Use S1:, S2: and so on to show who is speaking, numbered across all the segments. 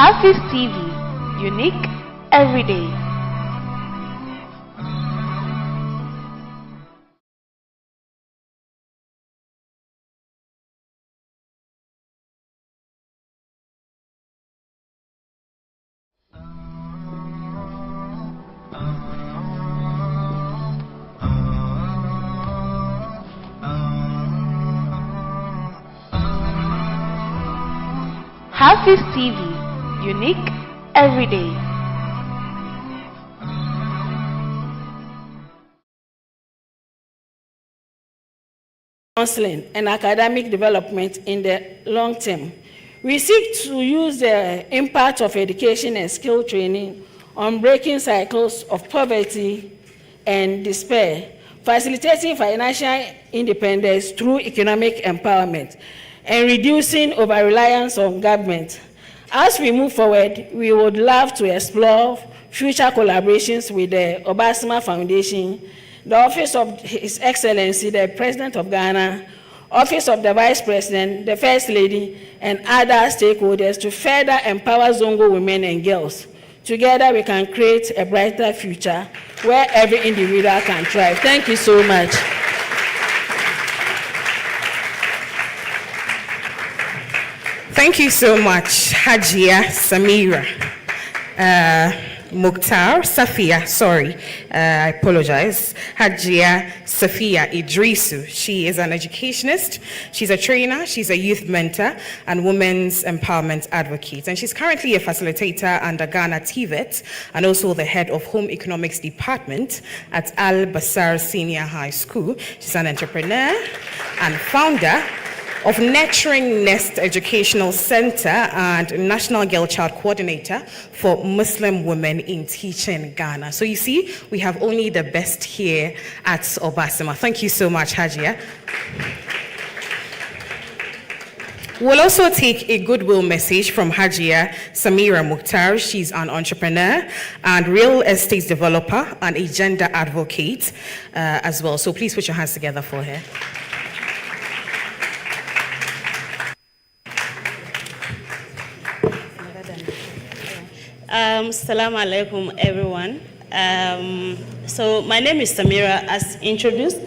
S1: HAFIZ TV, unique every day. HAFIZ TV, unique every day.
S2: Counseling and academic development in the long term. We seek to use the impact of education and skill training on breaking cycles of poverty and despair, facilitating financial independence through economic empowerment, and reducing over-reliance on government. As we move forward, we would love to explore future collaborations with the Obaasima Foundation, the Office of His Excellency, the President of Ghana, Office of the Vice President, the First Lady, and other stakeholders to further empower Zongo women and girls. Together, we can create a brighter future where every individual can thrive. Thank you so much.
S3: Thank you so much, Hajia Samira. Mukhtar Safia, sorry, I apologize. Hajia Safia Idrisu. She is an educationist, she's a trainer, she's a youth mentor, and women's empowerment advocate. And she's currently a facilitator under Ghana TVET and also the head of Home Economics Department at Al Basar Senior High School. She's an entrepreneur and founder of Nurturing Nest Educational Center and National Girl Child Coordinator for Muslim Women in Teaching Ghana. So you see, we have only the best here at Obaasima. Thank you so much, Hajia. We'll also take a goodwill message from Hajia Samira Mukhtar. She's an entrepreneur and real estate developer and a gender advocate as well. So please put your hands together for her.
S4: Assalamu alaikum, everyone. So my name is Samira, as introduced.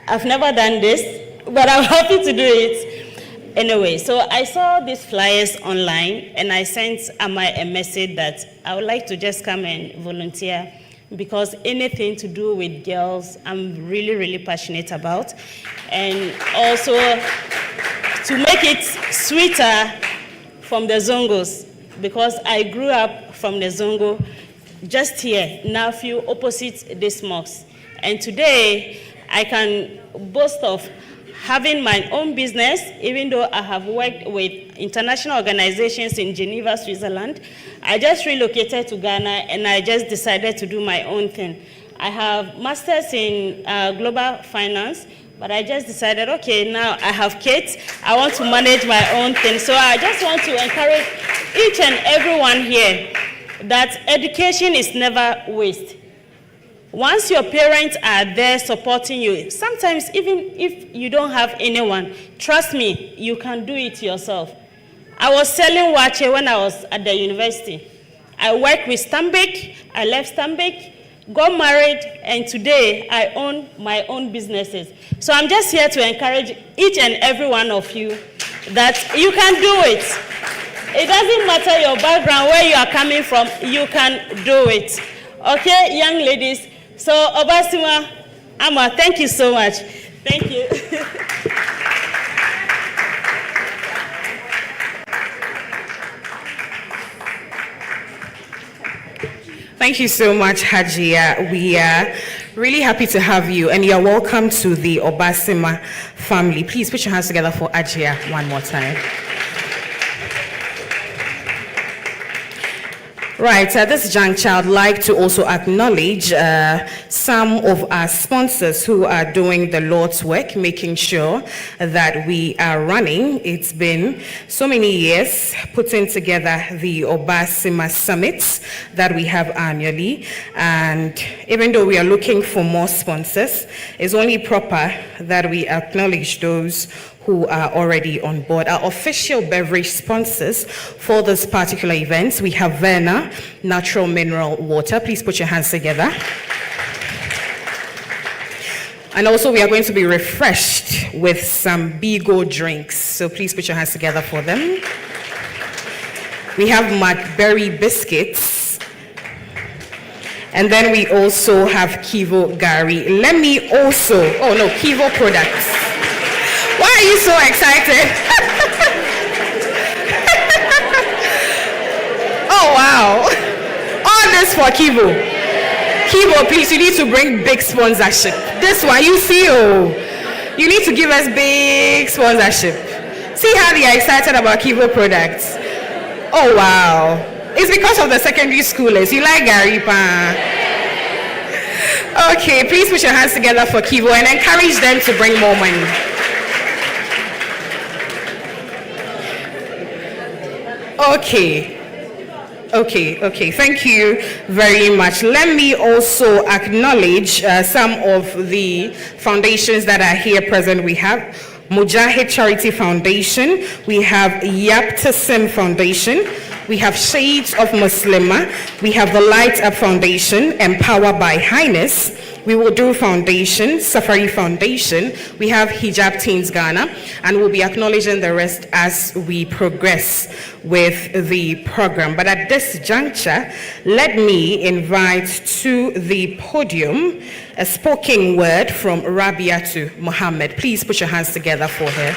S4: I've never done this, but I'm happy to do it. Anyway, so I saw these flyers online, and I sent Amma a message that I would like to just come and volunteer, because anything to do with girls, I'm really, really passionate about. And also to make it sweeter from the Zongos, because I grew up from the Zongo, just here, Nafu, opposite this mosque. And today, I can boast of having my own business, even though I have worked with international organizations in Geneva, Switzerland. I just relocated to Ghana, and I just decided to do my own thing. I have masters in global finance, but I just decided, okay, now I have kids, I want to manage my own thing. So I just want to encourage each and everyone here that education is never waste. Once your parents are there supporting you, sometimes even if you don't have anyone, trust me, you can do it yourself. I was selling wache when I was at the university. I worked with Stambik, I left Stambik, got married, and today I own my own businesses. So I'm just here to encourage each and every one of you that you can do it. It doesn't matter your background, where you are coming from, you can do it. Okay, young ladies? So Obaasima, Amma, thank you so much. Thank you.
S3: Thank you so much, Hajia. We are really happy to have you, and you're welcome to the Obaasima family. Please put your hands together for Hajia one more time. Right, at this juncture, I'd like to also acknowledge some of our sponsors who are doing the Lord's work, making sure that we are running. It's been so many years putting together the Obaasima summits that we have annually, and even though we are looking for more sponsors, it's only proper that we acknowledge those who are already on board. Our official beverage sponsors for this particular event, we have Verna Natural Mineral Water. Please put your hands together. And also we are going to be refreshed with some Bigo drinks. So please put your hands together for them. We have McBerry biscuits. And then we also have Kivo Gari. Let me also, Kivo products. Why are you so excited? Oh, wow. All this for Kivo. Kivo, please, you need to bring big sponsorship. This one, you see, you need to give us big sponsorship. See how they are excited about Kivo products. Oh, wow. It's because of the secondary schoolers. You like Gary Pa? Okay, please put your hands together for Kivo and encourage them to bring more money. Okay, thank you very much. Let me also acknowledge some of the foundations that are here present. We have Mujahid Charity Foundation, we have Yaptasim Foundation, we have Shades of Muslimah, we have the Light Up Foundation, Empowered by Highness, We Will Do Foundation, Safari Foundation, we have Hijab Teens Ghana, and we'll be acknowledging the rest as we progress with the program. But at this juncture, let me invite to the podium a spoken word from Rabiatu Muhammad. Please put your hands together for her.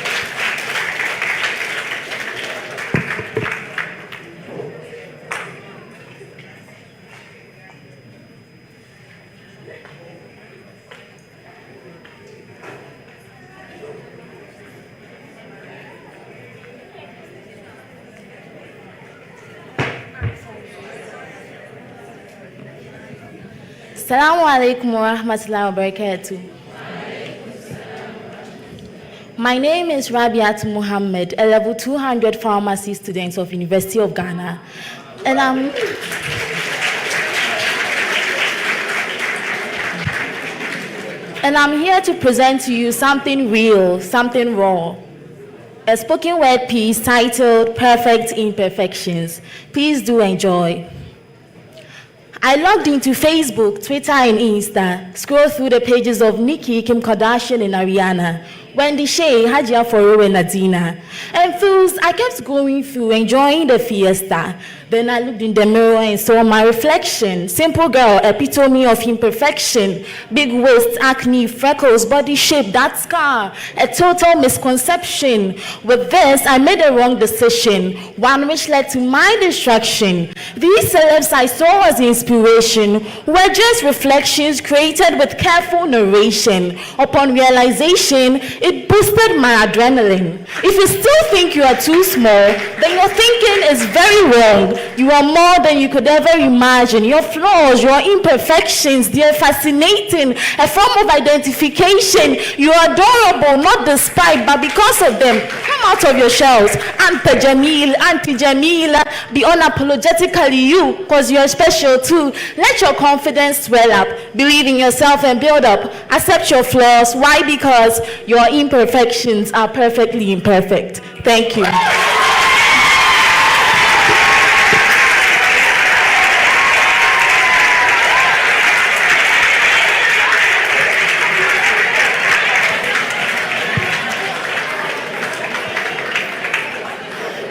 S5: Assalamu alaikum wa rahmatullahi wa barakatuh. My name is Rabiat Muhammad, a level 200 pharmacy student of University of Ghana. And I'm here to present to you something real, something raw. A spoken word piece titled Perfect Imperfections. Please do enjoy. I logged into Facebook, Twitter, and Insta, scrolled through the pages of Nicki, Kim Kardashian, and Ariana, Wendy Shay, Hajia Foro, and Nadina. Enthused, I kept going through, enjoying the fiesta. Then I looked in the mirror and saw my reflection. Simple girl, epitome of imperfection. Big waist, acne, freckles, body shape, that scar. A total misconception. With this, I made a wrong decision, one which led to my destruction. These celebs I saw as inspiration were just reflections created with careful narration. Upon realization, it boosted my adrenaline. If you still think you are too small, then your thinking is very wrong. You are more than you could ever imagine. Your flaws, your imperfections, they are fascinating, a form of identification. You are adorable, not despite, but because of them. Come out of your shells. Anta Jamil, Auntie Jamila, be unapologetically you, because you are special too. Let your confidence swell up. Believe in yourself and build up. Accept your flaws. Why? Because your imperfections are perfectly imperfect. Thank you.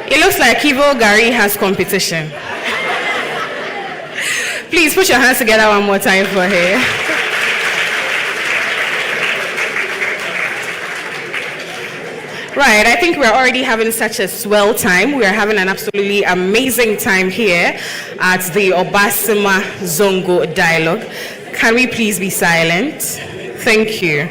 S3: It looks like Kivo Gari has competition. Please put your hands together one more time for her. Right, I think we're already having such a swell time. We are having an absolutely amazing time here at the Obaasima Zongo dialogue. Can we please be silent? Thank you.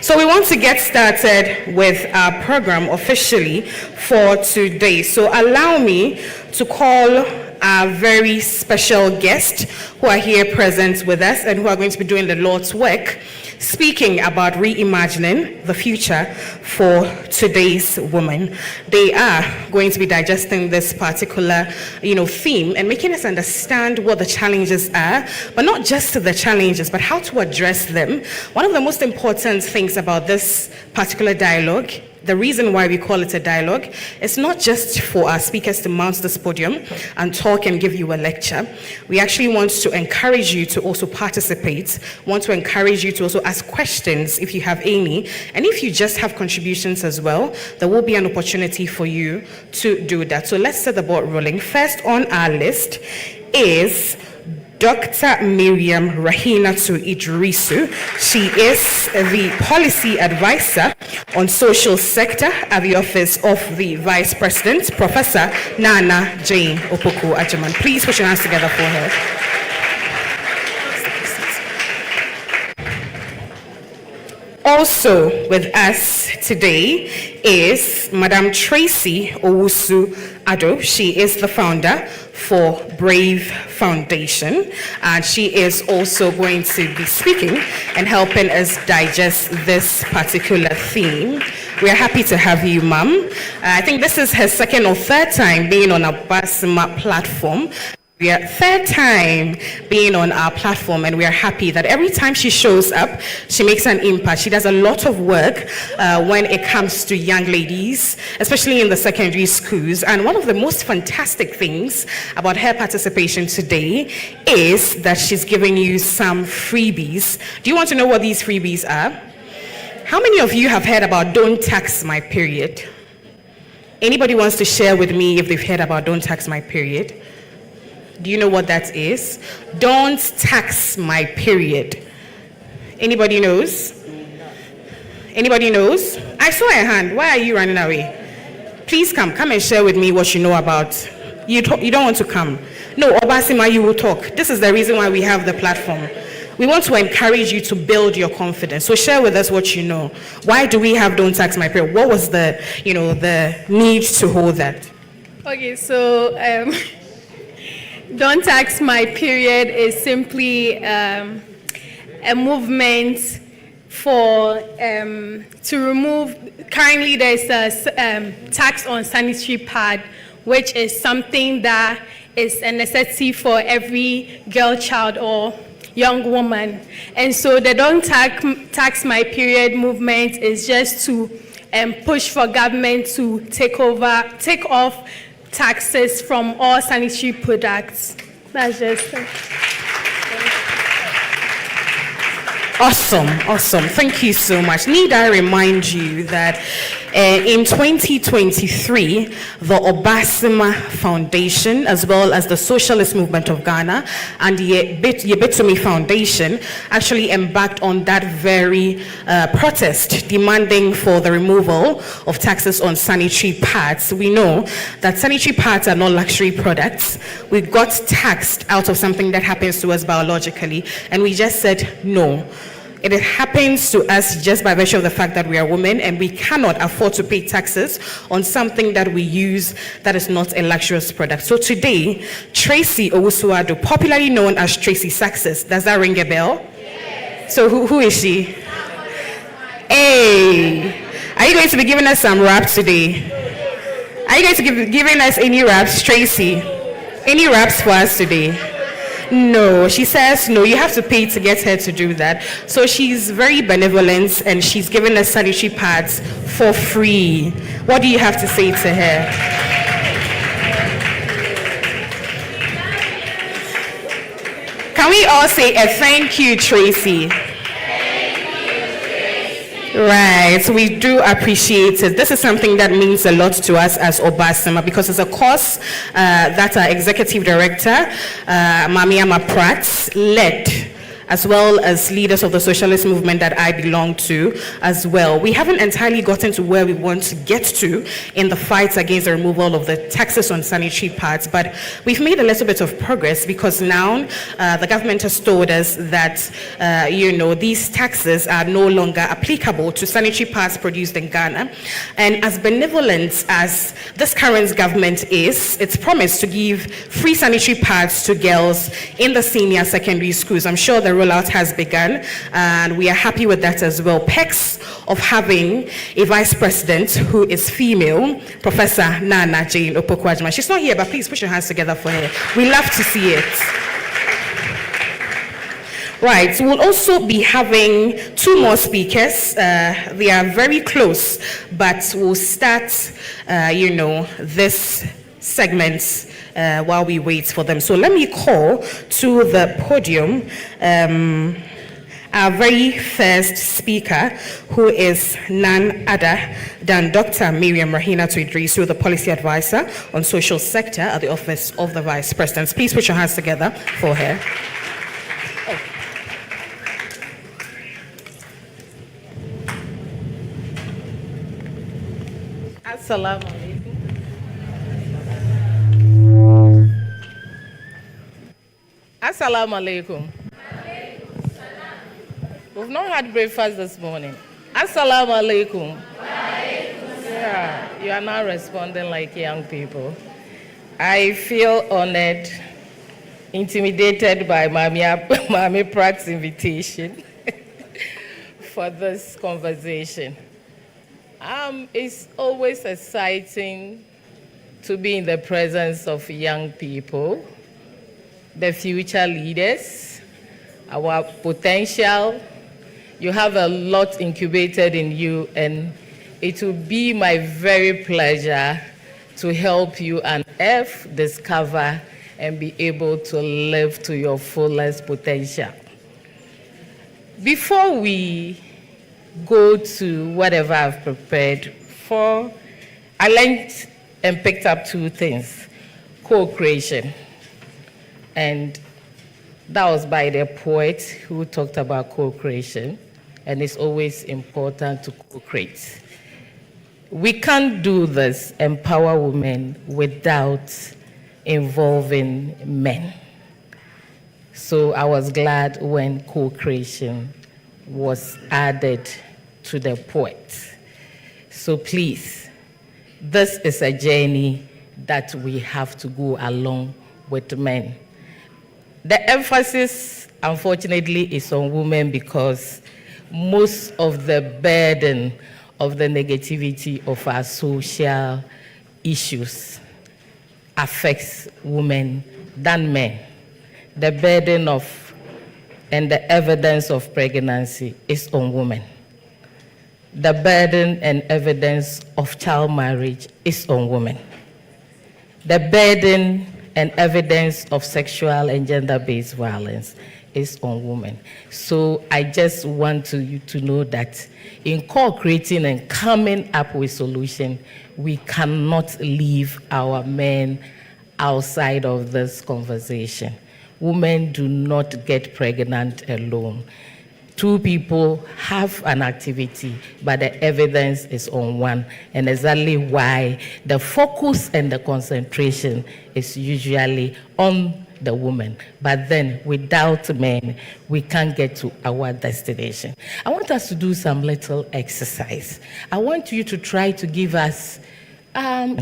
S3: So we want to get started with our program officially for today. So allow me to call our very special guests who are here present with us and who are going to be doing the Lord's work. speaking about reimagining the future for today's women. They are going to be digesting this particular, theme and making us understand what the challenges are, but not just the challenges, but how to address them. One of the most important things about this particular dialogue, the reason why we call it a dialogue, is not just for our speakers to mount this podium and talk and give you a lecture. We actually want to encourage you to also participate, want to encourage you to also ask questions if you have any, and if you just have contributions as well, there will be an opportunity for you to do that. So let's set the ball rolling. First on our list is Dr. Miriam Rahinatu Idrisu. She is the policy advisor on social sector at the office of the Vice President, Professor Nana Jane Opoku Ajaman. Please put your hands together for her. Also with us today is Madam Tracy Owusu-Addo. She is the founder for Brave Foundation, and she is also going to be speaking and helping us digest this particular theme. We are happy to have you, ma'am. I think this is her second or third time being on a Obaasima platform. We are third time being on our platform, and we are happy that every time she shows up, she makes an impact. She does a lot of work when it comes to young ladies, especially in the secondary schools. And one of the most fantastic things about her participation today is that she's giving you some freebies. Do you want to know what these freebies are? How many of you have heard about Don't Tax My Period? Anybody wants to share with me if they've heard about Don't Tax My Period? Do you know what that is? Don't tax my period. Anybody knows? Anybody knows? I saw a hand. Why are you running away? Please come and share with me what you know about. You don't want to come. No, Obaasima, you will talk. This is the reason why we have the platform. We want to encourage you to build your confidence. So share with us what you know. Why do we have Don't Tax My Period? What was the need to hold that?
S6: Okay, so Don't Tax My Period is simply a movement for to remove. Currently, there's a tax on sanitary pad, which is something that is a necessity for every girl child or young woman. And so the Don't Tax My Period movement is just to push for government to take off taxes from all sanitary products. That's just it.
S3: Awesome. Thank you so much. Need I remind you that in 2023, the Obaasima Foundation, as well as the Socialist Movement of Ghana and the Yebetumi Foundation, actually embarked on that very protest demanding for the removal of taxes on sanitary pads. We know that sanitary pads are not luxury products. We got taxed out of something that happens to us biologically, and we just said no. It happens to us just by virtue of the fact that we are women, and we cannot afford to pay taxes on something that we use that is not a luxurious product. So today, Tracy Owusu-Addo, popularly known as Tracy Success, does that ring a bell? Yes. So who is she? Hey, are you going to be giving us some raps today? Are you going to be giving us any raps, Tracy? Any raps for us today? No, she says no, you have to pay to get her to do that. So she's very benevolent, and she's given us sanitary pads for free. What do you have to say to her? Can we all say a thank you, Tracy? Right, we do appreciate it. This is something that means a lot to us as Obaasima, because it's a cause that our executive director, Mamiama Pratt, led, as well as leaders of the socialist movement that I belong to as well. We haven't entirely gotten to where we want to get to in the fight against the removal of the taxes on sanitary pads, but we've made a little bit of progress, because now the government has told us that these taxes are no longer applicable to sanitary pads produced in Ghana. And as benevolent as this current government is, it's promised to give free sanitary pads to girls in the senior secondary schools. I'm sure the rollout has begun, and we are happy with that as well. Perks of having a vice president who is female, Professor Nana Jane Opoku-Agyeman. She's not here, but please put your hands together for her. We love to see it. Right, we'll also be having 2 more speakers. They are very close, but we'll start, this segment while we wait for them. So let me call to the podium our very first speaker, who is none other than Dr. Miriam Rahinato Idrisu, the Policy Advisor on Social Sector at the Office of the Vice President. Please put your hands together for her.
S7: Assalamu alaikum. Assalamu alaikum. We've not had breakfast this morning. Assalamu alaikum. Yeah, you are now responding like young people. I feel honored, intimidated by Mami Pratt's invitation for this conversation. It's always exciting to be in the presence of young people, the future leaders, our potential. You have a lot incubated in you, and it will be my very pleasure to help you unearth, discover, and be able to live to your fullest potential. Before we go to whatever I've prepared for, I learned and picked up 2 things. Co-creation, and that was by the poet who talked about co-creation, and it's always important to co-create. We can't do this, empower women, without involving men. So I was glad when co-creation was added to the poet. So please, this is a journey that we have to go along with men. The emphasis, unfortunately, is on women because most of the burden of the negativity of our social issues affects women than men. The burden of and the evidence of pregnancy is on women. The burden and evidence of child marriage is on women. The burden and evidence of sexual and gender-based violence is on women. So I just want you to know that in co-creating and coming up with solutions, we cannot leave our men outside of this conversation. Women do not get pregnant alone. 2 people have an activity, but the evidence is on one, and exactly why the focus and the concentration is usually on the woman. But then, without men, we can't get to our destination. I want us to do some little exercise. I want you to try to give us a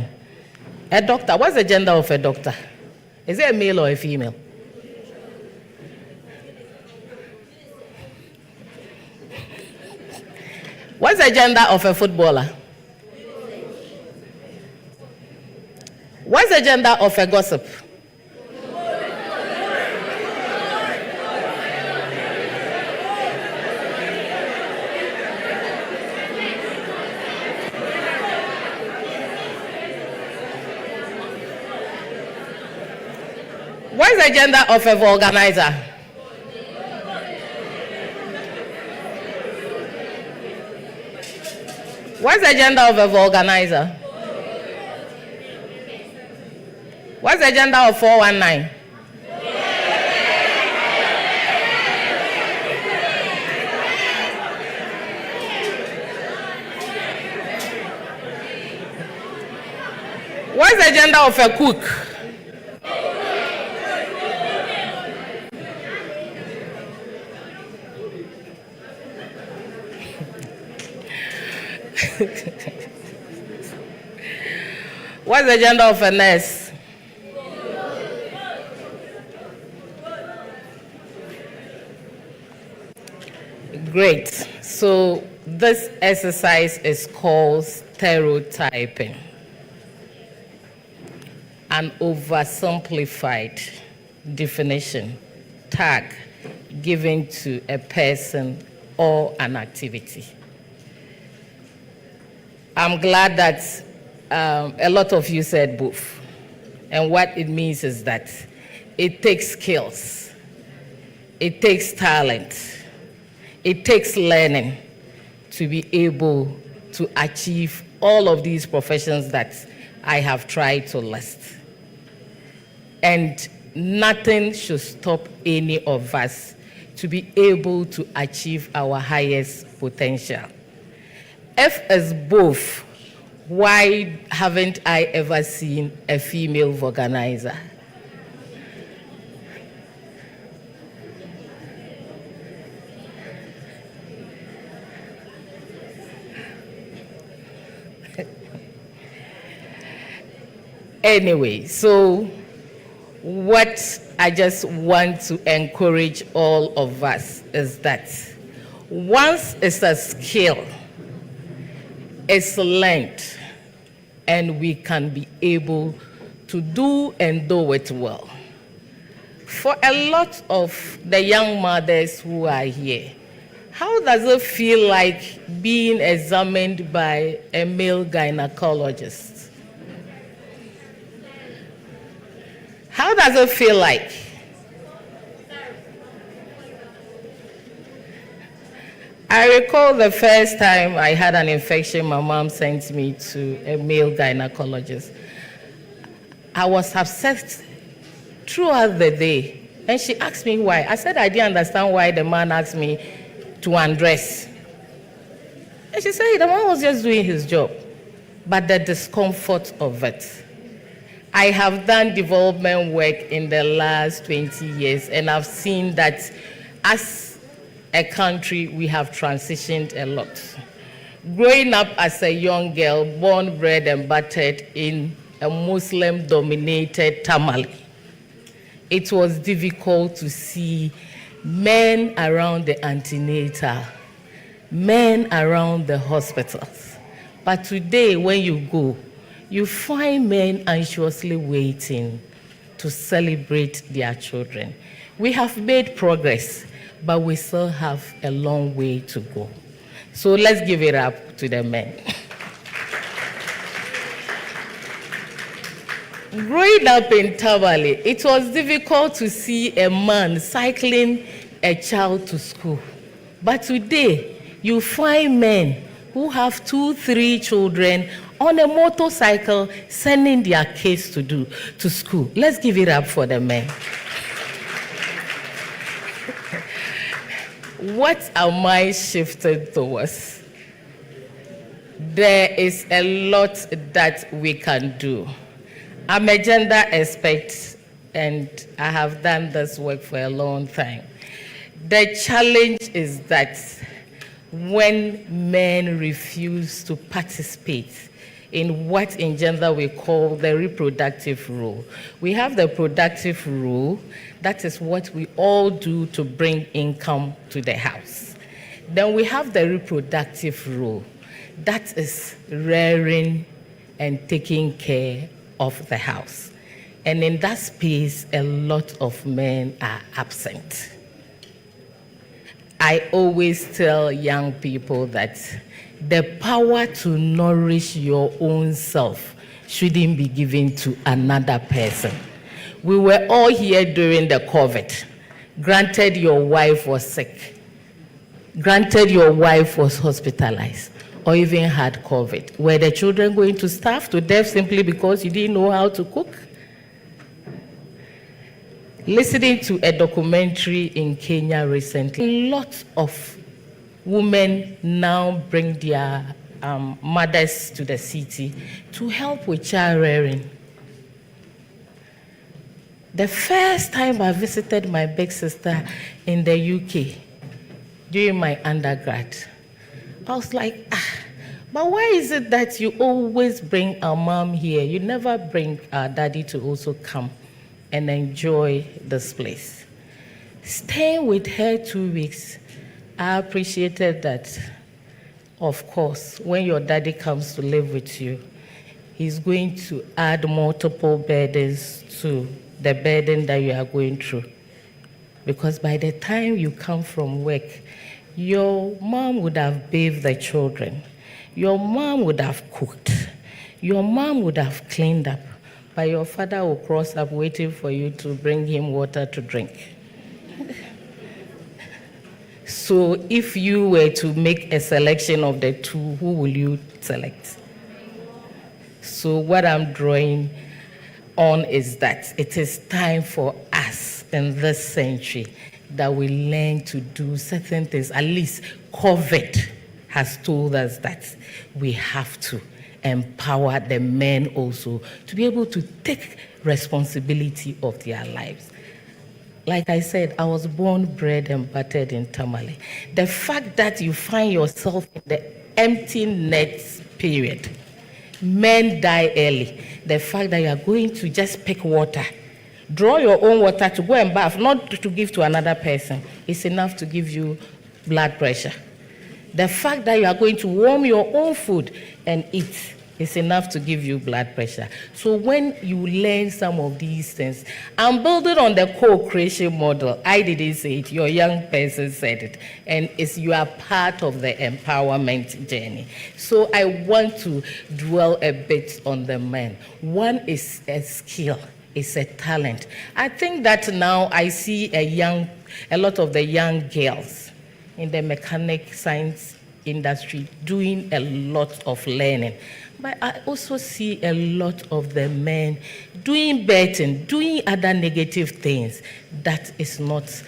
S7: doctor. What's the gender of a doctor? Is it a male or a female? What's the gender of a footballer? What's the gender of a gossip? What's the gender of a vulgarizer? What's the gender of a vulgarizer? What's the gender of 419? What's the gender of a cook? What's the gender of a nurse? Great. So this exercise is called stereotyping, an oversimplified definition, tag given to a person or an activity. I'm glad that a lot of you said both. And what it means is that it takes skills, it takes talent, it takes learning to be able to achieve all of these professions that I have tried to list. And nothing should stop any of us to be able to achieve our highest potential. If it's both, why haven't I ever seen a female organizer? Anyway, so what I just want to encourage all of us is that once it's a skill, it's learned, and we can be able to do and do it well. For a lot of the young mothers who are here, how does it feel like being examined by a male gynecologist? How does it feel like? I recall the first time I had an infection, my mom sent me to a male gynecologist. I was upset throughout the day, and she asked me why. I said I didn't understand why the man asked me to undress. And she said the man was just doing his job, but the discomfort of it. I have done development work in the last 20 years, and I've seen that as a country, we have transitioned a lot. Growing up as a young girl, born, bred, and buttered in a Muslim-dominated Tamale, it was difficult to see men around the antenatal, men around the hospitals. But today, when you go, you find men anxiously waiting to celebrate their children. We have made progress, but we still have a long way to go. So let's give it up to the men. Growing up in Tabale, it was difficult to see a man cycling a child to school. But today, you find men who have 2, 3 children on a motorcycle sending their kids to school. Let's give it up for the men. What am I shifting towards? There is a lot that we can do. I'm a gender expert, and I have done this work for a long time. The challenge is that when men refuse to participate in what in gender we call the reproductive role. We have the productive role, that is what we all do to bring income to the house. Then we have the reproductive role, that is rearing and taking care of the house. And in that space, a lot of men are absent. I always tell young people that the power to nourish your own self shouldn't be given to another person. We were all here during the COVID. Granted, your wife was sick. Granted, your wife was hospitalized or even had COVID. Were the children going to starve to death simply because you didn't know how to cook? Listening to a documentary in Kenya recently, lots of women now bring their mothers to the city to help with child rearing. The first time I visited my big sister in the UK during my undergrad, I was like, but why is it that you always bring our mom here? You never bring our daddy to also come and enjoy this place. Staying with her 2 weeks, I appreciated that, of course, when your daddy comes to live with you, he's going to add multiple burdens to the burden that you are going through. Because by the time you come from work, your mom would have bathed the children. Your mom would have cooked. Your mom would have cleaned up. But your father will cross up waiting for you to bring him water to drink. So if you were to make a selection of the two, who will you select? So what I'm drawing on is that it is time for us in this century that we learn to do certain things. At least COVID has told us that we have to empower the men also to be able to take responsibility of their lives. Like I said, I was born, bred, and buttered in Tamale. The fact that you find yourself in the empty nest period, men die early. The fact that you are going to just pick water, draw your own water to go and bath, not to give to another person, is enough to give you blood pressure. The fact that you are going to warm your own food and eat is enough to give you blood pressure. So when you learn some of these things, I'm building on the co-creation model. I didn't say it, your young person said it. And you are part of the empowerment journey. So I want to dwell a bit on the men. One is a skill, it's a talent. I think that now I see a lot of the young girls in the mechanic science industry doing a lot of learning. But I also see a lot of the men doing betting, doing other negative things that is not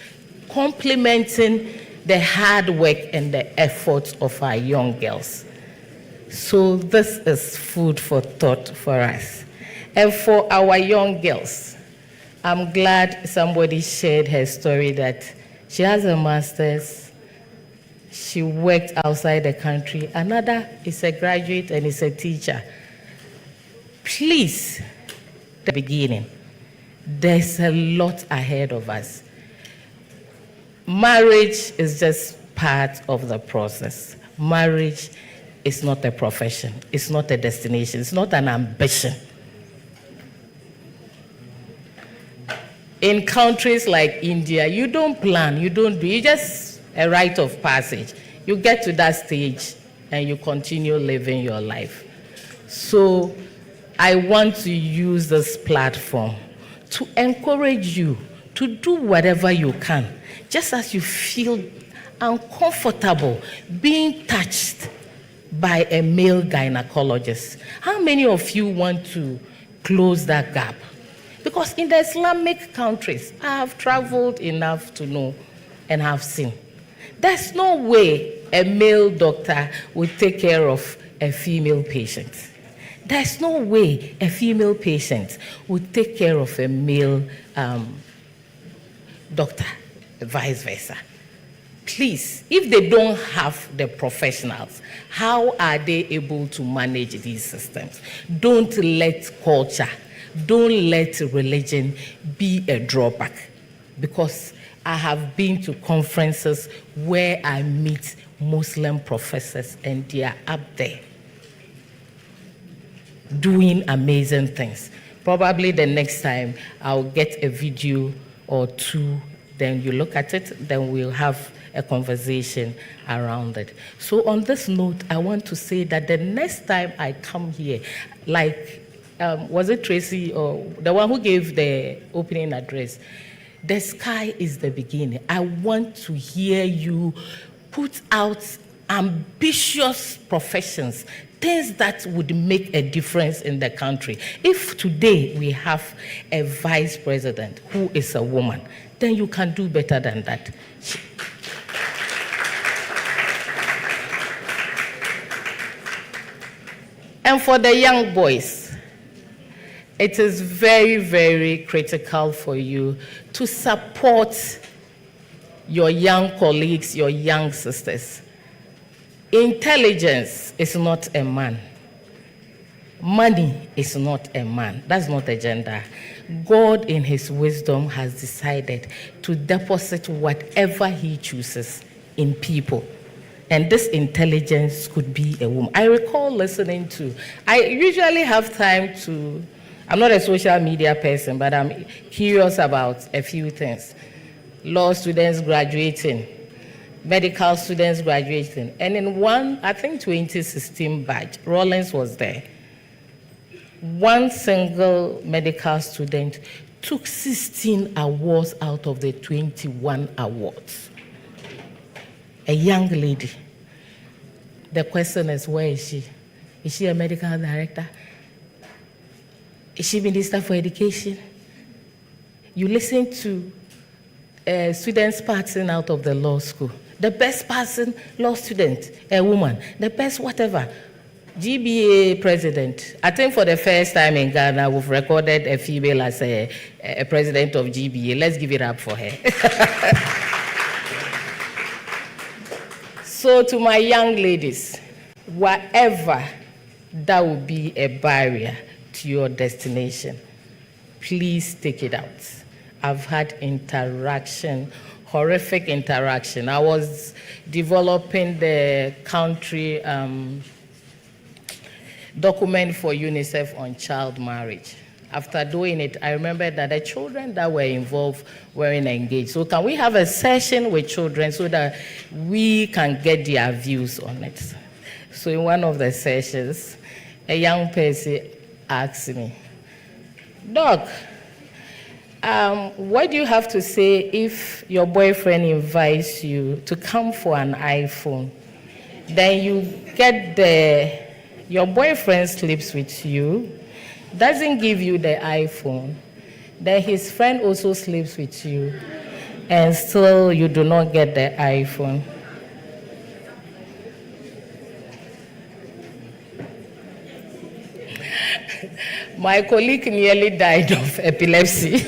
S7: complementing the hard work and the efforts of our young girls. So this is food for thought for us. And for our young girls, I'm glad somebody shared her story that she has a master's. She worked outside the country. Another is a graduate and is a teacher. Please, the beginning, there's a lot ahead of us. Marriage is just part of the process. Marriage is not a profession. It's not a destination. It's not an ambition. In countries like India, you don't plan, you don't do, you just a rite of passage. You get to that stage and you continue living your life. So I want to use this platform to encourage you to do whatever you can, just as you feel uncomfortable being touched by a male gynecologist. How many of you want to close that gap? Because in the Islamic countries, I have traveled enough to know and have seen. There's no way a male doctor would take care of a female patient. There's no way a female patient would take care of a male doctor, vice versa. Please, if they don't have the professionals, how are they able to manage these systems? Don't let culture, don't let religion be a drawback, because I have been to conferences where I meet Muslim professors and they are up there doing amazing things. Probably the next time I'll get a video or two, then you look at it, then we'll have a conversation around it. So on this note, I want to say that the next time I come here, like, was it Tracy or the one who gave the opening address? The sky is the beginning. I want to hear you put out ambitious professions, things that would make a difference in the country. If today we have a vice president who is a woman, then you can do better than that. And for the young boys, it is very, very critical for you to support your young colleagues, your young sisters. Intelligence is not a man. Money is not a man. That's not a gender. God in his wisdom has decided to deposit whatever he chooses in people. And this intelligence could be a woman. I recall listening to, I usually have time to, I'm not a social media person, but I'm curious about a few things. Law students graduating, medical students graduating. And in one, I think 2016 batch, Rollins was there. One single medical student took 16 awards out of the 21 awards. A young lady. The question is, where is she? Is she a medical director? Is she Minister for Education? You listen to students passing out of the law school. The best passing law student, a woman. The best whatever. GBA president. I think for the first time in Ghana, we've recorded a female as a president of GBA. Let's give it up for her. So to my young ladies, whatever that will be a barrier to your destination, please take it out. I've had interaction, horrific interaction. I was developing the country document for UNICEF on child marriage. After doing it, I remember that the children that were involved weren't engaged. So can we have a session with children so that we can get their views on it? So in one of the sessions, a young person asked me, Doc, what do you have to say if your boyfriend invites you to come for an iPhone? Then you get your boyfriend sleeps with you, doesn't give you the iPhone, then his friend also sleeps with you, and still you do not get the iPhone. My colleague nearly died of epilepsy.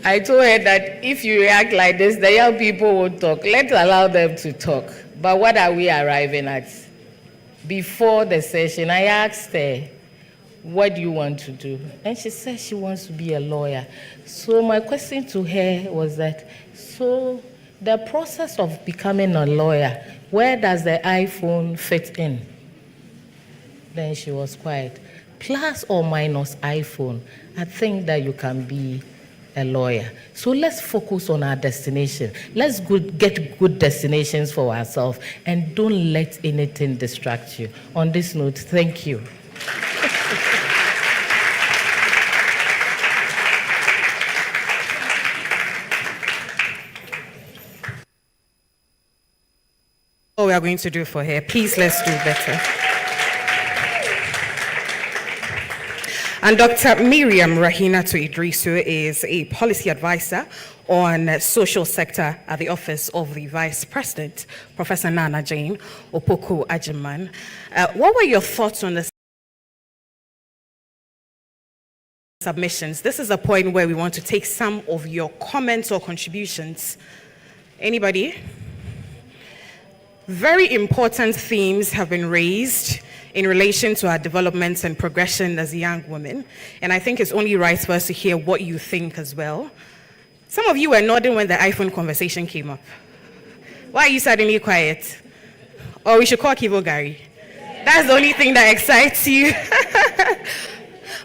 S7: I told her that if you react like this, the young people won't talk. Let's allow them to talk. But what are we arriving at? Before the session, I asked her, what do you want to do? And she said she wants to be a lawyer. So my question to her was that, so the process of becoming a lawyer, where does the iPhone fit in? Then she was quiet. Plus or minus iPhone, I think that you can be a lawyer. So let's focus on our destination. Let's get good destinations for ourselves and don't let anything distract you. On this note, thank you.
S3: What we are going to do for her, please let's do better. And Dr. Miriam Rahinatu Idrisu is a policy advisor on social sector at the Office of the Vice President, Professor Nana Jane Opoku Ajiman. What were your thoughts on the submissions? This is a point where we want to take some of your comments or contributions. Anybody? Very important themes have been raised in relation to our development and progression as young women. And I think it's only right for us to hear what you think as well. Some of you were nodding when the iPhone conversation came up. Why are you suddenly quiet? Or we should call Kivo Gary. That's the only thing that excites you.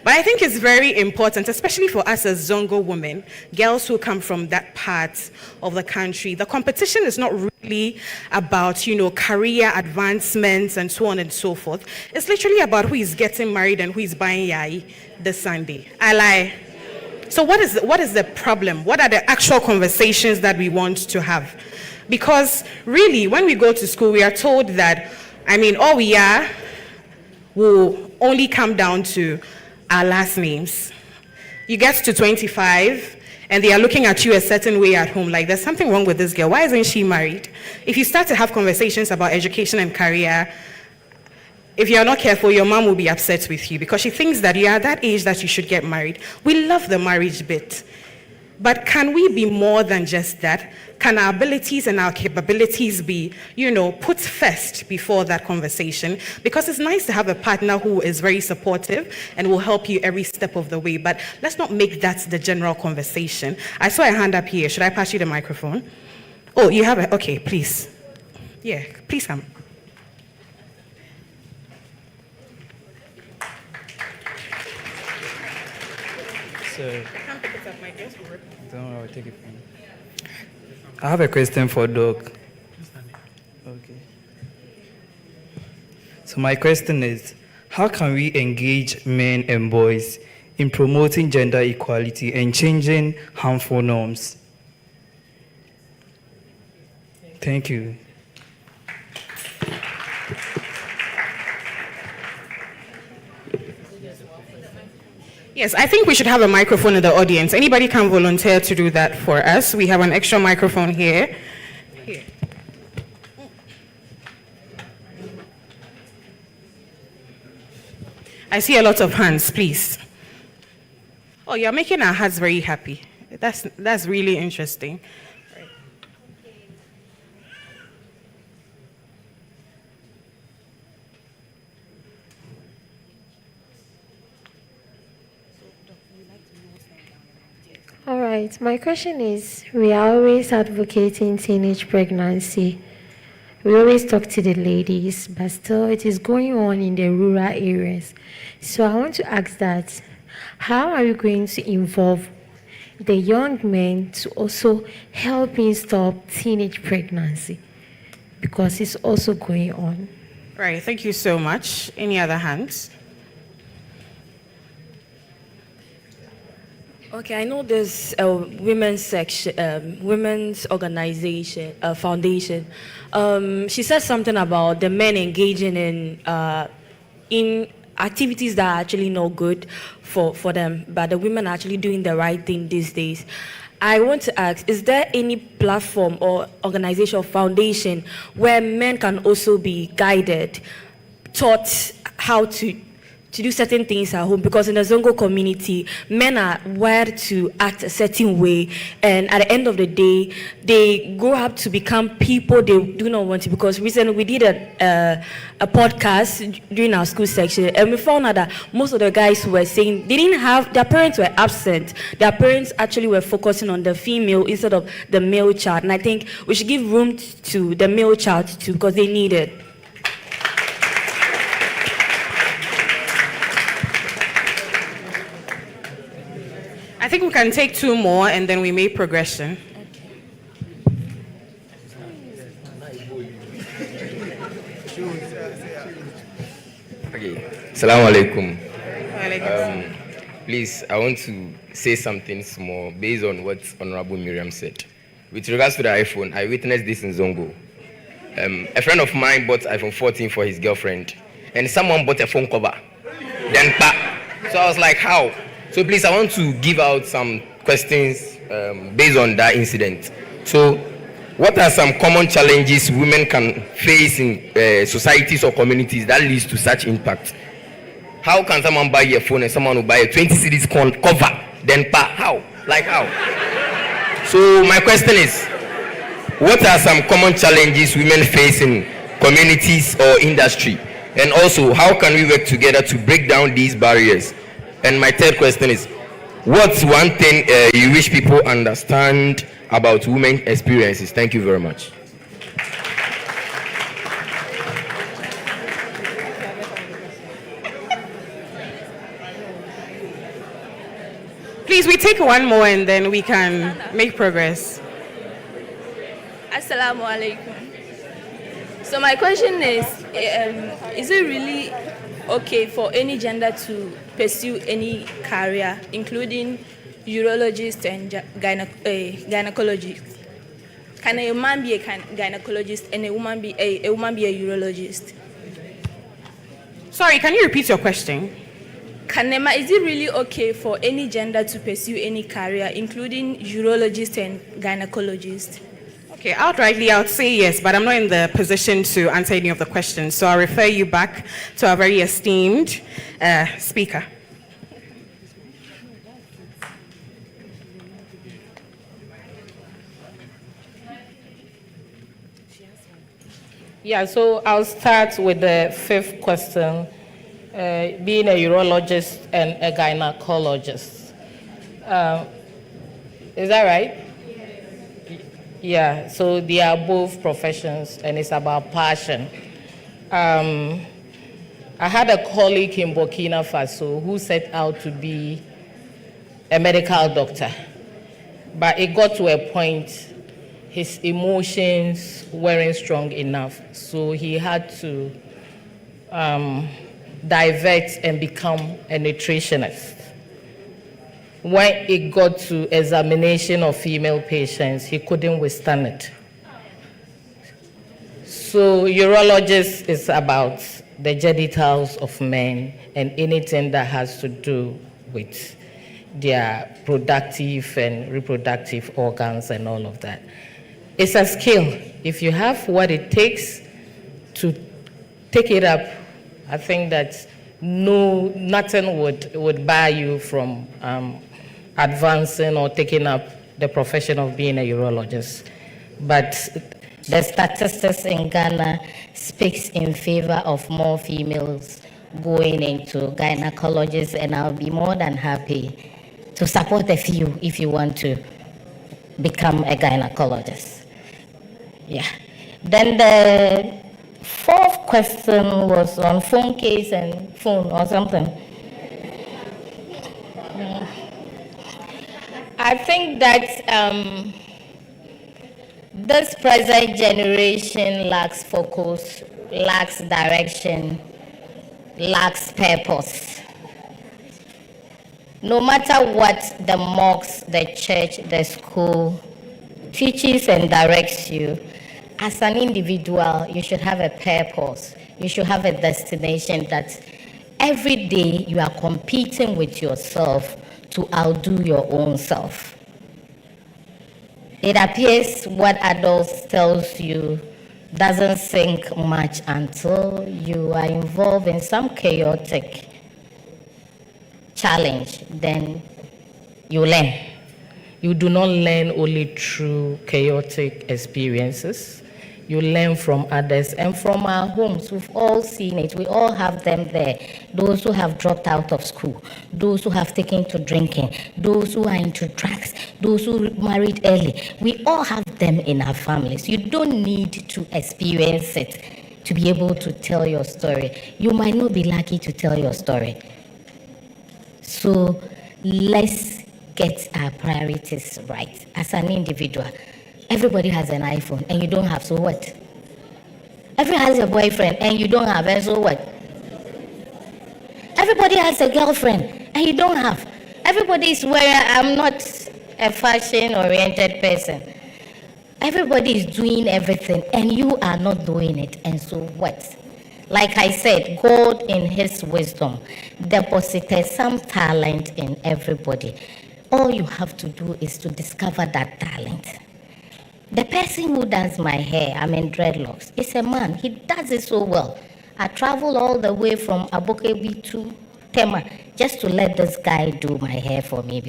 S3: But I think it's very important, especially for us as Zongo women, girls who come from that part of the country. The competition is not really about, career advancements and so on and so forth. It's literally about who is getting married and who is buying yai this Sunday. I lie. So what is the problem? What are the actual conversations that we want to have? Because really, when we go to school, we are told that, all we are will only come down to our last names. You get to 25 and they are looking at you a certain way at home, like there's something wrong with this girl. Why isn't she married? If you start to have conversations about education and career, if you're not careful, your mom will be upset with you because she thinks that you are at that age that you should get married. We love the marriage bit. But can we be more than just that? Can our abilities and our capabilities be, put first before that conversation? Because it's nice to have a partner who is very supportive and will help you every step of the way. But let's not make that the general conversation. I saw a hand up here. Should I pass you the microphone? Oh, you have it? Okay, please. Yeah, please come.
S8: So, don't worry, I'll take it from you. I have a question for Doc. Okay. So my question is, how can we engage men and boys in promoting gender equality and changing harmful norms? Thank you.
S3: Yes, I think we should have a microphone in the audience. Anybody can volunteer to do that for us. We have an extra microphone here. Here. I see a lot of hands, please. Oh, you're making our hearts very happy. That's really interesting.
S9: All right, my question is, we are always advocating teenage pregnancy. We always talk to the ladies, but still it is going on in the rural areas. So I want to ask that, how are we going to involve the young men to also help in stop teenage pregnancy? Because it's also going on.
S3: Right, thank you so much. Any other hands?
S10: Okay, I know there's a women's section, women's organization, foundation. She said something about the men engaging in activities that are actually not good for them, but the women are actually doing the right thing these days. I want to ask, is there any platform or organization or foundation where men can also be guided, taught how to do certain things at home? Because in the Zongo community, men are wired to act a certain way, and at the end of the day, they grow up to become people they do not want to. Because recently we did a podcast during our school section, and we found out that most of the guys were saying they didn't have, their parents were absent. Their parents actually were focusing on the female instead of the male child, and I think we should give room to the male child too, because they need it.
S3: I think we can take two more and then we make progression.
S11: Okay. Assalamu alaikum. Please, I want to say something small based on what Honorable Miriam said. With regards to the iPhone, I witnessed this in Zongo. A friend of mine bought iPhone 14 for his girlfriend, and someone bought a phone cover. Then, so I was like, how? So please, I want to give out some questions based on that incident. So, what are some common challenges women can face in societies or communities that leads to such impact? How can someone buy a phone and someone will buy a 20 series cover? Then how? Like how? So my question is, what are some common challenges women face in communities or industry? And also, how can we work together to break down these barriers? And my third question is, what's one thing you wish people understand about women's experiences? Thank you very much.
S3: Please, we take one more and then we can make progress.
S12: Assalamu alaikum. So my question is it really okay for any gender to pursue any career, including urologist and gynecologist? Can a man be a gynecologist and a woman be a urologist?
S3: Sorry, can you repeat your question?
S12: Is it really okay for any gender to pursue any career, including urologist and gynecologist?
S3: Okay, outrightly, I would say yes, but I'm not in the position to answer any of the questions, so I'll refer you back to our very esteemed speaker.
S7: Yeah, so I'll start with the fifth question, being a urologist and a gynecologist. Is that right? Yeah, so they are both professions, and it's about passion. I had a colleague in Burkina Faso who set out to be a medical doctor, but it got to a point his emotions weren't strong enough, so he had to divert and become a nutritionist. When it got to examination of female patients, he couldn't withstand it. So urologist is about the genitals of men and anything that has to do with their productive and reproductive organs and all of that. It's a skill. If you have what it takes to take it up, I think that nothing would bar you from advancing or taking up the profession of being a urologist. But
S13: the statistics in Ghana speaks in favor of more females going into gynecologists, and I'll be more than happy to support a few if you want to become a gynecologist. Yeah. Then the fourth question was on phone case and phone or something. I think that this present generation lacks focus, lacks direction, lacks purpose. No matter what the mosque, the church, the school teaches and directs you, as an individual, you should have a purpose. You should have a destination that every day you are competing with yourself to outdo your own self. It appears what adults tells you doesn't sink much until you are involved in some chaotic challenge, then you learn.
S7: You do not learn only through chaotic experiences. You learn from others and from our homes. We've all seen it. We all have them there. Those who have dropped out of school, those who have taken to drinking, those who are into drugs, those who married early. We all have them in our families. You don't need to experience it to be able to tell your story. You might not be lucky to tell your story. So let's get our priorities right as an individual. Everybody has an iPhone and you don't have, so what? Everybody has a boyfriend and you don't have, and so what? Everybody has a girlfriend and you don't have. Everybody is where I'm not a fashion-oriented person. Everybody is doing everything and you are not doing it, and so what? Like I said, God in His wisdom deposited some talent in everybody. All you have to do is to discover that talent. The person who does my hair, I'm in dreadlocks, is a man. He does it so well. I travel all the way from Abokebi to Tema just to let this guy do my hair for me,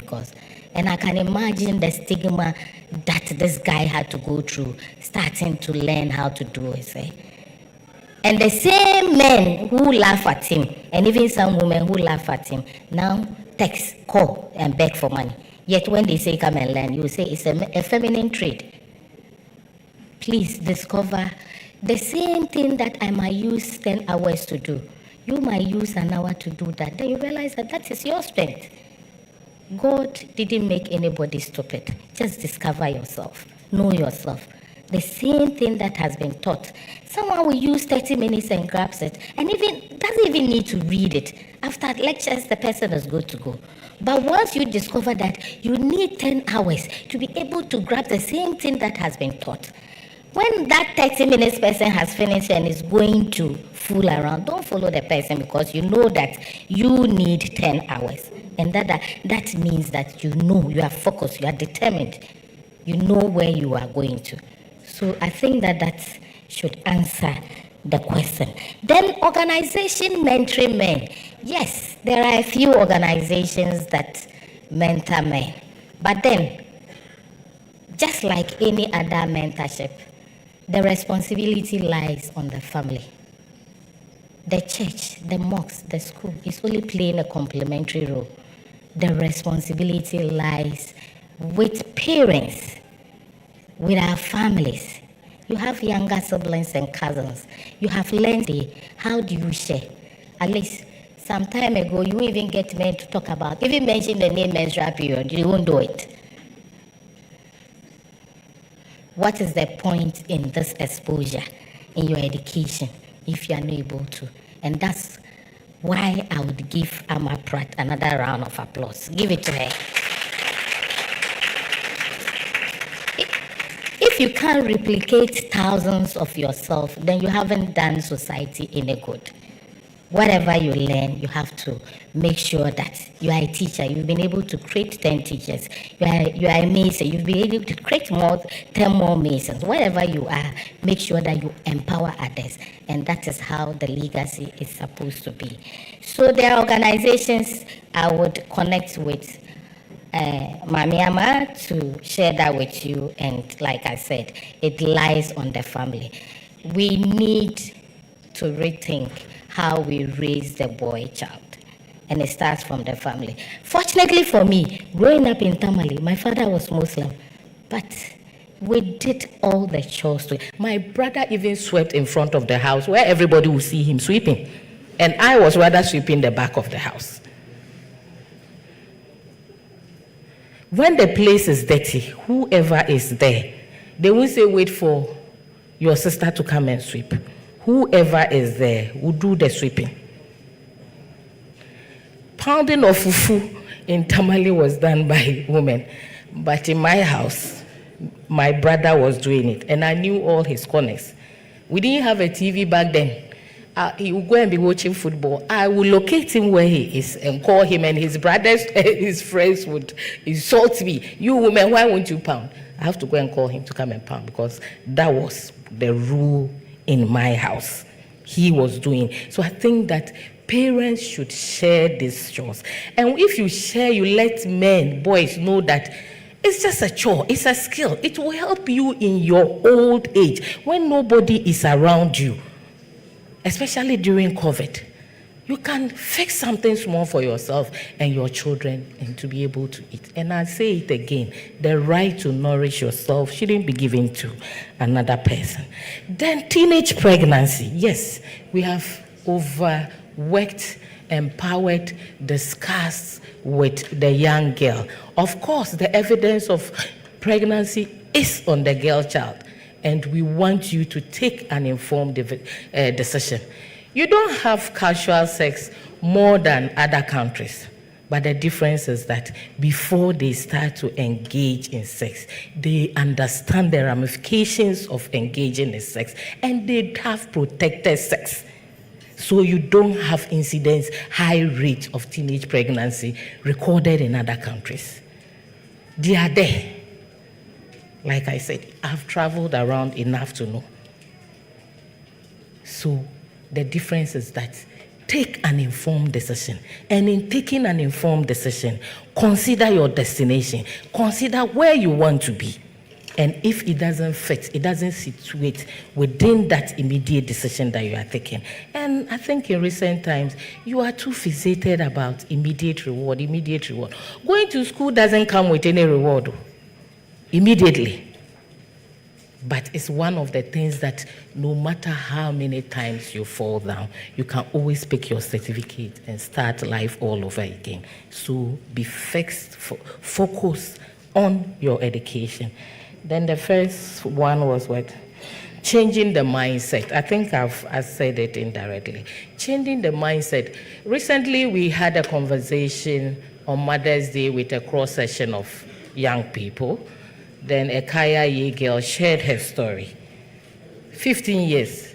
S7: and I can imagine the stigma that this guy had to go through starting to learn how to do his hair. And the same men who laugh at him, and even some women who laugh at him, now text, call, and beg for money. Yet when they say come and learn, you say it's a feminine trait. Please discover the same thing that I might use 10 hours to do. You might use an hour to do that. Then you realize that that is your strength. God didn't make anybody stupid. Just discover yourself. Know yourself. The same thing that has been taught. Someone will use 30 minutes and grabs it, and even doesn't even need to read it. After lectures, the person is good to go. But once you discover that you need 10 hours to be able to grab the same thing that has been taught, when that 30 minutes person has finished and is going to fool around, don't follow the person, because you know that you need 10 hours. And that means that you know, you are focused, you are determined. You know where you are going to. So I think that should answer the question. Then organization mentoring men. Yes, there are a few organizations that mentor men. But then, just like any other mentorship, the responsibility lies on the family. The church, the mosque, the school is only playing a complementary role. The responsibility lies with parents.
S13: with our families. You have younger siblings and cousins. You have learned how do you share? At least some time ago, you even get men to talk about, even mention the name menstrual period, you won't do it. What is the point in this exposure in your education if you are not able to? And that's why I would give Amma Pratt another round of applause. Give it to her. If you can't replicate thousands of yourself, then you haven't done society any good. Whatever you learn, you have to make sure that you are a teacher. You've been able to create 10 teachers. You are a mason. You've been able to create 10 more masons. Whatever you are, make sure that you empower others. And that is how the legacy is supposed to be. So there are organizations I would connect with Mami Ama to share that with you. And like I said, it lies on the family. We need to rethink how we raise the boy child. And it starts from the family. Fortunately for me, growing up in Tamale, my father was Muslim, but we did all the chores.
S7: My brother even swept in front of the house where everybody would see him sweeping. And I was rather sweeping the back of the house. When the place is dirty, whoever is there, they will say, wait for your sister to come and sweep. Whoever is there will do the sweeping. Pounding of fufu in Tamale was done by women, but in my house, my brother was doing it, and I knew all his corners. We didn't have a TV back then. He would go and be watching football. I would locate him where he is and call him, and his brothers, his friends would insult me. You women, why won't you pound? I have to go and call him to come and pound because that was the rule in my house. He was doing. So I think that parents should share these chores. And if you share, you let men, boys know that it's just a chore, it's a skill. It will help you in your old age when nobody is around you, especially during COVID. You can fix something small for yourself and your children and to be able to eat. And I say it again, the right to nourish yourself shouldn't be given to another person. Then teenage pregnancy. Yes, we have overworked, empowered, discussed with the young girl. Of course, the evidence of pregnancy is on the girl child, and we want you to take an informed decision. You don't have casual sex more than other countries, but the difference is that before they start to engage in sex, they understand the ramifications of engaging in sex, and they have protected sex. So you don't have incidents, high rate of teenage pregnancy recorded in other countries. They are there. Like I said, I've traveled around enough to know. So the difference is that take an informed decision. And in taking an informed decision, consider your destination. Consider where you want to be. And if it doesn't fit, it doesn't situate within that immediate decision that you are taking. And I think in recent times, you are too fixated about immediate reward. Going to school doesn't come with any reward immediately. But it's one of the things that no matter how many times you fall down, you can always pick your certificate and start life all over again. So be fixed, focus on your education. Then the first one was what? Changing the mindset. I think I've said it indirectly. Changing the mindset. Recently, we had a conversation on Mother's Day with a cross-section of young people. Then a Kaya Ye girl shared her story. 15 years.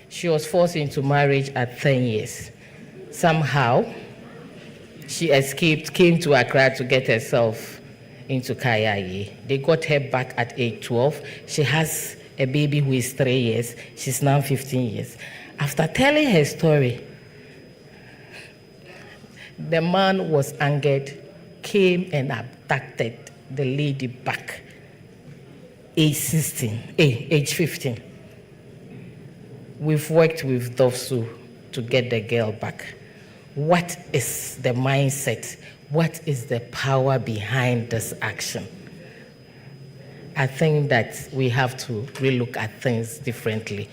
S7: She was forced into marriage at 10 years. Somehow, she escaped, came to Accra to get herself into Kaya Ye. They got her back at age 12. She has a baby who is 3 years. She's now 15 years. After telling her story, the man was angered, came and abducted the lady back. Age 15. We've worked with Dovsu to get the girl back. What is the mindset? What is the power behind this action? I think that we have to relook at things differently.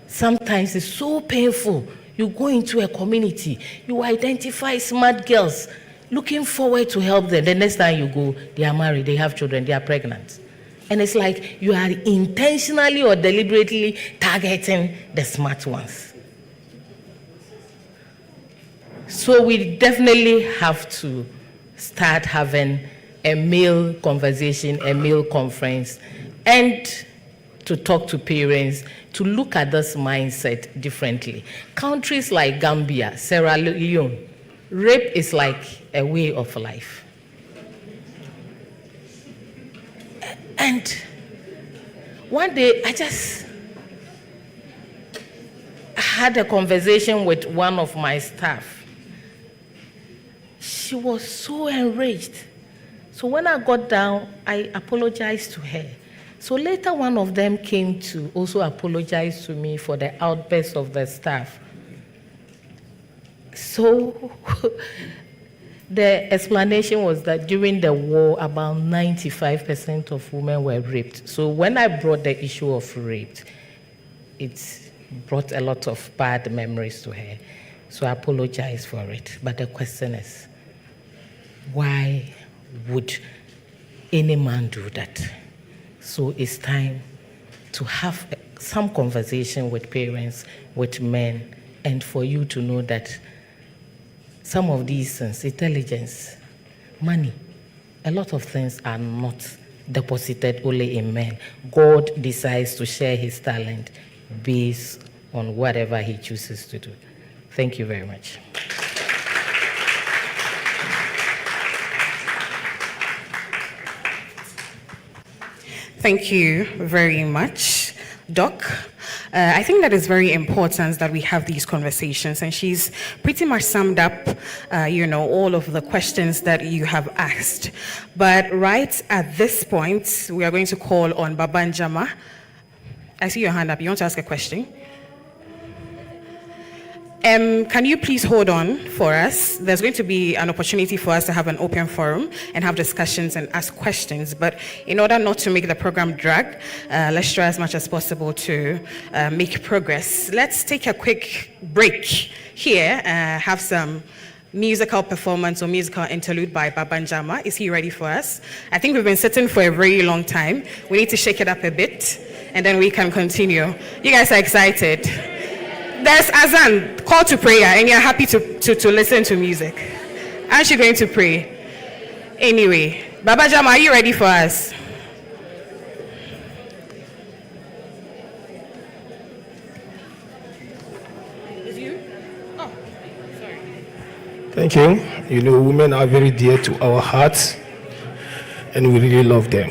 S7: Sometimes it's so painful. You go into a community, you identify smart girls, looking forward to help them. The next time you go, they are married, they have children, they are pregnant. And it's like you are intentionally or deliberately targeting the smart ones. So we definitely have to start having a male conversation, a male conference, and to talk to parents, to look at this mindset differently. Countries like Gambia, Sierra Leone, rape is like a way of life. And one day, I just had a conversation with one of my staff. She was so enraged. So when I got down, I apologized to her. So later, one of them came to also apologize to me for the outburst of the staff. So the explanation was that during the war, about 95% of women were raped. So when I brought the issue of rape, it brought a lot of bad memories to her. So I apologized for it. But the question is, why would any man do that? So it's time to have some conversation with parents, with men, and for you to know that some of these things, intelligence, money, a lot of things are not deposited only in men. God decides to share his talent based on whatever he chooses to do. Thank you very much.
S3: Thank you very much, Doc. I think that is very important that we have these conversations, and she's pretty much summed up, all of the questions that you have asked. But right at this point, we are going to call on Babanjama. I see your hand up. You want to ask a question? Can you please hold on for us? There's going to be an opportunity for us to have an open forum and have discussions and ask questions. But in order not to make the program drag, let's try as much as possible to make progress. Let's take a quick break here, have some musical performance or musical interlude by Babanjama. Is he ready for us? I think we've been sitting for a very long time. We need to shake it up a bit, and then we can continue. You guys are excited? There's Azan, call to prayer, and you're happy to listen to music. Aren't you going to pray? Anyway, Baba Jama, are you ready for us?
S14: Thank you. You know, women are very dear to our hearts, and we really love them.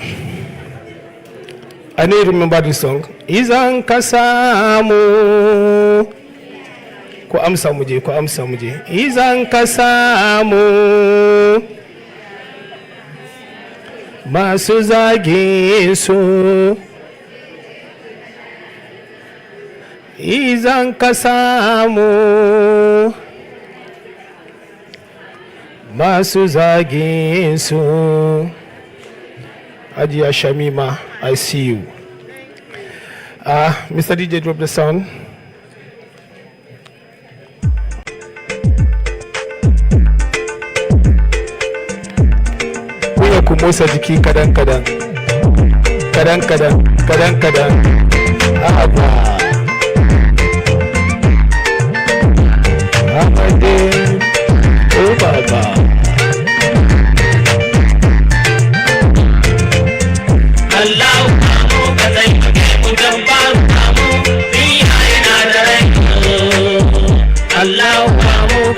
S14: I know you remember this song. Izan kasamu. Ko amsa muje. Izan kasamu. Masu zage su. Izan kasamu. Masu zage su. Adia Shamima, I see you. Mr. DJ, drop the sound. Kuya kumosa jiki kadan. Aba. Amade. Oh Baba. Allah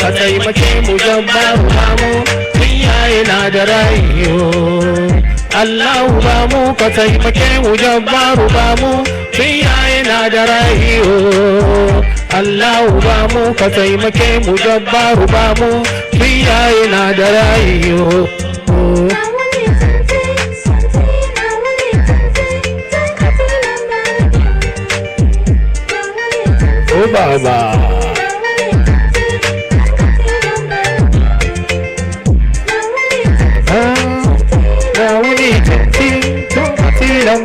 S14: ka taimake mu jabbaru mamu iyaye na da rayu. Allahu ba mu ka taimake mu jabbaru ba mu iyaye na da rayu. Allahu ba mu ka taimake mu jabbaru ba mu iyaye na da rayu. Oh Baba.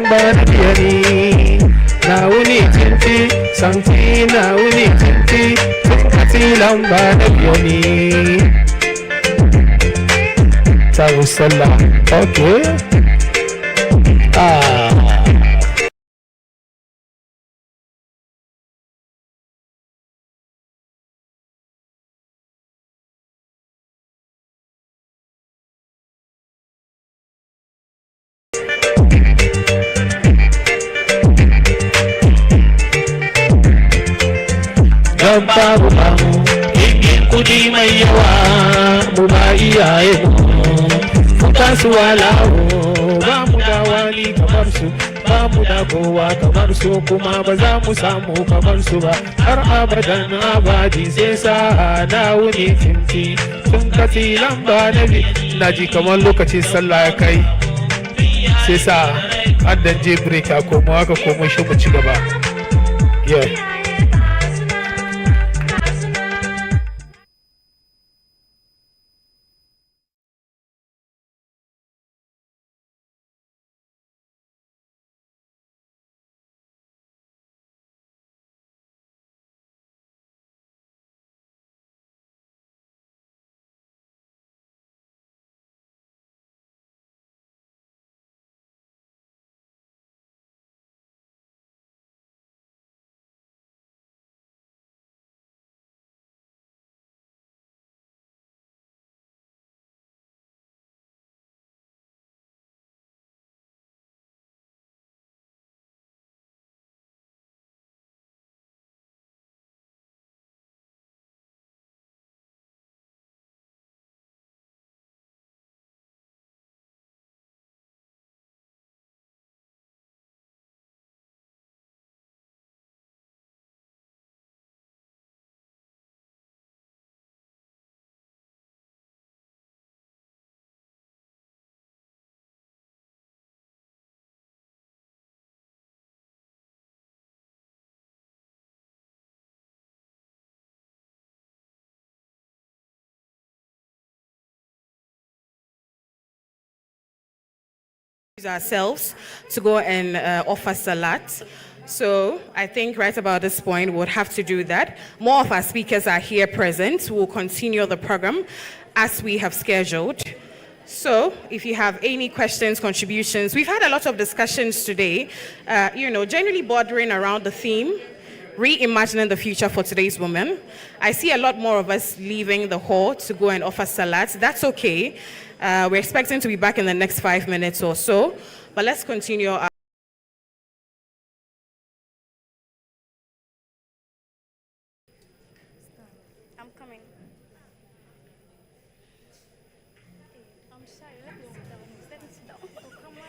S14: bana biyani na wuni tinti santi na wuni tinti katilan bana biyani tabu sallah okay babu bamu ingin kudi mai yawa mu ba iyaye mu kasuwa lawo ba mu da wani kamar su ba mu da kowa kamar su kuma ba za mu samu kamar su ba har abadan abadi sai sa na wuni tinti tun katilan ba na ji kamar lokacin sallah ya kai sai sa an dan je break a komo haka komo shi mu ci gaba yeah.
S3: Ourselves to go and offer salat. So I think right about this point we'll have to do that. More of our speakers are here present. We'll continue the program as we have scheduled. So if you have any questions, contributions, we've had a lot of discussions today, generally bordering around the theme, reimagining the future for today's women. I see a lot more of us leaving the hall to go and offer salat. That's okay. We're expecting to be back in the next 5 minutes or so, but let's continue.
S15: I'm coming. I'm sorry, let me sit down. Oh, come on.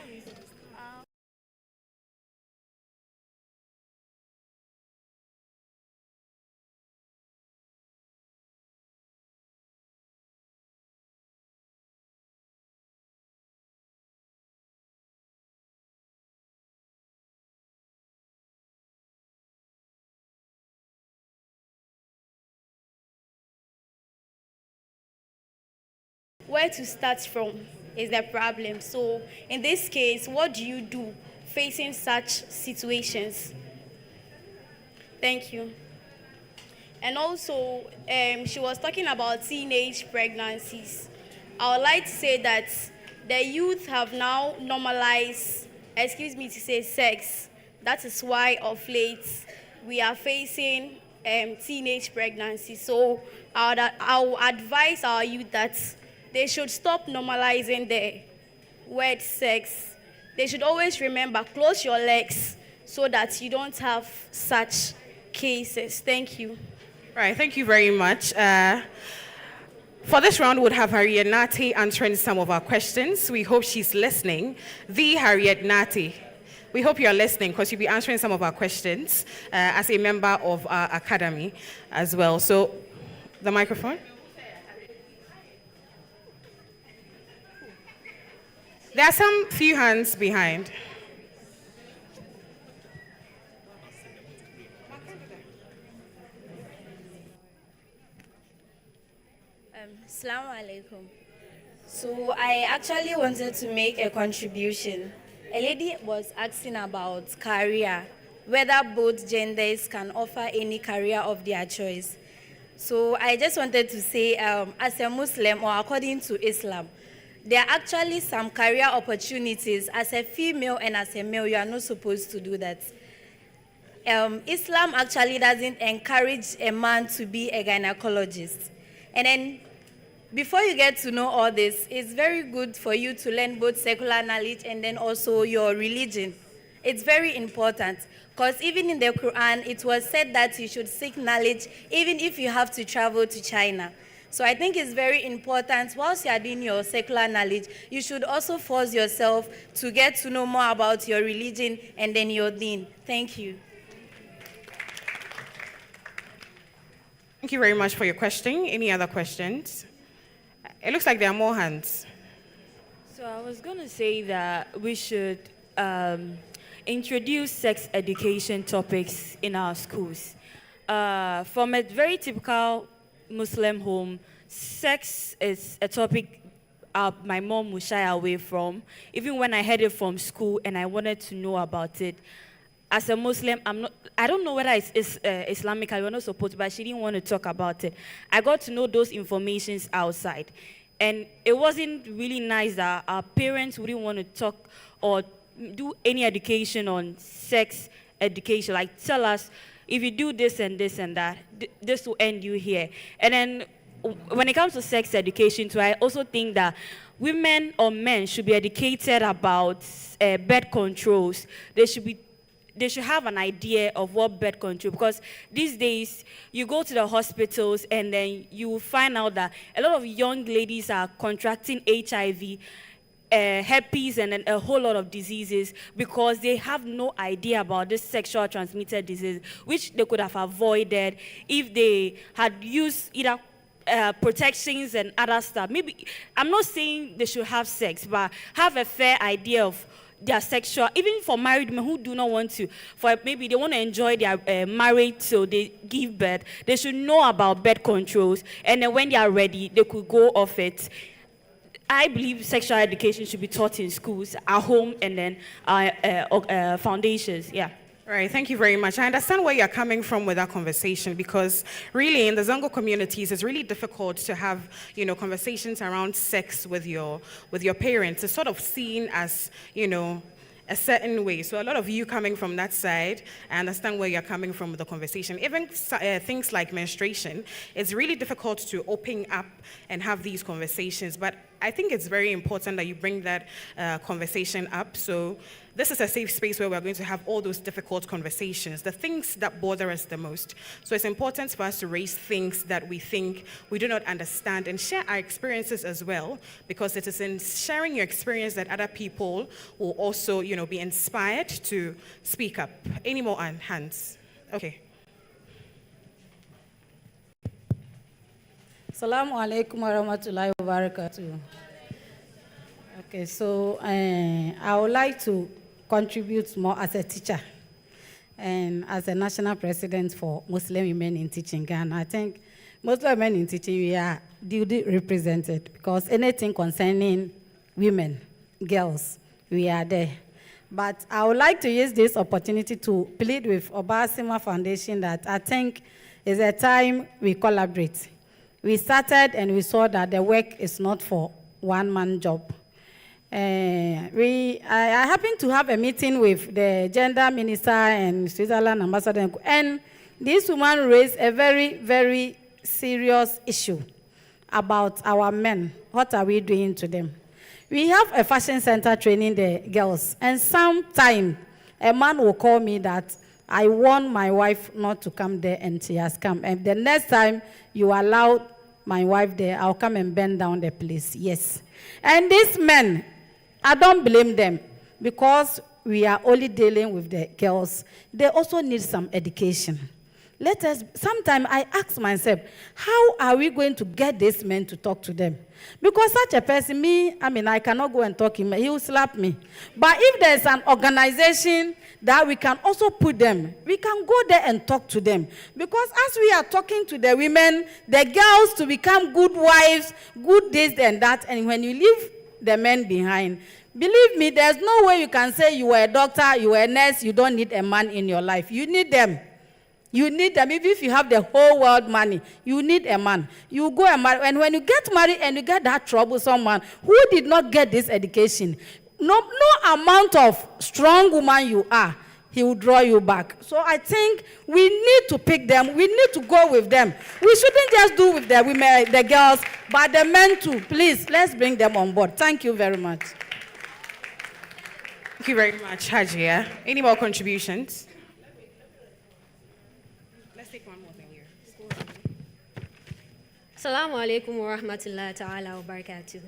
S15: Where to start from is the problem. So in this case, what do you do facing such situations? Thank you. And also, she was talking about teenage pregnancies. I would like to say that the youth have now normalized, to say sex. That is why of late we are facing teenage pregnancy. So I will advise our youth that they should stop normalizing the word sex. They should always remember, close your legs so that you don't have such cases. Thank you.
S3: Right, thank you very much. For this round, we'll have Harriet Nati answering some of our questions. We hope she's listening. The Harriet Nati. We hope you're listening because you'll be answering some of our questions as a member of our academy as well. So, the microphone. There are some few hands behind.
S16: Assalamu alaikum. So I actually wanted to make a contribution
S15: A lady was asking about career, whether both genders can offer any career of their choice. So I just wanted to say, as a Muslim or according to Islam, there are actually some career opportunities. As a female and as a male, you are not supposed to do that. Islam actually doesn't encourage a man to be a gynecologist. And then before you get to know all this, it's very good for you to learn both secular knowledge and then also your religion. It's very important because even in the Quran, it was said that you should seek knowledge even if you have to travel to China. So I think it's very important, whilst you are doing your secular knowledge, you should also force yourself to get to know more about your religion and then your deen. Thank you.
S3: Thank you very much for your question. Any other questions? It looks like there are more hands.
S10: So I was going to say that we should introduce sex education topics in our schools. From a very typical Muslim home, sex is a topic my mom would shy away from. Even when I heard it from school and I wanted to know about it, as a Muslim, I don't know whether it's Islamic, I was not supposed to, but she didn't want to talk about it. I got to know those informations outside. And it wasn't really nice that our parents wouldn't want to talk or do any education on sex education. Like, tell us, if you do this and this and that, this will end you here. And then when it comes to sex education too, I also think that women or men should be educated about birth controls. They should have an idea of what birth control, because these days you go to the hospitals and then you will find out that a lot of young ladies are contracting HIV, herpes, and then a whole lot of diseases because they have no idea about this sexual transmitted disease, which they could have avoided if they had used either protections and other stuff. Maybe, I'm not saying they should have sex, but have a fair idea of their sexual, even for married men who do not want to, for maybe they want to enjoy their marriage till they give birth, they should know about birth controls, and then when they are ready, they could go off it. I believe sexual education should be taught in schools, at home, and then foundations, yeah.
S3: Right, thank you very much. I understand where you're coming from with that conversation, because really in the Zongo communities, it's really difficult to have, conversations around sex with your parents. It's sort of seen as, a certain way. So a lot of you coming from that side, I understand where you're coming from with the conversation. Even things like menstruation, it's really difficult to open up and have these conversations. But I think it's very important that you bring that conversation up. So this is a safe space where we're going to have all those difficult conversations, the things that bother us the most. So it's important for us to raise things that we think we do not understand and share our experiences as well, because it is in sharing your experience that other people will also, be inspired to speak up. Any more hands? Okay.
S16: Assalamu alaikum warahmatullahi wabarakatuh. Okay, so I would like to contribute more as a teacher and as a national president for Muslim women in teaching Ghana. I think Muslim women in teaching, we are duly represented, because anything concerning women, girls, we are there. But I would like to use this opportunity to plead with Obaasima Foundation that I think it's a time we collaborate. We started and we saw that the work is not for one-man job. I happened to have a meeting with the gender minister and Switzerland ambassador, and this woman raised a very, very serious issue about our men. What are we doing to them? We have a fashion center training the girls, and sometime a man will call me that I want my wife not to come there, and she has come. And the next time you allow my wife there, I'll come and bend down the place. Yes. And these men, I don't blame them, because we are only dealing with the girls. They also need some education. Sometimes I ask myself, how are we going to get these men to talk to them? Because such a person, I cannot go and talk to him. He will slap me. But if there's an organization that we can also put them, we can go there and talk to them. Because as we are talking to the women, the girls to become good wives, good this and that, and when you leave the men behind, Believe me, there's no way you can say you are a doctor, you are a nurse, you don't need a man in your life. You need them. You need them. Even if you have the whole world money, you need a man. You go and marry. And when you get married and you get that troublesome man who did not get this education, no amount of strong woman you are, he will draw you back. So I think we need to pick them. We need to go with them. We shouldn't just do with the women, the girls, but the men too. Please, let's bring them on board. Thank you very much.
S3: Thank you very much, Hajia. Any more contributions? Let's take one more thing here.
S17: Assalamu alaikum wa rahmatullahi ta'ala wa barakatuh.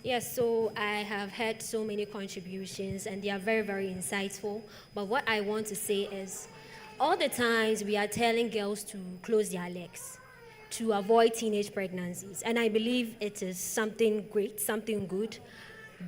S17: Yes, so I have heard so many contributions and they are very, very insightful. But what I want to say is, all the times we are telling girls to close their legs to avoid teenage pregnancies. And I believe it is something great, something good.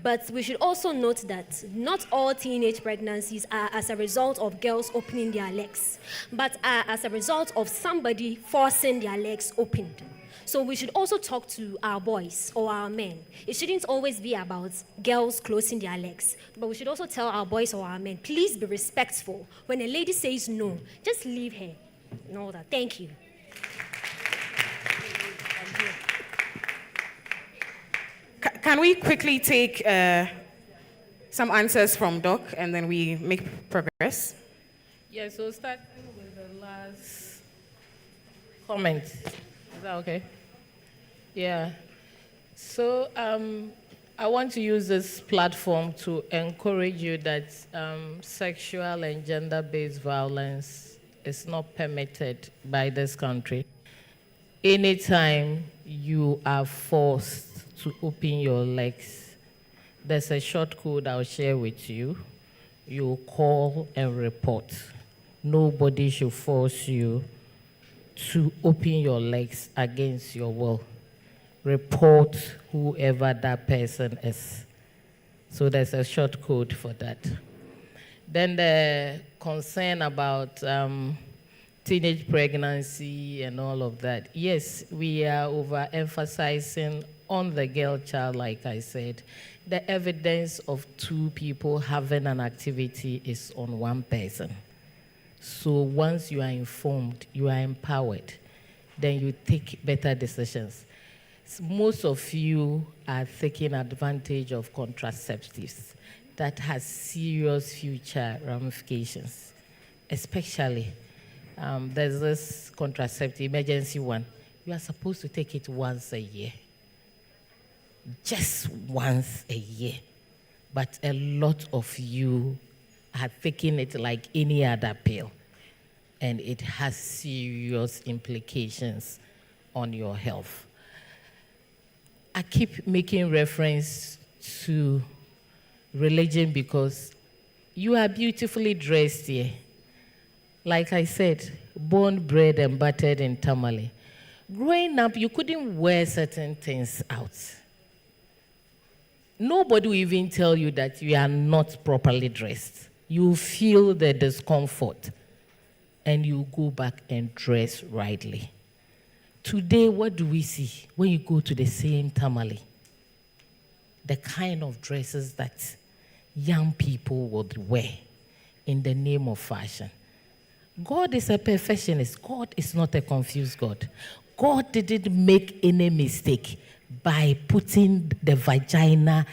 S17: But we should also note that not all teenage pregnancies are as a result of girls opening their legs, but are as a result of somebody forcing their legs opened. So we should also talk to our boys or our men. It shouldn't always be about girls closing their legs, but we should also tell our boys or our men, please be respectful. When a lady says no, just leave her and all that. Thank you.
S3: Can we quickly take some answers from Doc and then we make progress?
S7: Yeah, so starting with the last comment. Is that okay? Yeah. So I want to use this platform to encourage you that sexual and gender-based violence is not permitted by this country. Anytime you are forced to open your legs, there's a short code I'll share with you. You call and report. Nobody should force you to open your legs against your will. Report whoever that person is. So there's a short code for that. Then the concern about teenage pregnancy and all of that. Yes, we are overemphasizing on the girl child, like I said. The evidence of two people having an activity is on one person. So once you are informed, you are empowered, then you take better decisions. Most of you are taking advantage of contraceptives that has serious future ramifications, especially there's this contraceptive emergency one. You are supposed to take it once a year. Just once a year. But a lot of you are taking it like any other pill. And it has serious implications on your health. I keep making reference to religion because you are beautifully dressed here. Like I said, born, bred, and buttered in Tamale. Growing up, you couldn't wear certain things out. Nobody will even tell you that you are not properly dressed. You feel the discomfort, and you go back and dress rightly. Today, what do we see when you go to the same Tamale? The kind of dresses that young people would wear in the name of fashion. God is a perfectionist. God is not a confused God. God didn't make any mistake by putting the vagina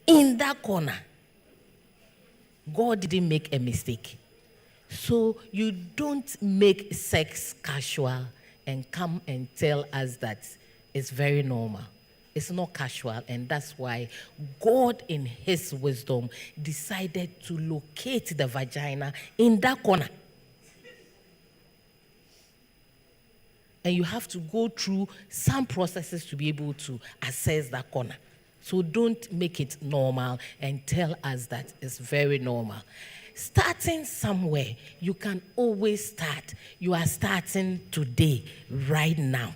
S7: in that corner. God didn't make a mistake. So you don't make sex casual and come and tell us that it's very normal. It's not casual, and that's why God in his wisdom decided to locate the vagina in that corner. And you have to go through some processes to be able to assess that corner. So don't make it normal and tell us that it's very normal. Starting somewhere, you can always start. You are starting today, right now.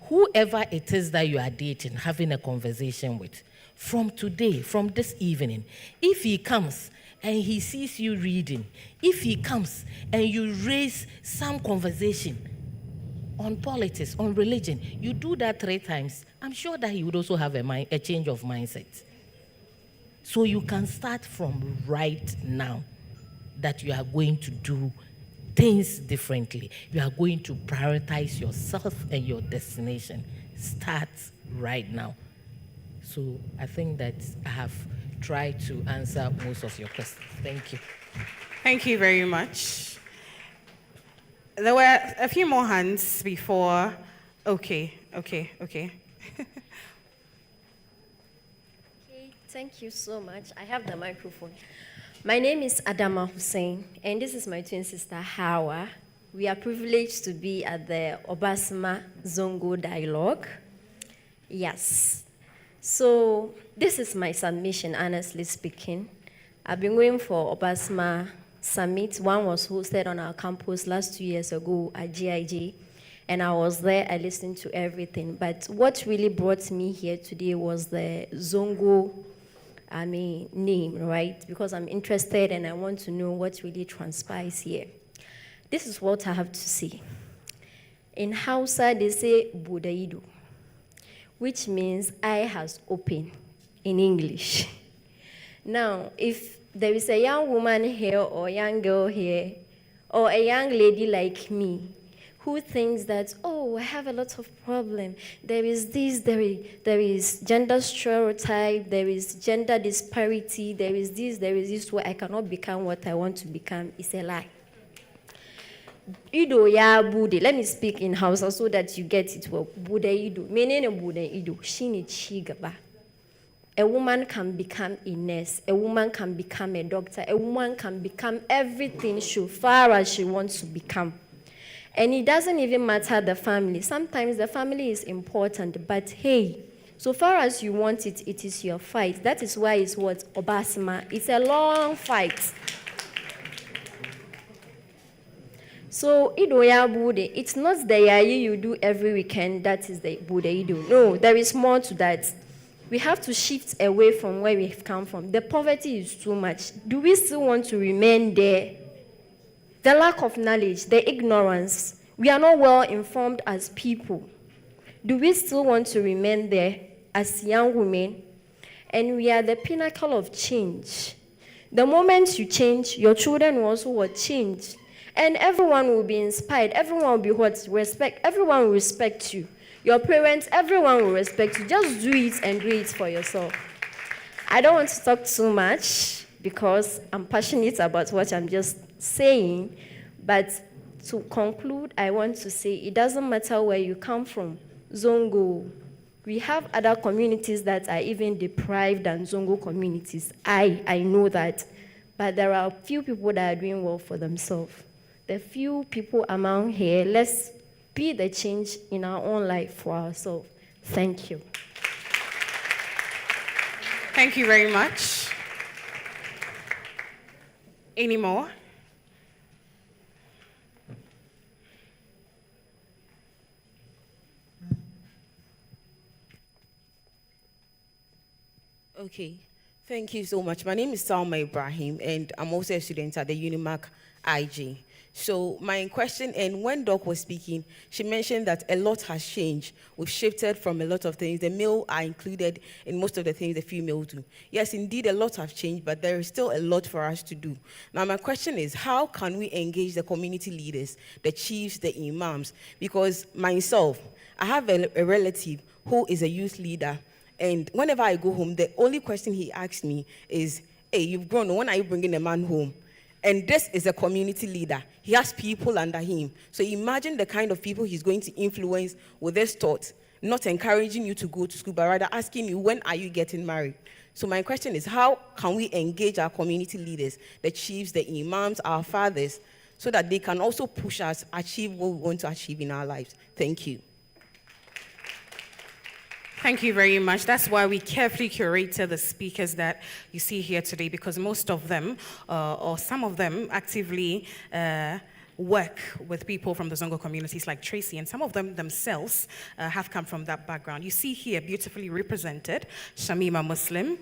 S7: Whoever it is that you are dating, having a conversation with, from today, from this evening, if he comes and he sees you reading, if he comes and you raise some conversation on politics, on religion. You do that 3 times, I'm sure that he would also have a change of mindset. So you can start from right now that you are going to do things differently. You are going to prioritize yourself and your destination. Start right now. So I think that I have tried to answer most of your questions. Thank you.
S3: Thank you very much. There were a few more hands before. Okay.
S18: Okay, thank you so much. I have the microphone. My name is Adama Hussein, and this is my twin sister, Hawa. We are privileged to be at the Obaasima Zongo dialogue. Yes. So this is my submission, honestly speaking. I've been going for Obaasima Summit. One was hosted on our campus last 2 years ago at GIG. And I was there, I listened to everything. But what really brought me here today was the Zongo, name, right? Because I'm interested and I want to know what really transpires here. This is what I have to say. In Hausa, they say Budaido, which means eye has opened in English. Now, if there is a young woman here or a young girl here or a young lady like me who thinks that, oh, I have a lot of problems. There is this, there is gender stereotype, there is gender disparity, there is this where I cannot become what I want to become. It's a lie. Ido ya bude. Let me speak in Hausa so that you get it well. Bude ido. Menene bude ido? Shini chigaba. A woman can become a nurse. A woman can become a doctor. A woman can become everything so far as she wants to become. And it doesn't even matter the family. Sometimes the family is important, but hey, so far as you want it, it is your fight. That is why it's what Obaasima. It's a long fight. So Idoya Bude, it's not the yayi you do every weekend, that is the Bude you do. No, there is more to that. We have to shift away from where we've come from. The poverty is too much. Do we still want to remain there? The lack of knowledge, the ignorance. We are not well informed as people. Do we still want to remain there as young women? And we are the pinnacle of change. The moment you change, your children also will change. And everyone will be inspired. Everyone will be everyone will respect you. Your parents, everyone will respect you. Just do it and do it for yourself. I don't want to talk too much because I'm passionate about what I'm just saying. But to conclude, I want to say it doesn't matter where you come from. Zongo, we have other communities that are even deprived than Zongo communities. I know that. But there are a few people that are doing well for themselves. The few people among here, let's be the change in our own life for ourselves. Thank you.
S3: Thank you very much. Any more?
S19: Okay, thank you so much. My name is Salma Ibrahim, and I'm also a student at the Unimac IG. So my question, and when Doc was speaking, she mentioned that a lot has changed. We've shifted from a lot of things. The male are included in most of the things the female do. Yes, indeed, a lot have changed, but there is still a lot for us to do. Now, my question is, how can we engage the community leaders, the chiefs, the imams? Because myself, I have a relative who is a youth leader, and whenever I go home, the only question he asks me is, hey, you've grown, when are you bringing a man home? And this is a community leader. He has people under him. So imagine the kind of people he's going to influence with this thought, not encouraging you to go to school, but rather asking you, when are you getting married? So my question is, how can we engage our community leaders, the chiefs, the imams, our fathers, so that they can also push us achieve what we want to achieve in our lives? Thank you.
S3: Thank you very much. That's why we carefully curated the speakers that you see here today, because most of them, or some of them, actively work with people from the Zongo communities like Tracy, and some of them themselves have come from that background. You see here beautifully represented Shamima Muslim,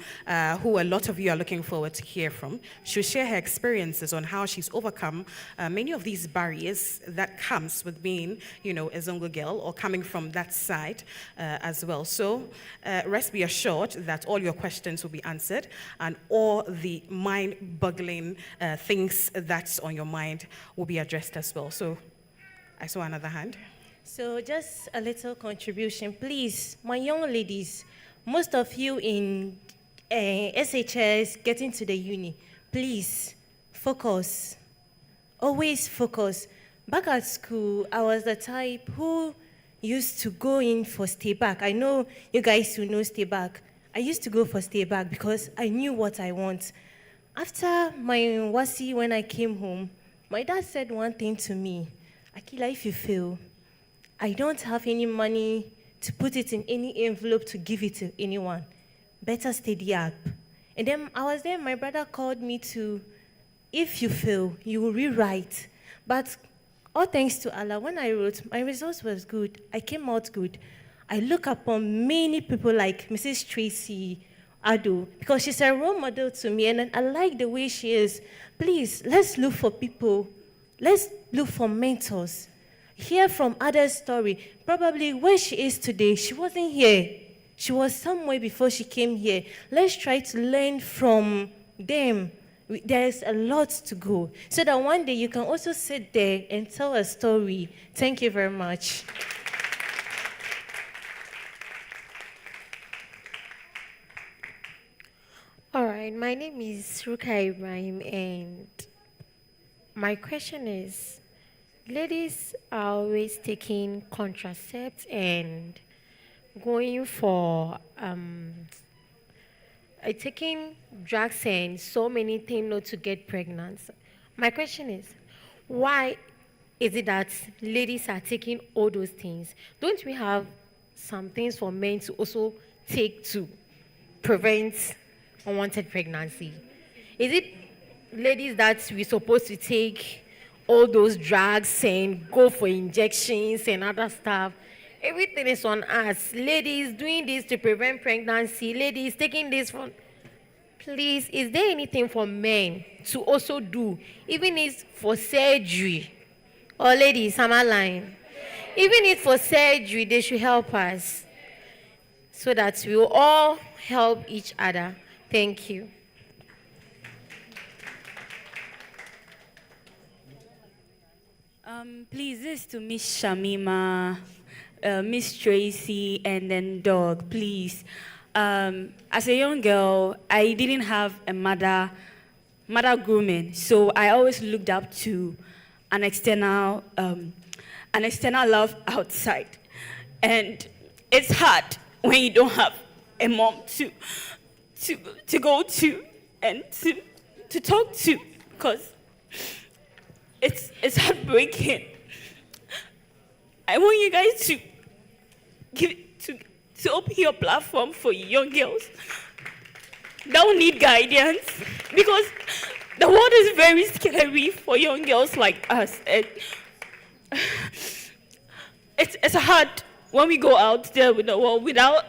S3: who a lot of you are looking forward to hear from. She'll share her experiences on how she's overcome many of these barriers that comes with being, a Zongo girl or coming from that side as well. So rest be assured that all your questions will be answered and all the mind-boggling things that's on your mind will be addressed as well. So I saw another hand.
S20: So just a little contribution, please, my young ladies, most of you in SHS getting to the uni, please focus, always focus. Back at school, I was the type who used to go in for stay back. I know you guys who know stay back. I used to go for stay back because I knew what I want. After my wasi, when I came home, my dad said one thing to me, Akila, if you fail, I don't have any money to put it in any envelope to give it to anyone. Better steady up. And then I was there, my brother called me to, if you fail, you will rewrite. But all thanks to Allah, when I wrote, my results was good. I came out good. I look upon many people like Mrs. Tracy Ado, because she's a role model to me, and I like the way she is. Please, let's look for people. Let's look for mentors. Hear from others' story. Probably where she is today, she wasn't here. She was somewhere before she came here. Let's try to learn from them. There's a lot to go. So that one day you can also sit there and tell a story. Thank you very much.
S9: All right, my name is Ruka Ibrahim, and my question is, ladies are always taking contraceptives and going for taking drugs and so many things not to get pregnant. My question is, why is it that ladies are taking all those things? Don't we have some things for men to also take to prevent unwanted pregnancy? Is it ladies that we're supposed to take all those drugs and go for injections and other stuff? Everything is on us. Ladies doing this to prevent pregnancy, ladies taking this from... Please, is there anything for men to also do, even if for surgery? Or ladies, am I lying? Even if for surgery, they should help us so that we will all help each other. Thank you.
S21: Please, this is to Miss Shamima, Miss Tracy, and then Dog, please. As a young girl, I didn't have a mother grooming, so I always looked up to an external love outside. And it's hard when you don't have a mom to go to and to talk to, because it's heartbreaking. I want you guys to open your platform for young girls that will need guidance, because the world is very scary for young girls like us. And it's hard when we go out there with the world without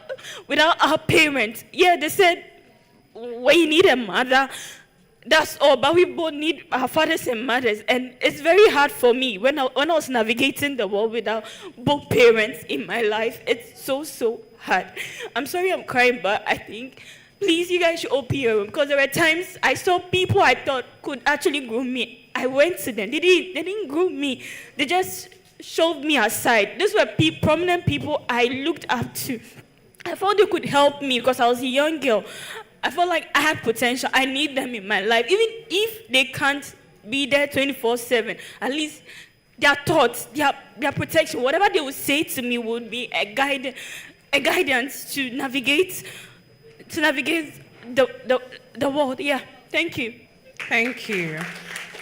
S21: our parents. Yeah, they said when you need a mother, that's all, but we both need our fathers and mothers, and it's very hard for me when I was navigating the world without both parents in my life. It's so hard. I'm sorry I'm crying, but I think, please, you guys should open your room, because there were times I saw people I thought could actually groom me. I went to them. They didn't groom me. They just shoved me aside. These were prominent people I looked up to. I thought they could help me because I was a young girl. I felt like I had potential. I need them in my life. Even if they can't be there 24/7, at least their thoughts, their protection, whatever they would say to me would be a guidance to navigate the world. Yeah, thank you.
S3: Thank you.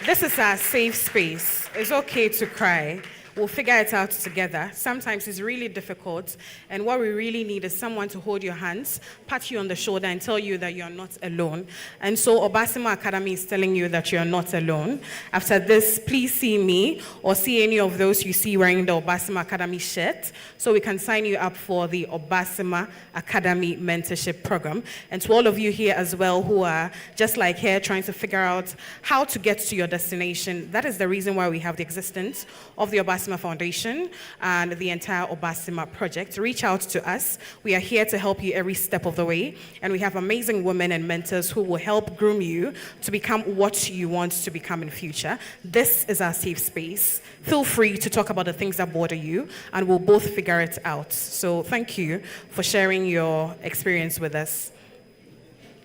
S3: This is our safe space. It's okay to cry. We'll figure it out together. Sometimes it's really difficult, and what we really need is someone to hold your hands, pat you on the shoulder, and tell you that you're not alone. And so Obaasima Academy is telling you that you're not alone. After this, please see me or see any of those you see wearing the Obaasima Academy shirt so we can sign you up for the Obaasima Academy mentorship program. And to all of you here as well who are just like here trying to figure out how to get to your destination, that is the reason why we have the existence of the Obaasima Foundation and the entire Obaasima project. Reach out to us. We are here to help you every step of the way, and we have amazing women and mentors who will help groom you to become what you want to become in future. This is our safe space. Feel free to talk about the things that bother you, and we'll both figure it out. So thank you for sharing your experience with us.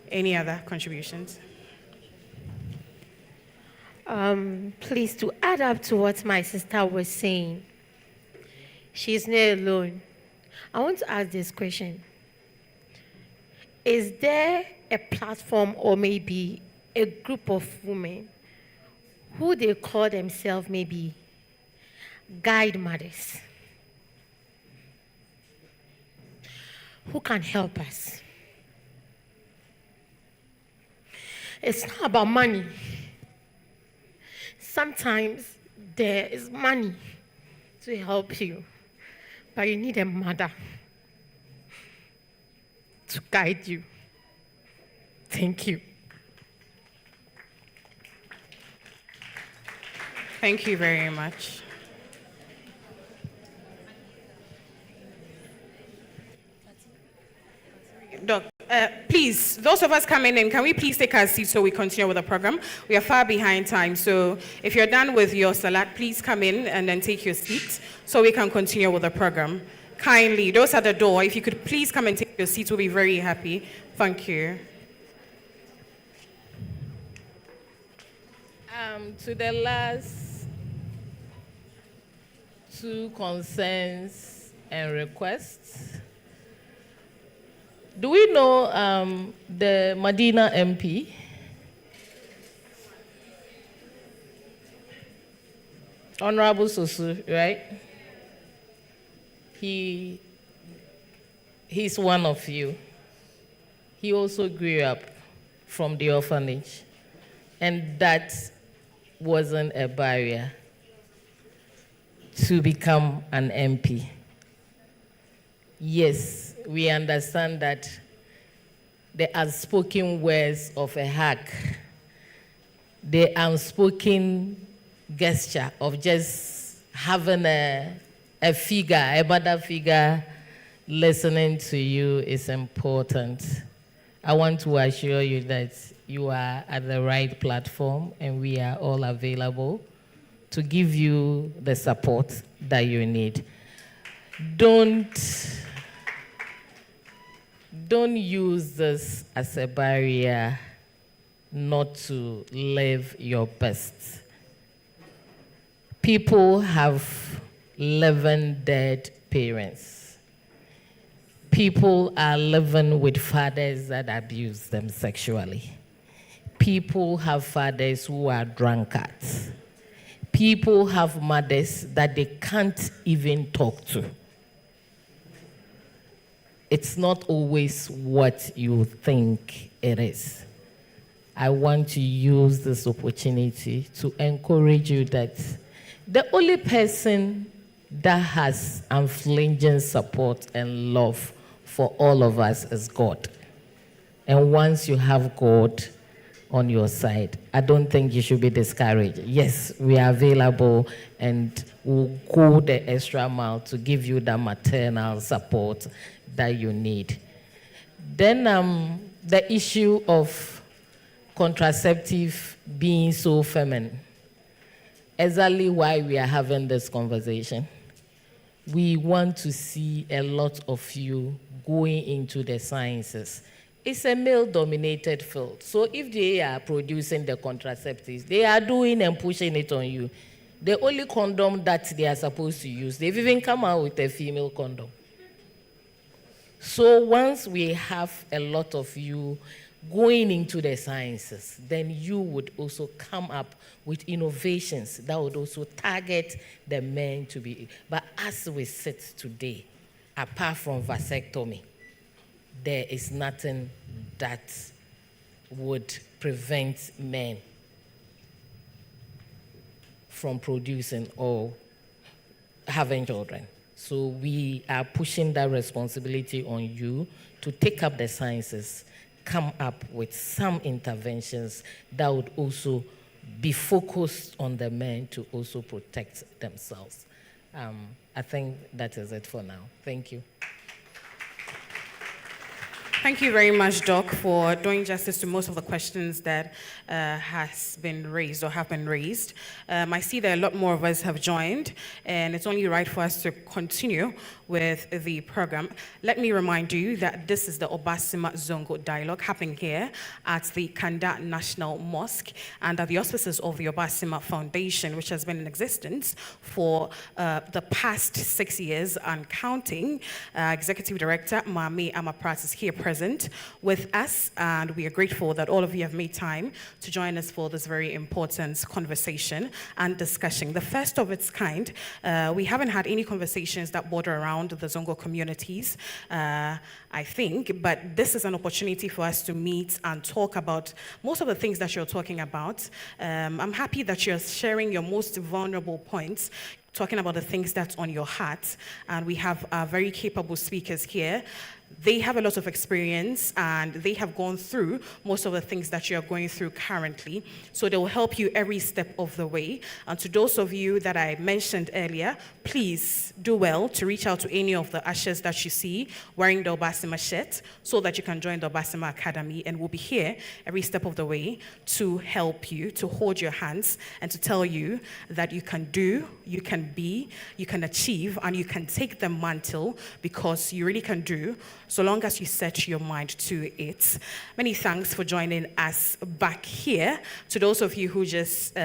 S3: Any other contributions?
S9: Please, to add up to what my sister was saying, she's not alone. I want to ask this question. Is there a platform or maybe a group of women who they call themselves maybe guide mothers who can help us? It's not about money. Sometimes there is money to help you, but you need a mother to guide you. Thank you.
S3: Thank you very much. Doc, please, those of us coming in, can we please take our seats so we continue with the program? We are far behind time, so if you're done with your salad, please come in and then take your seat so we can continue with the program. Kindly, those at the door, if you could please come and take your seats, we'll be very happy. Thank you.
S7: To the last two concerns and requests, do we know the Medina MP? Honorable Sosu, right? He's one of you. He also grew up from the orphanage, and that wasn't a barrier to become an MP. Yes, we understand that the unspoken words of a hug, the unspoken gesture of just having a figure, a mother figure listening to you is important. I want to assure you that you are at the right platform and we are all available to give you the support that you need. Don't use this as a barrier not to live your best. People have living dead parents. People are living with fathers that abuse them sexually. People have fathers who are drunkards. People have mothers that they can't even talk to. It's not always what you think it is. I want to use this opportunity to encourage you that the only person that has unflinching support and love for all of us is God. And once you have God on your side, I don't think you should be discouraged. Yes, we are available and we'll go the extra mile to give you the maternal support that you need. Then the issue of contraceptive being so feminine. Exactly why we are having this conversation. We want to see a lot of you going into the sciences. It's a male-dominated field. So if they are producing the contraceptives, they are doing and pushing it on you. The only condom that they are supposed to use, they've even come out with a female condom. So once we have a lot of you going into the sciences, then you would also come up with innovations that would also target the men to be. But as we sit today, apart from vasectomy, there is nothing that would prevent men from producing or having children. So we are pushing that responsibility on you to take up the sciences, come up with some interventions that would also be focused on the men to also protect themselves. I think that is it for now. Thank you.
S3: Thank you very much, Doc, for doing justice to most of the questions that has been raised or have been raised. I see that a lot more of us have joined, and it's only right for us to continue with the program. Let me remind you that this is the Obaasima Zongo dialogue happening here at the Kanda National Mosque under the auspices of the Obaasima Foundation, which has been in existence for the past 6 years and counting. Executive Director Mami Amaprat is here present with us, and we are grateful that all of you have made time to join us for this very important conversation and discussion. The first of its kind. We haven't had any conversations that border around the Zongo communities, I think, but this is an opportunity for us to meet and talk about most of the things that you're talking about. I'm happy that you're sharing your most vulnerable points, talking about the things that's on your heart, and we have very capable speakers here. They have a lot of experience and they have gone through most of the things that you're going through currently. So they will help you every step of the way. And to those of you that I mentioned earlier, please do well to reach out to any of the ushers that you see wearing the Obaasima shirt so that you can join the Obaasima Academy, and we'll be here every step of the way to help you, to hold your hands and to tell you that you can do, you can be, you can achieve, and you can take the mantle, because you really can do, so long as you set your mind to it. Many thanks for joining us back here. To those of you who just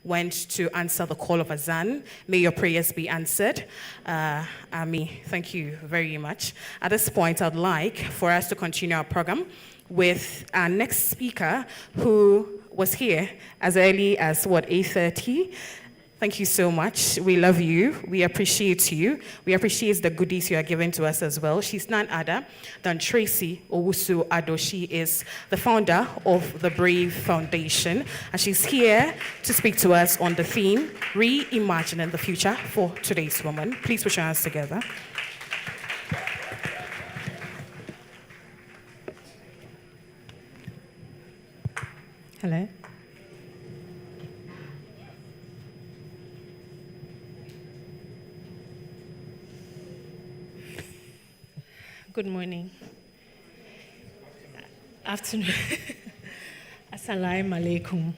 S3: went to answer the call of Azan, may your prayers be answered. Ami, thank you very much. At this point, I'd like for us to continue our program with our next speaker, who was here as early as, 8:30. Thank you so much. We love you. We appreciate you. We appreciate the goodies you are giving to us as well. She's none other than Tracy Owusu Ado. She is the founder of the Brave Foundation, and she's here to speak to us on the theme, Reimagining the Future for Today's Woman. Please put your hands together.
S1: Hello. Good morning. Afternoon. Assalamu alaikum.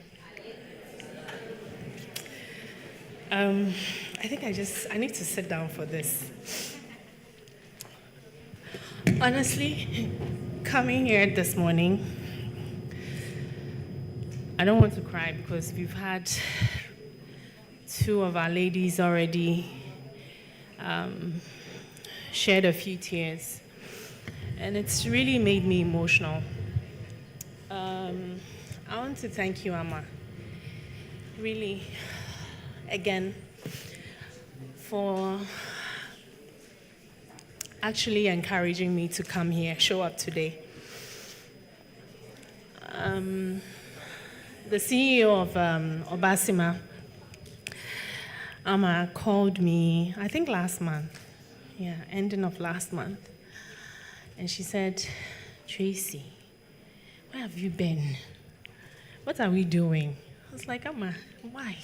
S1: I think I need to sit down for this. Honestly, coming here this morning, I don't want to cry because we've had two of our ladies already shared a few tears. And it's really made me emotional. I want to thank you, Amma, really, again, for actually encouraging me to come here, show up today. The CEO of Obaasima, Amma, called me, I think last month, ending of last month. And she said, Tracy, where have you been? What are we doing? I was like, Amma, why?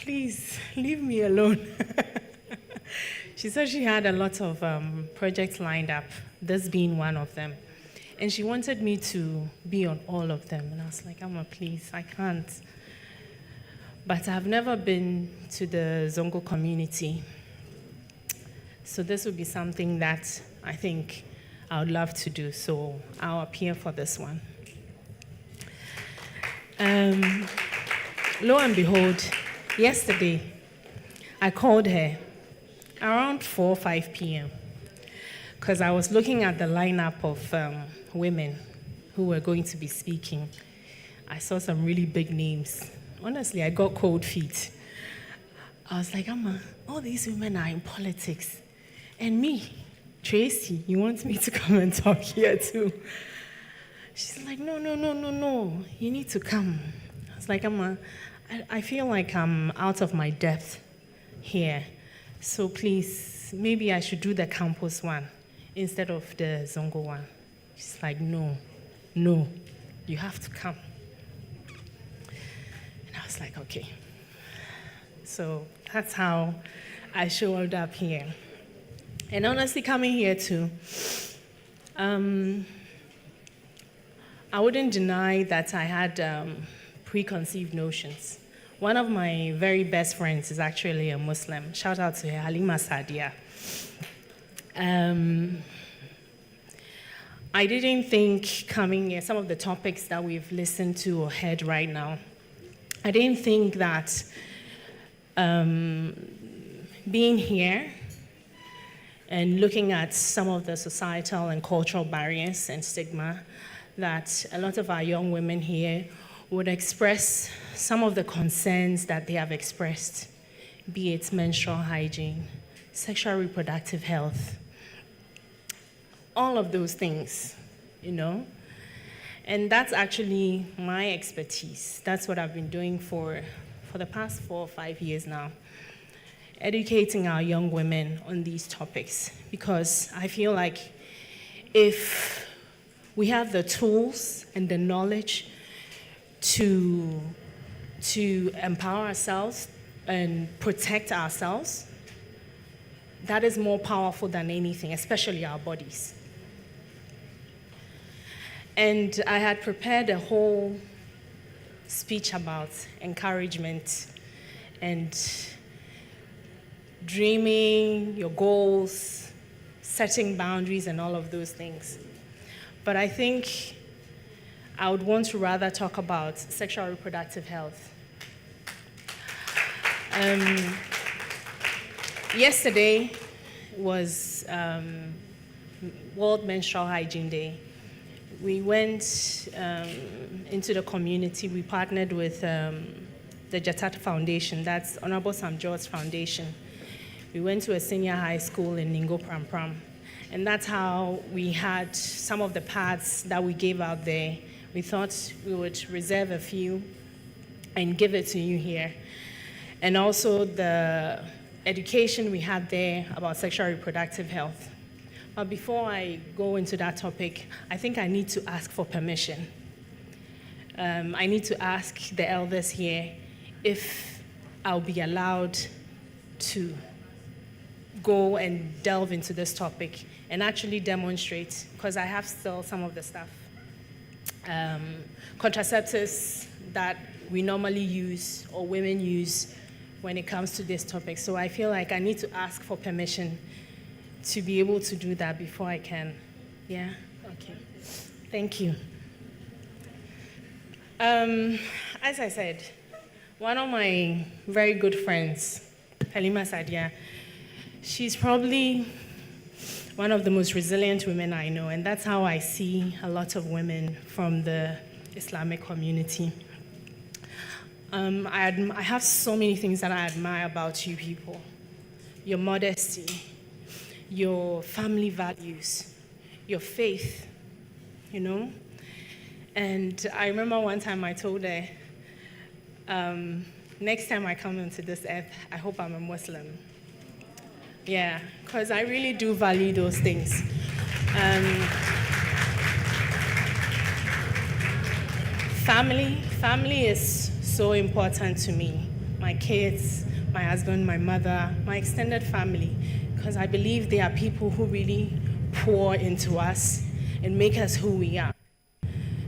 S1: Please, leave me alone. She said she had a lot of projects lined up, this being one of them. And she wanted me to be on all of them. And I was like, Amma, please, I can't. But I've never been to the Zongo community. So this would be something that I think I would love to do, so I'll appear for this one. Lo and behold, yesterday, I called her around 4 or 5 p.m. because I was looking at the lineup of women who were going to be speaking, I saw some really big names. Honestly, I got cold feet. I was like, Amma, all these women are in politics. And me, Tracy, you want me to come and talk here too? She's like, no, you need to come. I was like, Amma, I feel like I'm out of my depth here. So please, maybe I should do the campus one instead of the Zongo one. She's like, no, you have to come. And I was like, okay. So that's how I showed up here. And honestly, coming here too, I wouldn't deny that I had preconceived notions. One of my very best friends is actually a Muslim. Shout out to her, Halima Sadia. I didn't think coming here, some of the topics that we've listened to or heard right now, I didn't think that being here and looking at some of the societal and cultural barriers and stigma, that a lot of our young women here would express some of the concerns that they have expressed, be it menstrual hygiene, sexual reproductive health, all of those things, you know? And that's actually my expertise. That's what I've been doing for the past 4 or 5 years now, educating our young women on these topics, because I feel like if we have the tools and the knowledge to empower ourselves and protect ourselves, that is more powerful than anything, especially our bodies. And I had prepared a whole speech about encouragement and dreaming, your goals, setting boundaries, and all of those things. But I think I would want to rather talk about sexual reproductive health. Yesterday was World Menstrual Hygiene Day. We went into the community. We partnered with the Jatat Foundation, that's Honorable Sam George Foundation. We went to a senior high school in Ningo Pram, and that's how we had some of the pads that we gave out there. We thought we would reserve a few and give it to you here. And also the education we had there about sexual reproductive health. But before I go into that topic, I think I need to ask for permission. I need to ask the elders here if I'll be allowed to go and delve into this topic and actually demonstrate, because I have still some of the stuff. Contraceptives that we normally use or women use when it comes to this topic. So I feel like I need to ask for permission to be able to do that before I can. Yeah? Okay. Thank you. As I said, one of my very good friends, Halima Sadia, she's probably one of the most resilient women I know, and that's how I see a lot of women from the Islamic community. I have so many things that I admire about you people. Your modesty, your family values, your faith, you know? And I remember one time I told her, next time I come into this earth, I hope I'm a Muslim. Yeah, because I really do value those things. Family is so important to me. My kids, my husband, my mother, my extended family, because I believe they are people who really pour into us and make us who we are.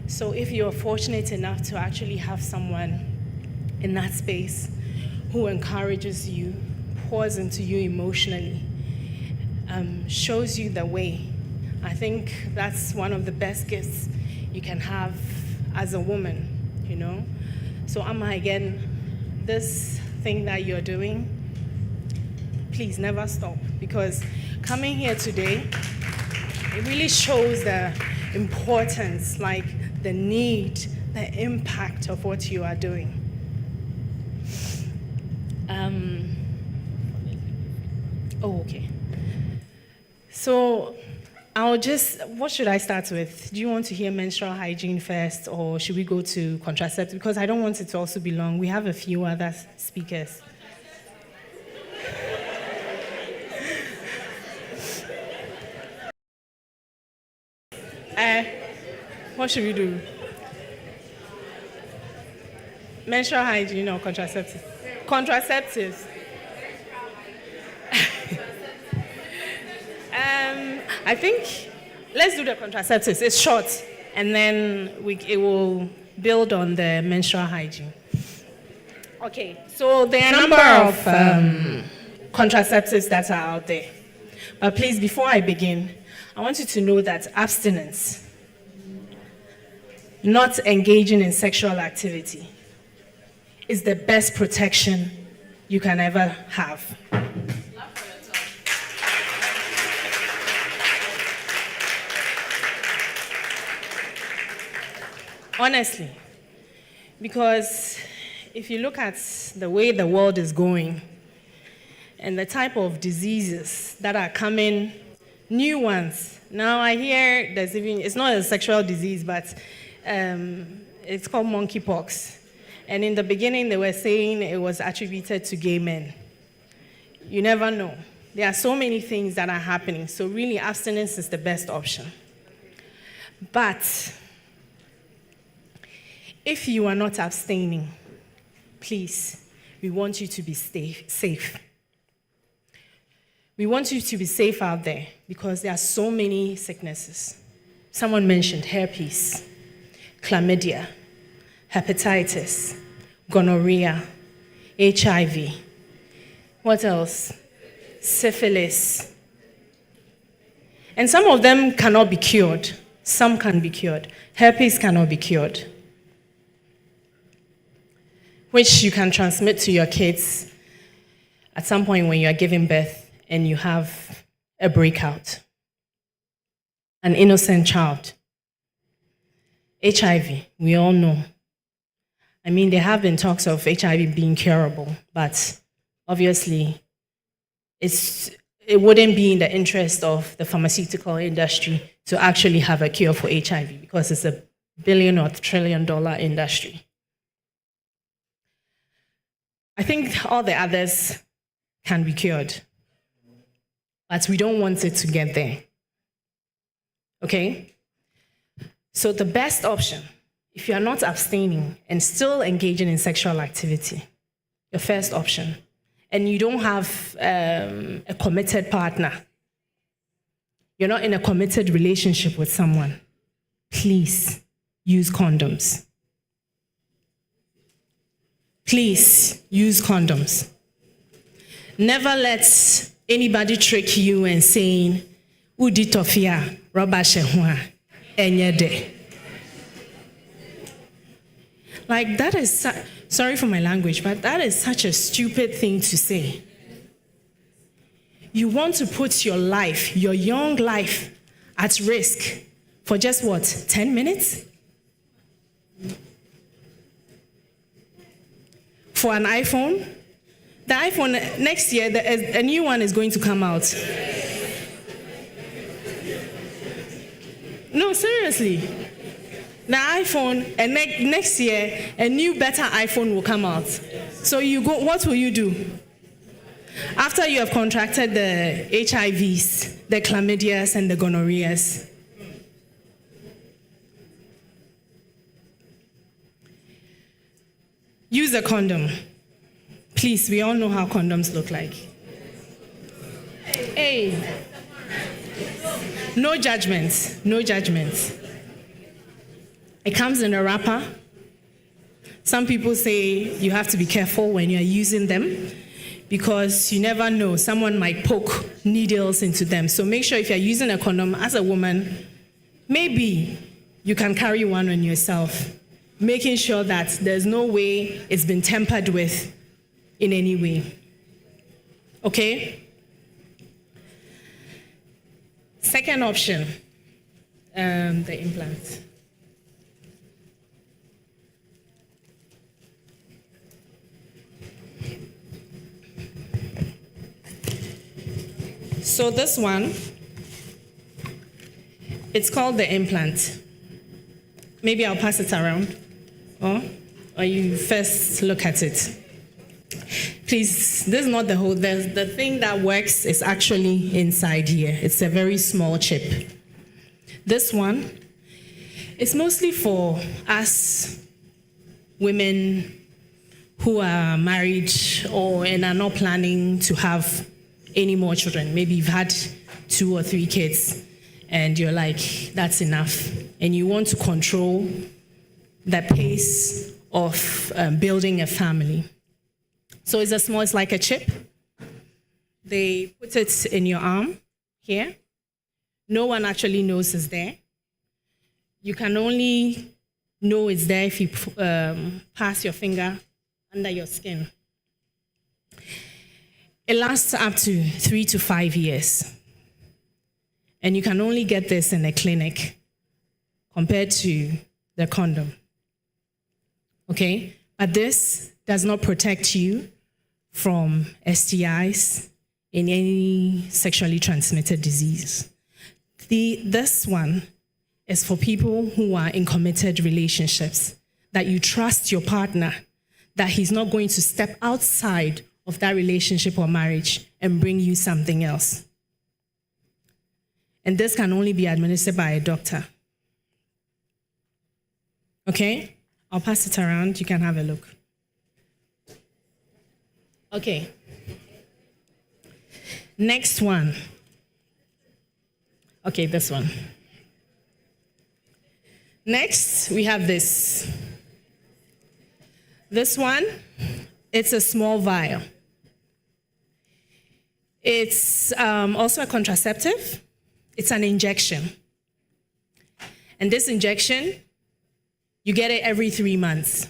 S1: So if you're fortunate enough to actually have someone in that space who encourages you, pours into you emotionally, shows you the way, I think that's one of the best gifts you can have as a woman, you know? So Amma, again, this thing that you're doing, please never stop, because coming here today, it really shows the importance, like the need, the impact of what you are doing. Okay. So what should I start with? Do you want to hear menstrual hygiene first, or should we go to contraceptives? Because I don't want it to also be long. We have a few other speakers. What should we do? Menstrual hygiene or contraceptives? Contraceptives. I think let's do the contraceptives. It's short, and then it will build on the menstrual hygiene. Okay, so there are a number of contraceptives that are out there. But please, before I begin, I want you to know that abstinence, not engaging in sexual activity, is the best protection you can ever have. Honestly, because if you look at the way the world is going and the type of diseases that are coming, new ones. Now I hear it's not a sexual disease, but it's called monkeypox. And in the beginning, they were saying it was attributed to gay men. You never know. There are so many things that are happening. So really, abstinence is the best option. But if you are not abstaining, please, we want you to be safe. We want you to be safe out there because there are so many sicknesses. Someone mentioned herpes, chlamydia, hepatitis, gonorrhea, HIV. What else? Syphilis. And some of them cannot be cured. Some can be cured. Herpes cannot be cured, which you can transmit to your kids at some point when you are giving birth and you have a breakout. An innocent child. HIV, we all know. I mean, there have been talks of HIV being curable, but obviously it wouldn't be in the interest of the pharmaceutical industry to actually have a cure for HIV because it's $1 billion or $1 trillion industry. I think all the others can be cured, but we don't want it to get there. Okay? So the best option, if you are not abstaining and still engaging in sexual activity, your first option, and you don't have a committed partner, you're not in a committed relationship with someone, please use condoms. Please use condoms. Never let anybody trick you and saying, "Udi tofia, roba shehua, enyede." Like that is, sorry for my language, but that is such a stupid thing to say. You want to put your life, your young life, at risk for just what, 10 minutes? For an iPhone? The iPhone, next year, a new one is going to come out. No, seriously. The iPhone, and next year, a new, better iPhone will come out. So you go, what will you do? After you have contracted the HIVs, the chlamydias, and the gonorrheas. Use a condom. Please, we all know how condoms look like. Hey. No judgments, no judgments. It comes in a wrapper. Some people say you have to be careful when you're using them because you never know, someone might poke needles into them. So make sure if you're using a condom as a woman, maybe you can carry one on yourself, making sure that there's no way it's been tampered with in any way. Okay? Second option, The implant. So this one, it's called the implant. Maybe I'll pass it around, or you first look at it. Please, this is not the whole, the thing that works is actually inside here. It's a very small chip. This one is mostly for us women who are married and are not planning to have any more children. Maybe you've had 2 or 3 kids and you're like, that's enough. And you want to control the pace of building a family. So it's like a chip. They put it in your arm here. No one actually knows it's there. You can only know it's there if you pass your finger under your skin. It lasts up to 3 to 5 years. And you can only get this in a clinic compared to the condom. Okay? But this does not protect you from STIs in any sexually transmitted disease. This one is for people who are in committed relationships, that you trust your partner, that he's not going to step outside of that relationship or marriage and bring you something else. And this can only be administered by a doctor. Okay? I'll pass it around. You can have a look. Okay. Next one. Okay, this one. Next, we have this. This one, it's a small vial. It's also a contraceptive. It's an injection. And this injection, you get it every 3 months.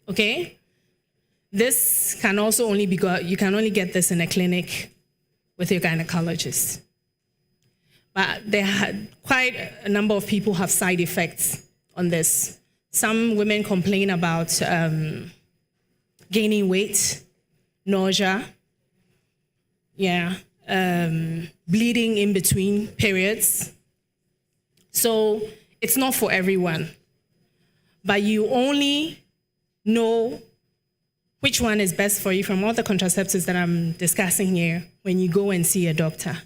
S1: Okay? This can also only be you can only get this in a clinic with your gynecologist. But quite a number of people have side effects on this. Some women complain about gaining weight, nausea, bleeding in between periods. So it's not for everyone. But you only know which one is best for you from all the contraceptives that I'm discussing here when you go and see a doctor.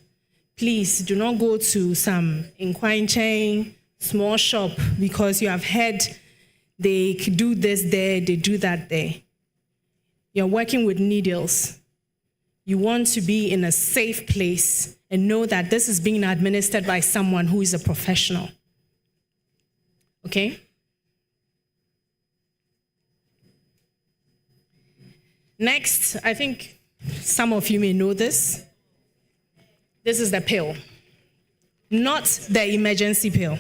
S1: Please do not go to some inquine chain, small shop, because you have heard they do this there, they do that there. You're working with needles. You want to be in a safe place and know that this is being administered by someone who is a professional. Okay? Next, I think some of you may know this. This is the pill, not the emergency pill.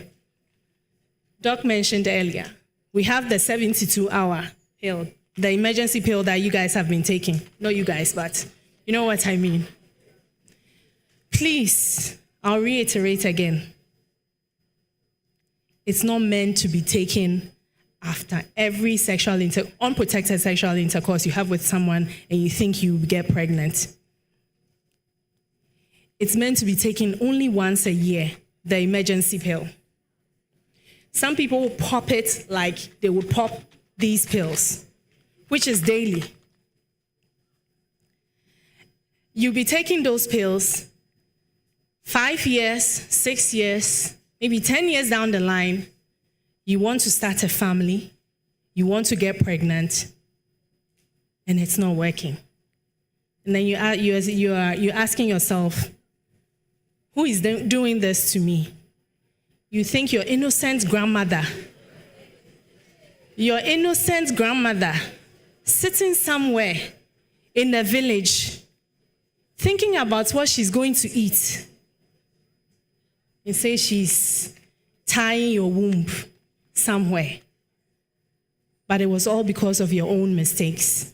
S1: Doc mentioned earlier, we have the 72-hour pill, the emergency pill that you guys have been taking. Not you guys, but you know what I mean. Please, I'll reiterate again. It's not meant to be taken after every unprotected sexual intercourse you have with someone and you think you get pregnant. It's meant to be taken only once a year, the emergency pill. Some people will pop it like they would pop these pills, which is daily. You'll be taking those pills 5 years, 6 years, maybe 10 years down the line. You want to start a family, you want to get pregnant, and it's not working. And then you're asking yourself, who is doing this to me? You think your innocent grandmother sitting somewhere in the village, thinking about what she's going to eat, and say she's tying your womb somewhere. But it was all because of your own mistakes.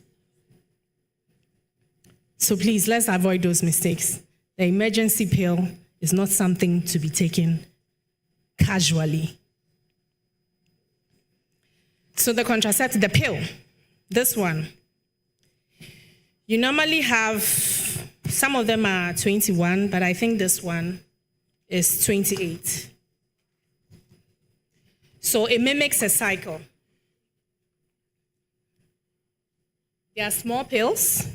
S1: So please, let's avoid those mistakes. The emergency pill is not something to be taken casually. So the contraceptive, the pill, this one, you normally have, some of them are 21, but I think this one is 28. So it mimics a cycle. They are small pills.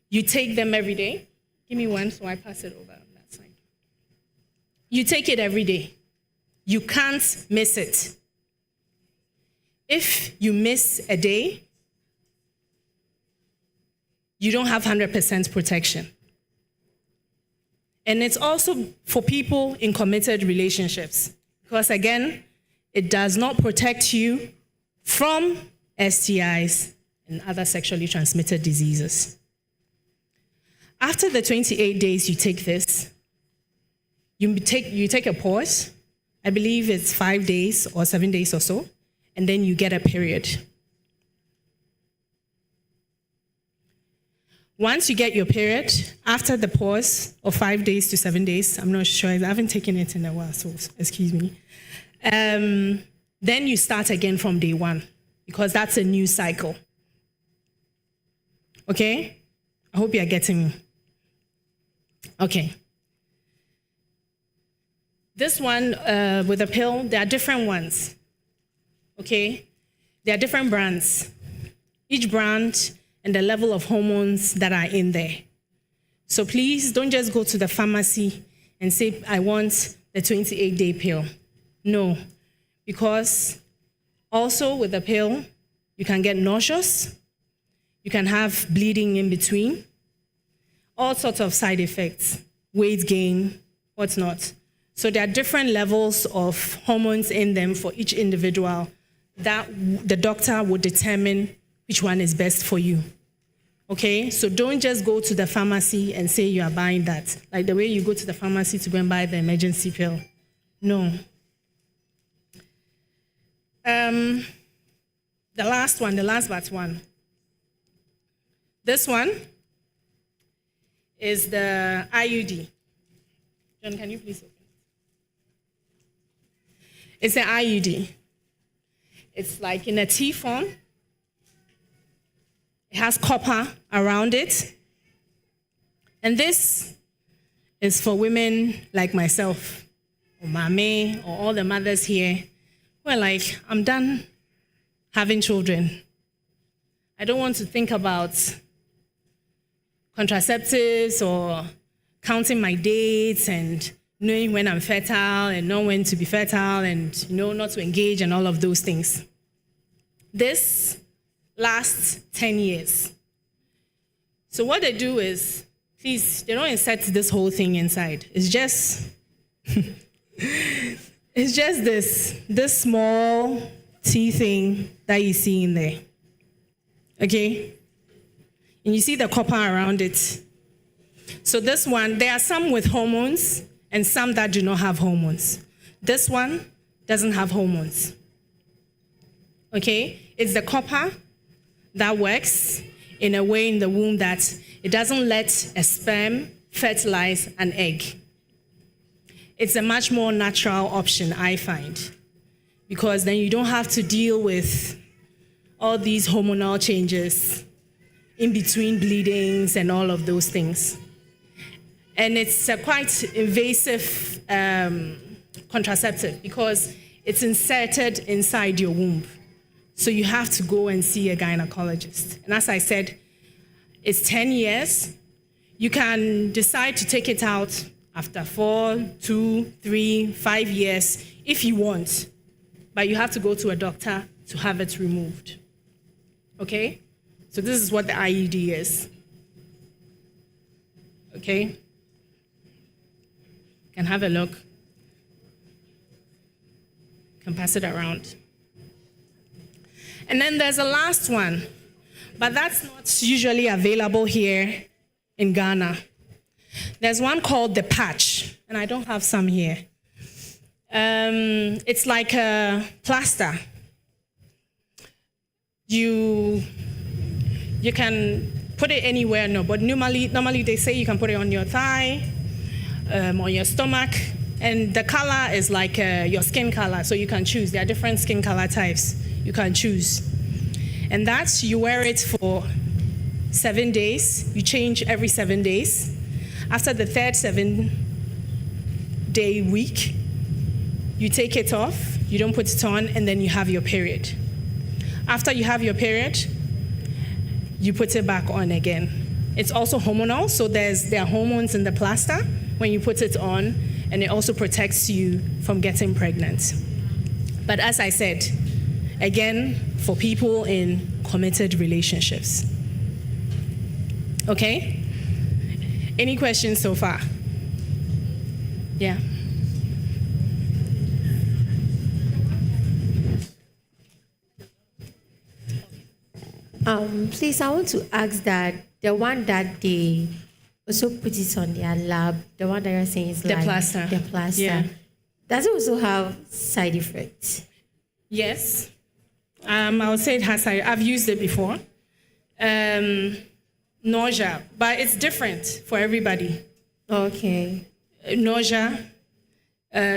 S1: You take them every day. Give me one so I pass it over on that side. You take it every day. You can't miss it. If you miss a day, you don't have 100% protection. And it's also for people in committed relationships, because again, it does not protect you from STIs and other sexually transmitted diseases. After the 28 days you take this, you take a pause. I believe it's 5 days or 7 days or so, and then you get a period. Once you get your period, after the pause of 5 days to 7 days, I'm not sure, I haven't taken it in a while, so excuse me. Then you start again from day one, because that's a new cycle. Okay? I hope you are getting me. Okay. This one with a pill, there are different ones. Okay? There are different brands. Each brand and the level of hormones that are in there. So please don't just go to the pharmacy and say, I want the 28-day pill. No, because also with the pill, you can get nauseous, you can have bleeding in between, all sorts of side effects, weight gain, what's not. So there are different levels of hormones in them for each individual that the doctor would determine which one is best for you. Okay, so don't just go to the pharmacy and say you are buying that, like the way you go to the pharmacy to go and buy the emergency pill. No. The last but one. This one is the IUD. John, can you please open it? It's an IUD. It's like in a T form. It has copper around it. And this is for women like myself, or Mame, or all the mothers here, who are like, I'm done having children. I don't want to think about contraceptives or counting my dates and knowing when I'm fertile and know when to be fertile and not to engage and all of those things. This lasts 10 years. So what they do is, please, they don't insert this whole thing inside. It's just, it's just this small tea thing that you see in there. Okay? And you see the copper around it. So this one, there are some with hormones and some that do not have hormones. This one doesn't have hormones. Okay? It's the copper that works in a way in the womb that it doesn't let a sperm fertilize an egg. It's a much more natural option, I find, because then you don't have to deal with all these hormonal changes in between bleedings and all of those things. And it's a quite invasive contraceptive because it's inserted inside your womb. So you have to go and see a gynecologist. And as I said, it's 10 years. You can decide to take it out after 4, 2, 3, 5 years if you want. But you have to go to a doctor to have it removed. Okay? So this is what the IUD is. Okay? You can have a look. You can pass it around. And then there's a last one, but that's not usually available here in Ghana. There's one called the patch, and I don't have some here. It's like a plaster. You can put it anywhere, no, but normally they say you can put it on your thigh, on your stomach, And the color is like your skin color, so you can choose. There are different skin color types you can choose. And that's, you wear it for 7 days. You change every 7 days. After the third 7-day week, you take it off, you don't put it on, and then you have your period. After you have your period, you put it back on again. It's also hormonal, so there are hormones in the plaster when you put it on, and it also protects you from getting pregnant. But as I said, again, for people in committed relationships. Okay? Any questions so far? Yeah.
S9: Please, I want to ask that the one that they also put it on their lab, the one that you're saying is
S1: The
S9: like
S1: plaster.
S9: the plaster.
S1: Yeah.
S9: Does it also have side effects?
S1: Yes. I would say it has. I've used it before. Nausea, but it's different for everybody.
S9: Okay.
S1: Nausea,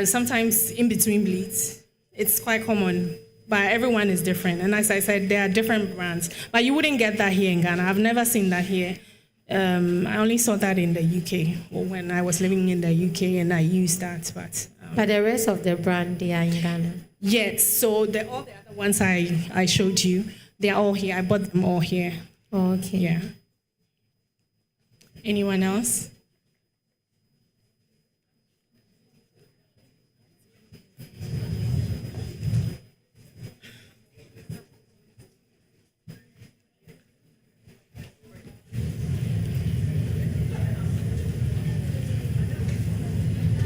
S1: sometimes in between bleeds. It's quite common, but everyone is different. And as I said, there are different brands. But you wouldn't get that here in Ghana. I've never seen that here. I only saw that in the UK when I was living in the UK, and I used that.
S9: But the rest of the brand, they are in Ghana.
S1: Yes, so all the other ones I showed you, they are all here. I bought them all here.
S9: Okay.
S1: Yeah. Anyone else?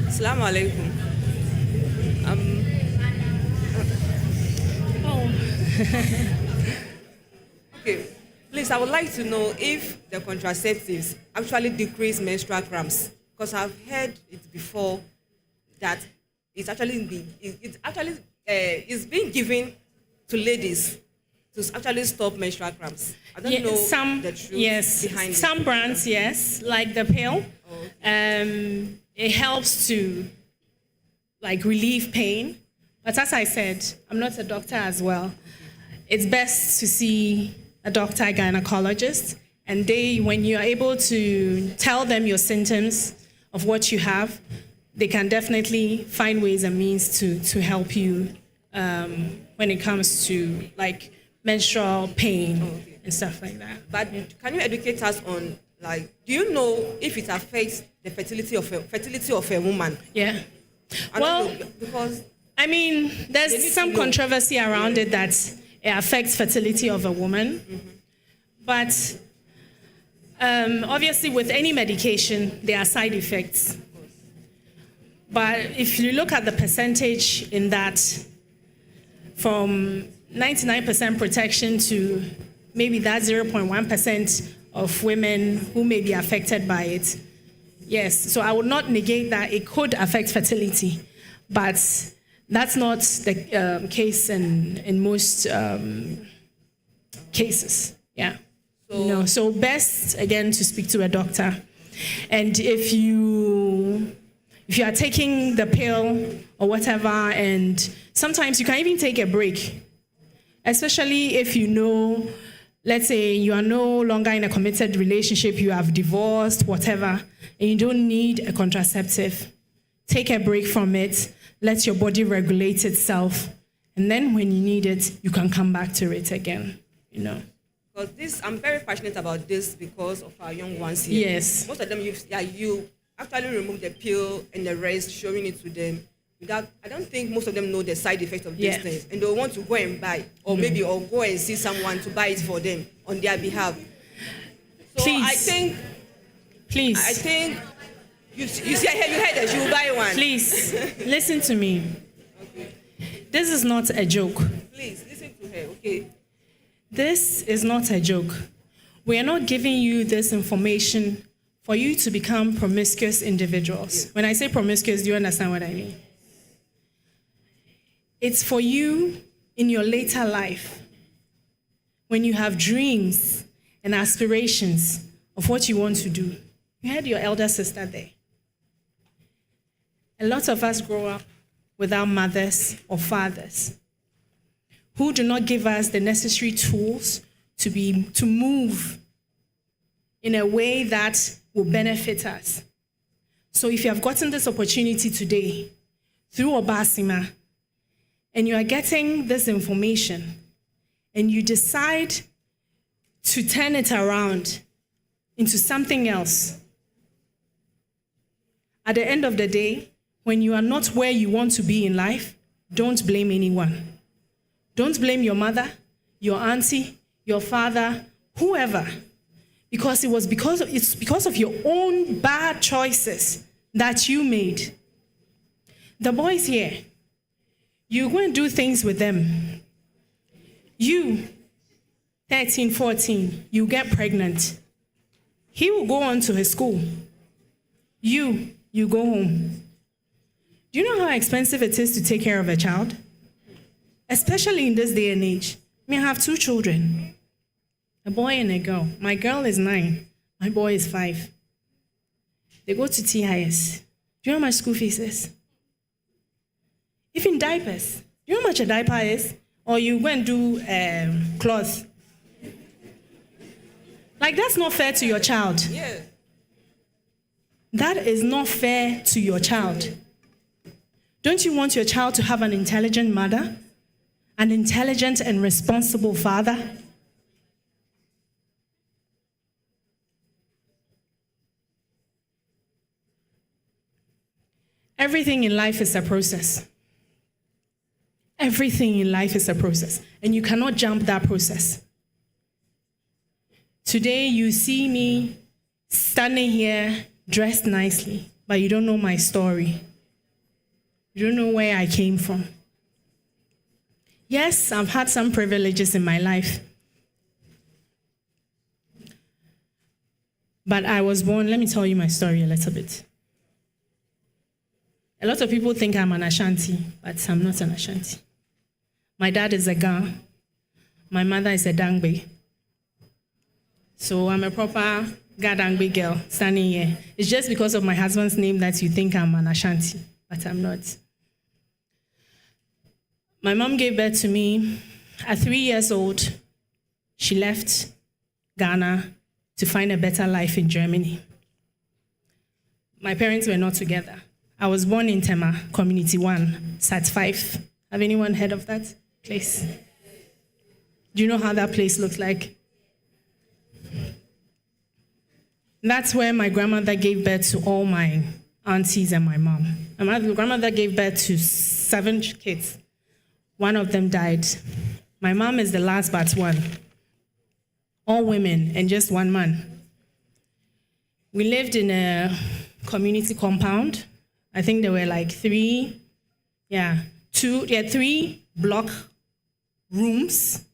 S2: Assalamu alaikum. Okay, please, I would like to know if the contraceptives actually decrease menstrual cramps, because I've heard it before that it's actually is being given to ladies to actually stop menstrual cramps. I don't know the truth behind it.
S1: Some brands, yes, like the pill. It helps to relieve pain. But as I said, I'm not a doctor as well. It's best to see a doctor, a gynecologist, and when you are able to tell them your symptoms of what you have, they can definitely find ways and means to help you when it comes to menstrual pain and stuff like that.
S2: But can you educate us on, do you know if it affects the fertility of a woman?
S1: Yeah.
S2: Because
S1: I mean, there's some controversy around it that it affects fertility of a woman.
S2: Mm-hmm.
S1: But obviously with any medication, there are side effects. But if you look at the percentage in that, from 99% protection to maybe that 0.1% of women who may be affected by it, yes. So I would not negate that it could affect fertility, but that's not the case in most cases. Yeah. So best again to speak to a doctor, and if you are taking the pill or whatever, and sometimes you can even take a break, especially if you know, let's say you are no longer in a committed relationship, you have divorced, whatever, and you don't need a contraceptive. Take a break from it, let your body regulate itself, and then when you need it, you can come back to it again,
S2: Because I'm very passionate about this because of our young ones here.
S1: Yes.
S2: Most of them, you actually remove the pill and the rest, showing it to them. I don't think most of them know the side effects of these things, and they want to go and buy, or go and see someone to buy it for them on their behalf. So
S1: Please.
S2: I think you heard that you will buy one.
S1: Please, listen to me. This is not a joke.
S2: Please, listen to her, okay?
S1: This is not a joke. We are not giving you this information for you to become promiscuous individuals. When I say promiscuous, do you understand what I mean? It's for you in your later life, when you have dreams and aspirations of what you want to do. You had your elder sister there. A lot of us grow up without mothers or fathers who do not give us the necessary tools to move in a way that will benefit us. So if you have gotten this opportunity today through Obaasima, and you are getting this information, and you decide to turn it around into something else, at the end of the day, when you are not where you want to be in life, don't blame anyone. Don't blame your mother, your auntie, your father, whoever, because it's because of your own bad choices that you made. The boys here, you go and do things with them. You, 13, 14, you get pregnant. He will go on to his school. You go home. Do you know how expensive it is to take care of a child? Especially in this day and age. I have 2 children, a boy and a girl. My girl is 9, my boy is 5. They go to TIS. Do you know how much school fees is? Even diapers. Do you know how much a diaper is? Or you go and do clothes. Like, that's not fair to your child.
S2: Yeah.
S1: That is not fair to your child. Don't you want your child to have an intelligent mother? An intelligent and responsible father? Everything in life is a process. Everything in life is a process, and you cannot jump that process. Today, you see me standing here dressed nicely, but you don't know my story. You don't know where I came from. Yes, I've had some privileges in my life. But I was born, let me tell you my story a little bit. A lot of people think I'm an Ashanti, but I'm not an Ashanti. My dad is a Ga. My mother is a Dangbe. So I'm a proper Ga Dangbe girl standing here. It's just because of my husband's name that you think I'm an Ashanti, but I'm not. My mom gave birth to me at 3 years old. She left Ghana to find a better life in Germany. My parents were not together. I was born in Tema, Community 1, Sat 5. Have anyone heard of that place? Do you know how that place looks like? That's where my grandmother gave birth to all my aunties and my mom. My grandmother gave birth to 7 kids. One of them died. My mom is the last but one. All women and just one man. We lived in a community compound. I think there were like 3 block rooms,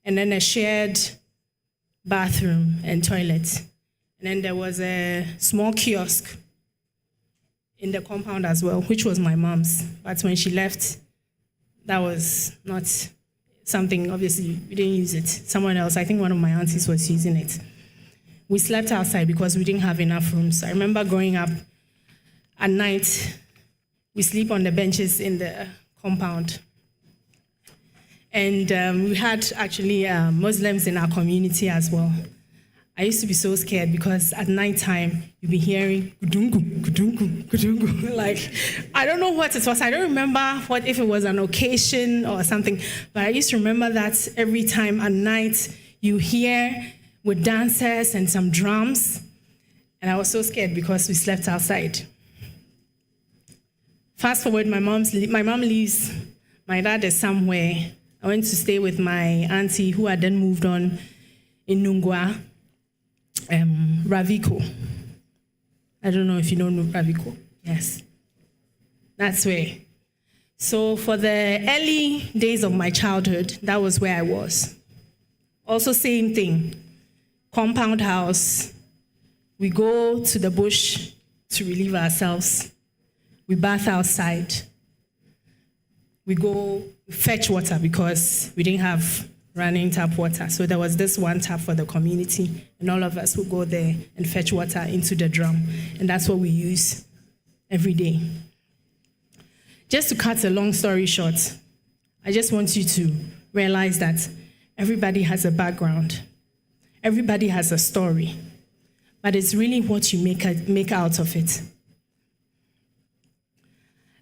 S1: and then a shared bathroom and toilet. And then there was a small kiosk in the compound as well, which was my mom's. But when she left, that was not something, obviously, we didn't use it. Someone else, I think one of my aunties was using it. We slept outside because we didn't have enough rooms. I remember growing up, at night, we sleep on the benches in the compound. And we had actually Muslims in our community as well. I used to be so scared because at nighttime, you'd be hearing kudungu, kudungu, kudungu. Like, I don't know what it was. I don't remember if it was an occasion or something, but I used to remember that every time at night you hear with dancers and some drums. And I was so scared because we slept outside. Fast forward, my mom leaves. My dad is somewhere. I went to stay with my auntie who had then moved on in Nungwa. Raviko. I don't know if you know Raviko. Yes. That's where. So for the early days of my childhood, that was where I was. Also same thing. Compound house. We go to the bush to relieve ourselves. We bath outside. We go fetch water because we didn't have running tap water. So there was this one tap for the community, and all of us would go there and fetch water into the drum. And that's what we use every day. Just to cut a long story short, I just want you to realize that everybody has a background. Everybody has a story. But it's really what you make out of it.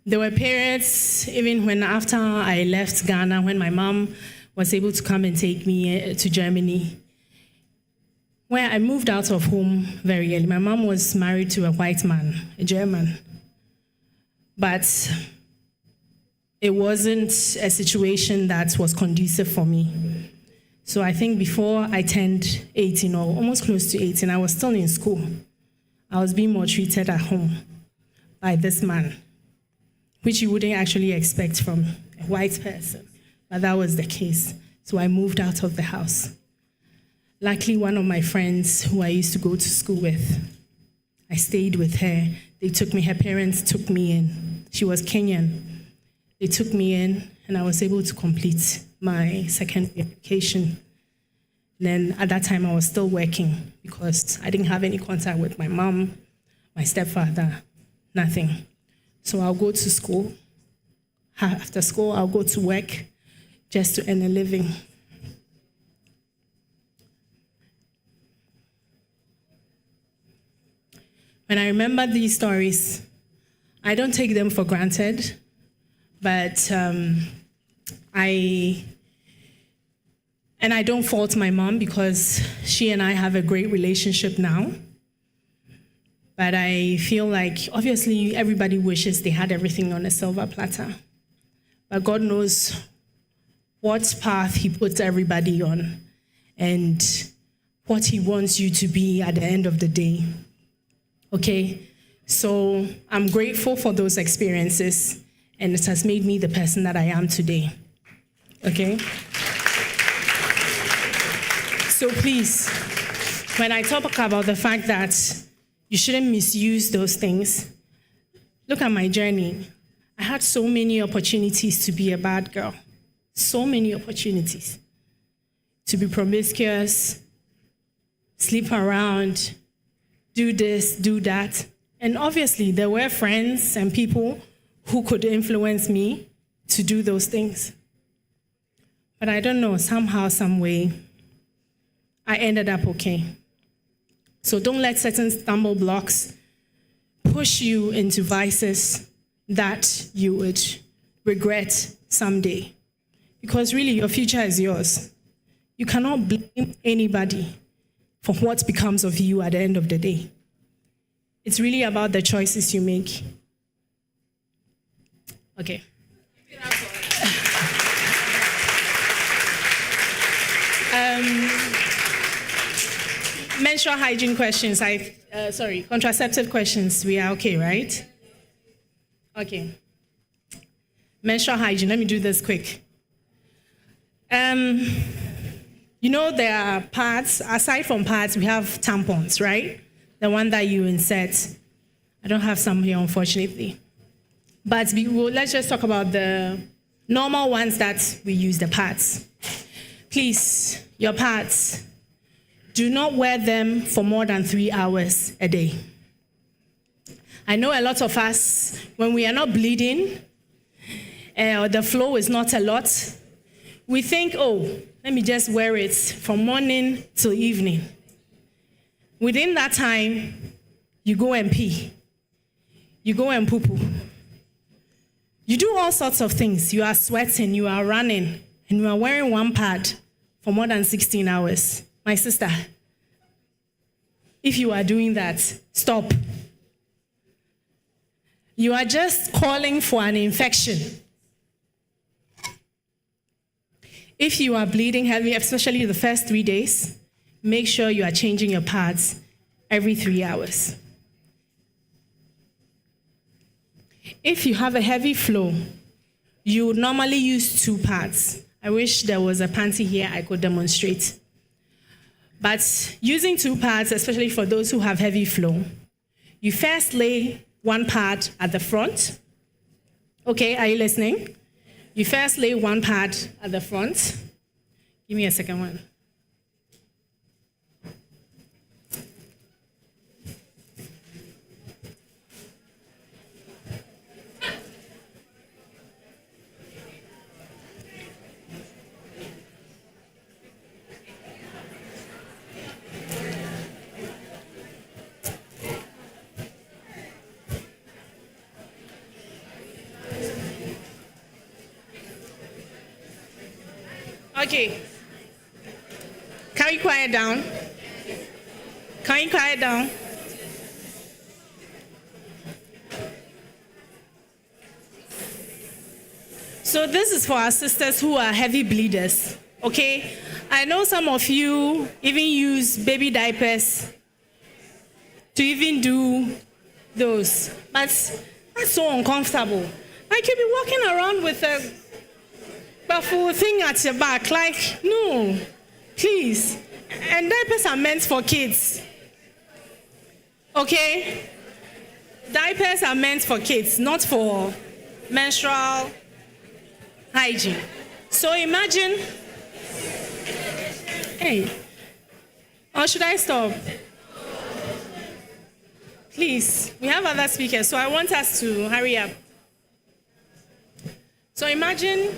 S1: There were periods, even when after I left Ghana, when my mom was able to come and take me to Germany, where I moved out of home very early. My mom was married to a white man, a German. But it wasn't a situation that was conducive for me. So I think before I turned 18, or almost close to 18, I was still in school. I was being maltreated at home by this man, which you wouldn't actually expect from a white person, but that was the case. So I moved out of the house. Luckily, one of my friends who I used to go to school with, I stayed with her. They took me, her parents took me in. She was Kenyan. They took me in, and I was able to complete my secondary education. Then at that time, I was still working because I didn't have any contact with my mom, my stepfather, nothing. So I'll go to school. After school, I'll go to work just to earn a living. When I remember these stories, I don't take them for granted, but I don't fault my mom because she and I have a great relationship now. But I feel like, obviously, everybody wishes they had everything on a silver platter. But God knows what path He puts everybody on and what He wants you to be at the end of the day. Okay? So I'm grateful for those experiences, and it has made me the person that I am today. Okay? So please, when I talk about the fact that you shouldn't misuse those things, look at my journey. I had so many opportunities to be a bad girl. So many opportunities. To be promiscuous, sleep around, do this, do that. And obviously, there were friends and people who could influence me to do those things. But I don't know, somehow, some way, I ended up okay. So don't let certain stumble blocks push you into vices that you would regret someday. Because really, your future is yours. You cannot blame anybody for what becomes of you at the end of the day. It's really about the choices you make. Okay. Menstrual hygiene questions. Contraceptive questions. We are okay, right? Okay. Menstrual hygiene. Let me do this quick. You know, there are pads. Aside from pads, we have tampons, right? The one that you insert. I don't have some here, unfortunately. But let's just talk about the normal ones that we use, the pads. Please, your pads, do not wear them for more than 3 hours a day. I know a lot of us, when we are not bleeding, or the flow is not a lot, we think, oh, let me just wear it from morning till evening. Within that time, you go and pee. You go and poo-poo. You do all sorts of things. You are sweating, you are running, and you are wearing one pad for more than 16 hours. My sister, if you are doing that, stop. You are just calling for an infection. If you are bleeding heavy, especially the first 3 days, make sure you are changing your pads every 3 hours. If you have a heavy flow, you would normally use 2 pads. I wish there was a panty here I could demonstrate. But using 2 pads, especially for those who have heavy flow, you first lay 1 pad at the front. Okay, are you listening? You first lay 1 pad at the front. Give me a second one. Okay. Can we quiet down? Can you quiet down? So this is for our sisters who are heavy bleeders, okay? I know some of you even use baby diapers to even do those, but that's so uncomfortable. Like you'll be walking around with a baffle thing at your back, like, no, please. And diapers are meant for kids, okay? Diapers are meant for kids, not for menstrual hygiene. So imagine, hey, or should I stop? Please, we have other speakers, so I want us to hurry up. So imagine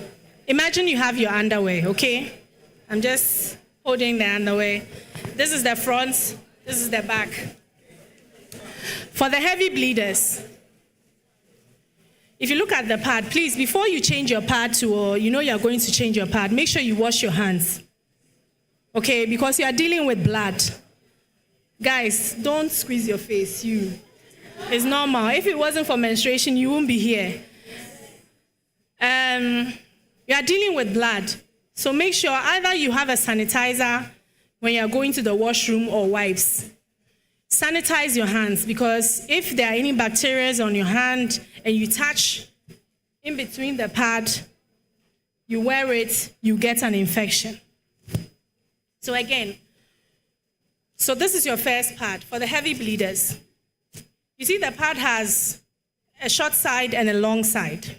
S1: you have your underwear, okay? I'm just holding the underwear. This is the front, this is the back. For the heavy bleeders, if you look at the pad, please, before you change your pad to, or you know you're going to change your pad, make sure you wash your hands. Okay, because you are dealing with blood. Guys, don't squeeze your face, It's normal. If it wasn't for menstruation, you wouldn't be here. You are dealing with blood. So make sure either you have a sanitizer when you're going to the washroom or wipes. Sanitize your hands, because if there are any bacteria on your hand and you touch in between the pad, you wear it, you get an infection. So again, so this is your first pad for the heavy bleeders. You see the pad has a short side and a long side.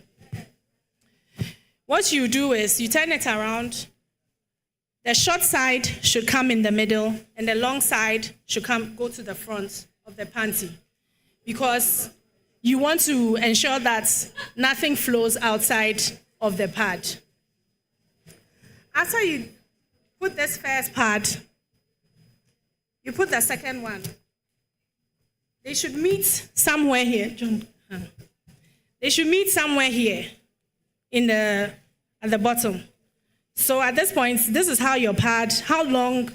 S1: What you do is you turn it around. The short side should come in the middle, and the long side should go to the front of the panty, because you want to ensure that nothing flows outside of the pad. After you put this first pad, you put the second one. They should meet somewhere here. John. They should meet somewhere here at the bottom. So at this point, this is how long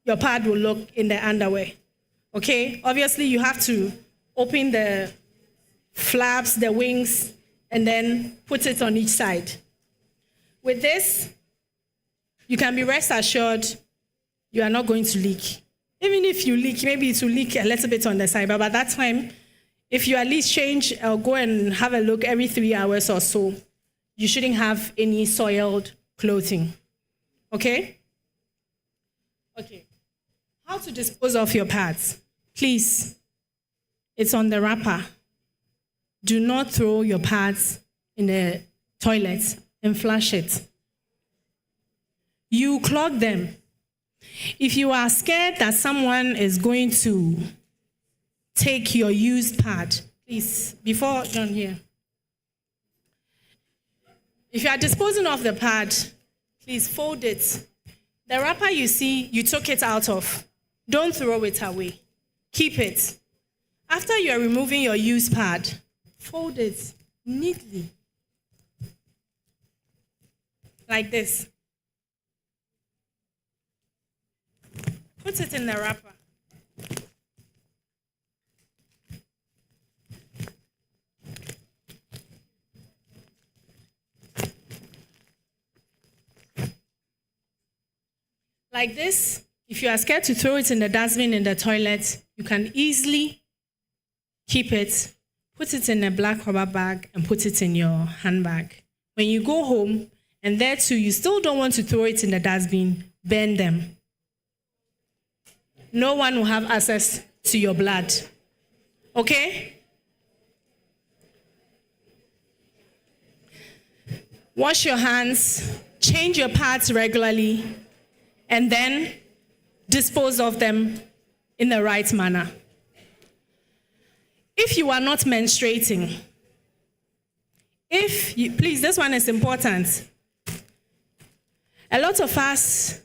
S1: your pad will look in the underwear. Okay? Obviously, you have to open the flaps, the wings, and then put it on each side. With this, you can be rest assured you are not going to leak. Even if you leak, maybe it will leak a little bit on the side, but by that time, if you at least change or go and have a look every 3 hours or so, you shouldn't have any soiled clothing. Okay? Okay. How to dispose of your pads? Please, it's on the wrapper. Do not throw your pads in the toilet and flush it. You clog them. If you are scared that someone is going to take your used pad, please, before John here, if you are disposing of the pad, please fold it. The wrapper you see, you took it out of. Don't throw it away. Keep it. After you are removing your used pad, fold it neatly. Like this. Put it in the wrapper. Like this. If you are scared to throw it in the dustbin in the toilet, you can easily keep it, put it in a black rubber bag, and put it in your handbag. When you go home, and there too, you still don't want to throw it in the dustbin, burn them. No one will have access to your blood. Okay? Wash your hands, change your pads regularly, and then dispose of them in the right manner. If you are not menstruating, please, this one is important. A lot of us,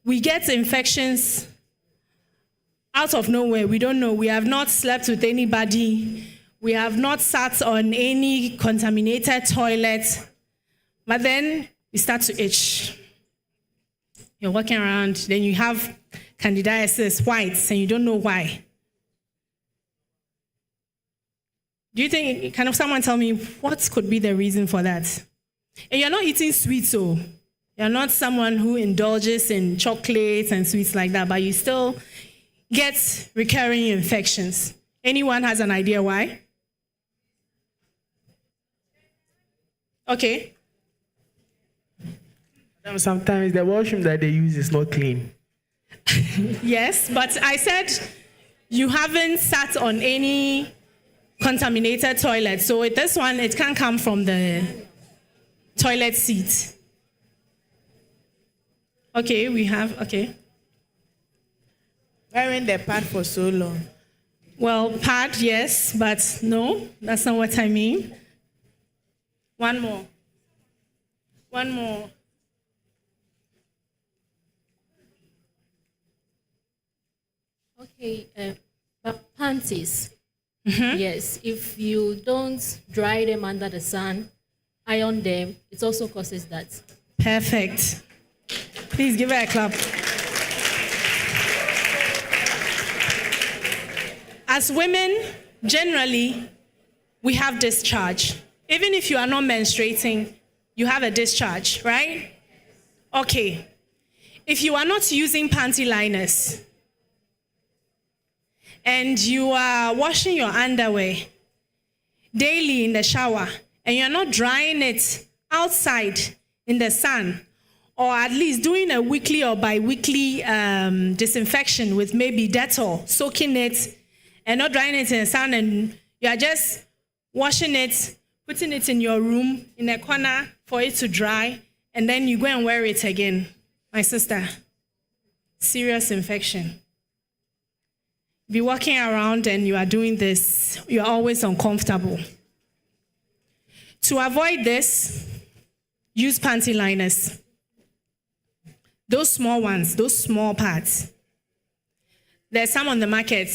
S1: we get infections out of nowhere. We don't know. We have not slept with anybody. We have not sat on any contaminated toilet. But then you start to itch. You're walking around, then you have candidiasis, whites, and you don't know why. Do you think, can someone tell me what could be the reason for that? And you're not eating sweets, so you're not someone who indulges in chocolates and sweets like that, but you still get recurring infections. Anyone has an idea why? Okay.
S4: Sometimes the washroom that they use is not clean.
S1: Yes, but I said you haven't sat on any contaminated toilet. So with this one, it can come from the toilet seat. Okay, we have, okay.
S4: Wearing the pad for so long.
S1: Well, pad, yes, but no, that's not what I mean. One more. One more.
S22: Okay, but panties. Yes, if you don't dry them under the sun, iron them, it also causes that.
S1: Perfect. Please give her a clap. As women, generally, we have discharge. Even if you are not menstruating, you have a discharge, right? Okay. If you are not using panty liners and you are washing your underwear daily in the shower and you're not drying it outside in the sun, or at least doing a weekly or bi-weekly disinfection with maybe Dettol, soaking it and not drying it in the sun, and you are just washing it, putting it in your room in a corner for it to dry, and then you go and wear it again. My sister, serious infection. Be walking around and you are doing this, you are always uncomfortable. To avoid this, use panty liners. Those small ones, those small pads. There's some on the market.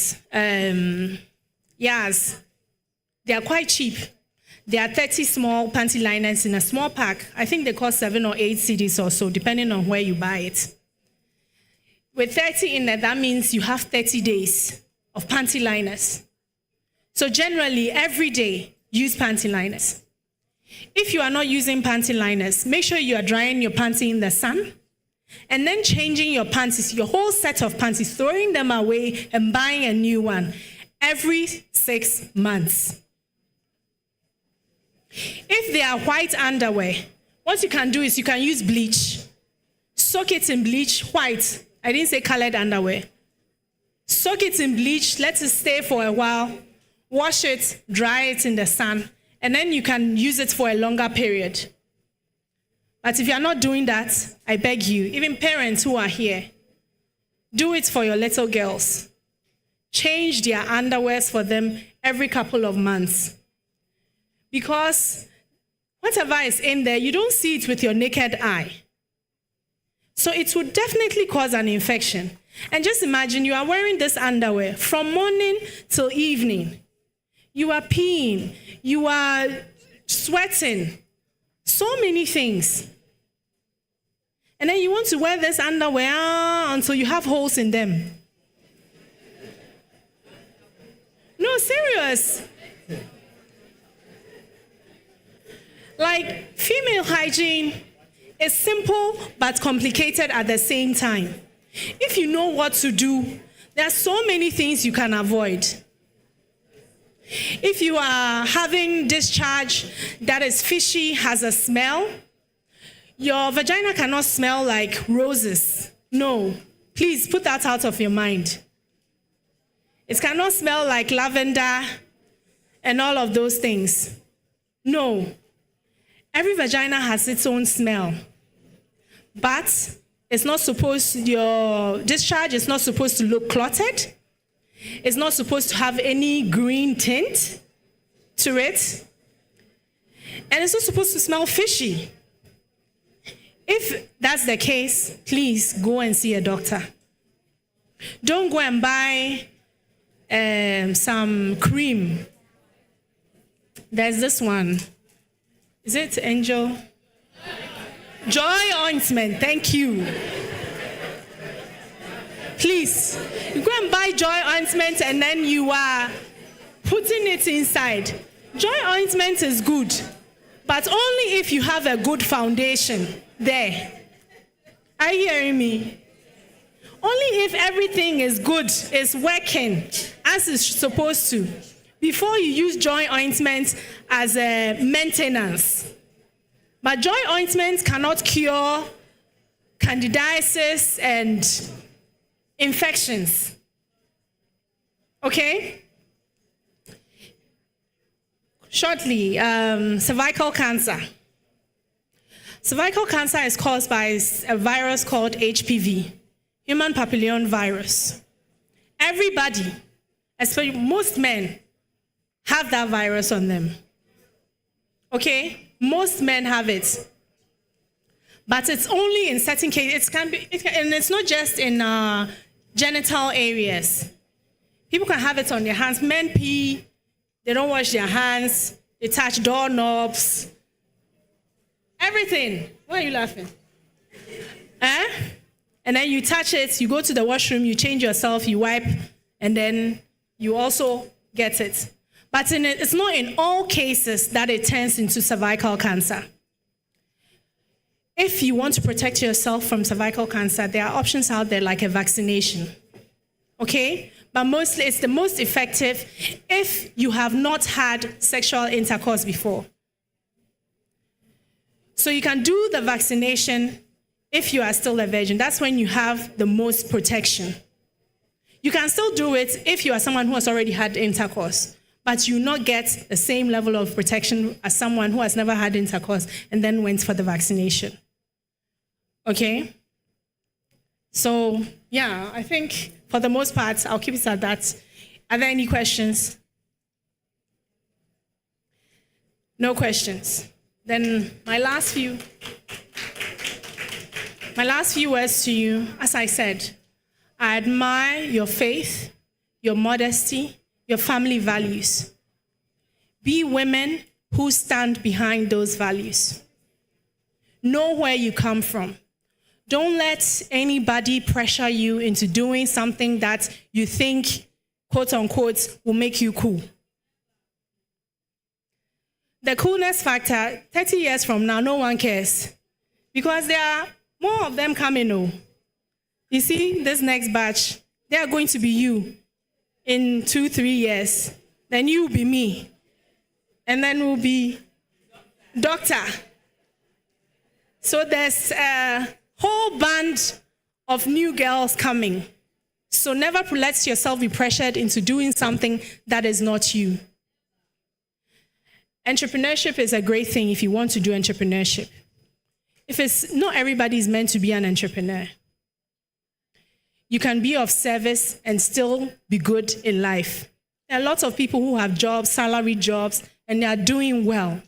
S1: Yes, they are quite cheap. There are 30 small panty liners in a small pack. I think they cost 7 or 8 cedis or so, depending on where you buy it. With 30 in it, that means you have 30 days of panty liners. So generally, every day, use panty liners. If you are not using panty liners, make sure you are drying your panty in the sun, and then changing your panties, your whole set of panties, throwing them away and buying a new one every 6 months. If they are white underwear, what you can do is you can use bleach. Soak it in bleach, white. I didn't say colored underwear. Soak it in bleach, let it stay for a while, wash it, dry it in the sun, and then you can use it for a longer period. But if you are not doing that, I beg you, even parents who are here, do it for your little girls. Change their underwears for them every couple of months. Because whatever is in there, you don't see it with your naked eye. So it would definitely cause an infection. And just imagine you are wearing this underwear from morning till evening. You are peeing, you are sweating, so many things. And then you want to wear this underwear until you have holes in them. No, serious. Like, female hygiene is simple but complicated at the same time. If you know what to do, there are so many things you can avoid. If you are having discharge that is fishy, has a smell, your vagina cannot smell like roses. No, please put that out of your mind. It cannot smell like lavender and all of those things. No. Every vagina has its own smell. But it's not supposed, your discharge is not supposed to look clotted. It's not supposed to have any green tint to it. And it's not supposed to smell fishy. If that's the case, please go and see a doctor. Don't go and buy some cream. There's this one. Is it Angel? Joy ointment, thank you. Please, you go and buy joy ointment and then you are putting it inside. Joy ointment is good, but only if you have a good foundation there. Are you hearing me? Only if everything is good, is working as it's supposed to, before you use joy ointment as a maintenance. But joy ointment cannot cure candidiasis and infections. Okay? Shortly, cervical cancer. Cervical cancer is caused by a virus called HPV, human papillon virus. Everybody, especially most men, have that virus on them. Okay? Most men have it. But it's only in certain cases. And it's not just in genital areas. People can have it on their hands. Men pee, they don't wash their hands, they touch doorknobs, everything. Why are you laughing? And then you touch it, you go to the washroom, you change yourself, you wipe, and then you also get it. But it's not in all cases that it turns into cervical cancer. If you want to protect yourself from cervical cancer, there are options out there like a vaccination. Okay? But mostly it's the most effective if you have not had sexual intercourse before. So you can do the vaccination if you are still a virgin. That's when you have the most protection. You can still do it if you are someone who has already had intercourse, but you not get the same level of protection as someone who has never had intercourse and then went for the vaccination. Okay? So, yeah, I think for the most part, I'll keep it at that. Are there any questions? No questions. Then my last few words to you, as I said, I admire your faith, your modesty, your family values. Be women who stand behind those values. Know where you come from. Don't let anybody pressure you into doing something that you think, quote unquote, will make you cool. The coolness factor, 30 years from now, no one cares. Because there are more of them coming. Oh. You see, this next batch, they are going to be you in 2-3 years. Then you will be me. And then we'll be doctor. So there's a whole band of new girls coming. So never let yourself be pressured into doing something that is not you. Entrepreneurship is a great thing if you want to do entrepreneurship. If it's not everybody's meant to be an entrepreneur. You can be of service and still be good in life. There are lots of people who have jobs, salary jobs, and they are doing well.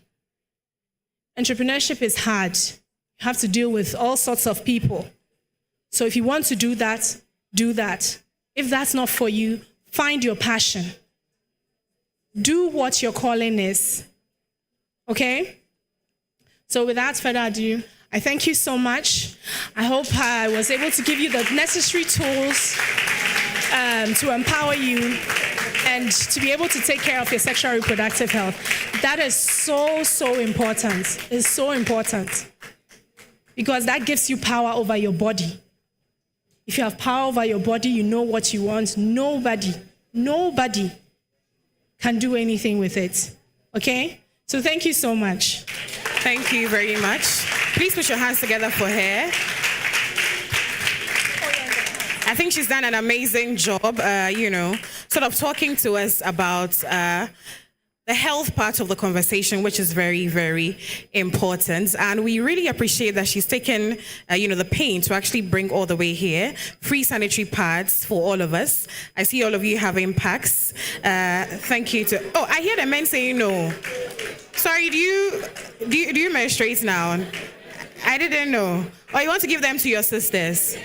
S1: Entrepreneurship is hard. You have to deal with all sorts of people. So if you want to do that, do that. If that's not for you, find your passion. Do what your calling is. Okay? So without further ado, I thank you so much. I hope I was able to give you the necessary tools to empower you and to be able to take care of your sexual reproductive health. That is so, so important. It's so important. Because that gives you power over your body. If you have power over your body, you know what you want. Nobody can do anything with it. Okay? So thank you so much.
S3: Thank you very much. Please put your hands together for her. I think she's done an amazing job, sort of talking to us about the health part of the conversation, which is very, very important. And we really appreciate that she's taken, the pain to actually bring all the way here. Free sanitary pads for all of us. I see all of you having packs. Thank you to... Oh, I hear the men saying no. Sorry, do you menstruate now? I didn't know. Or you want to give them to your sisters?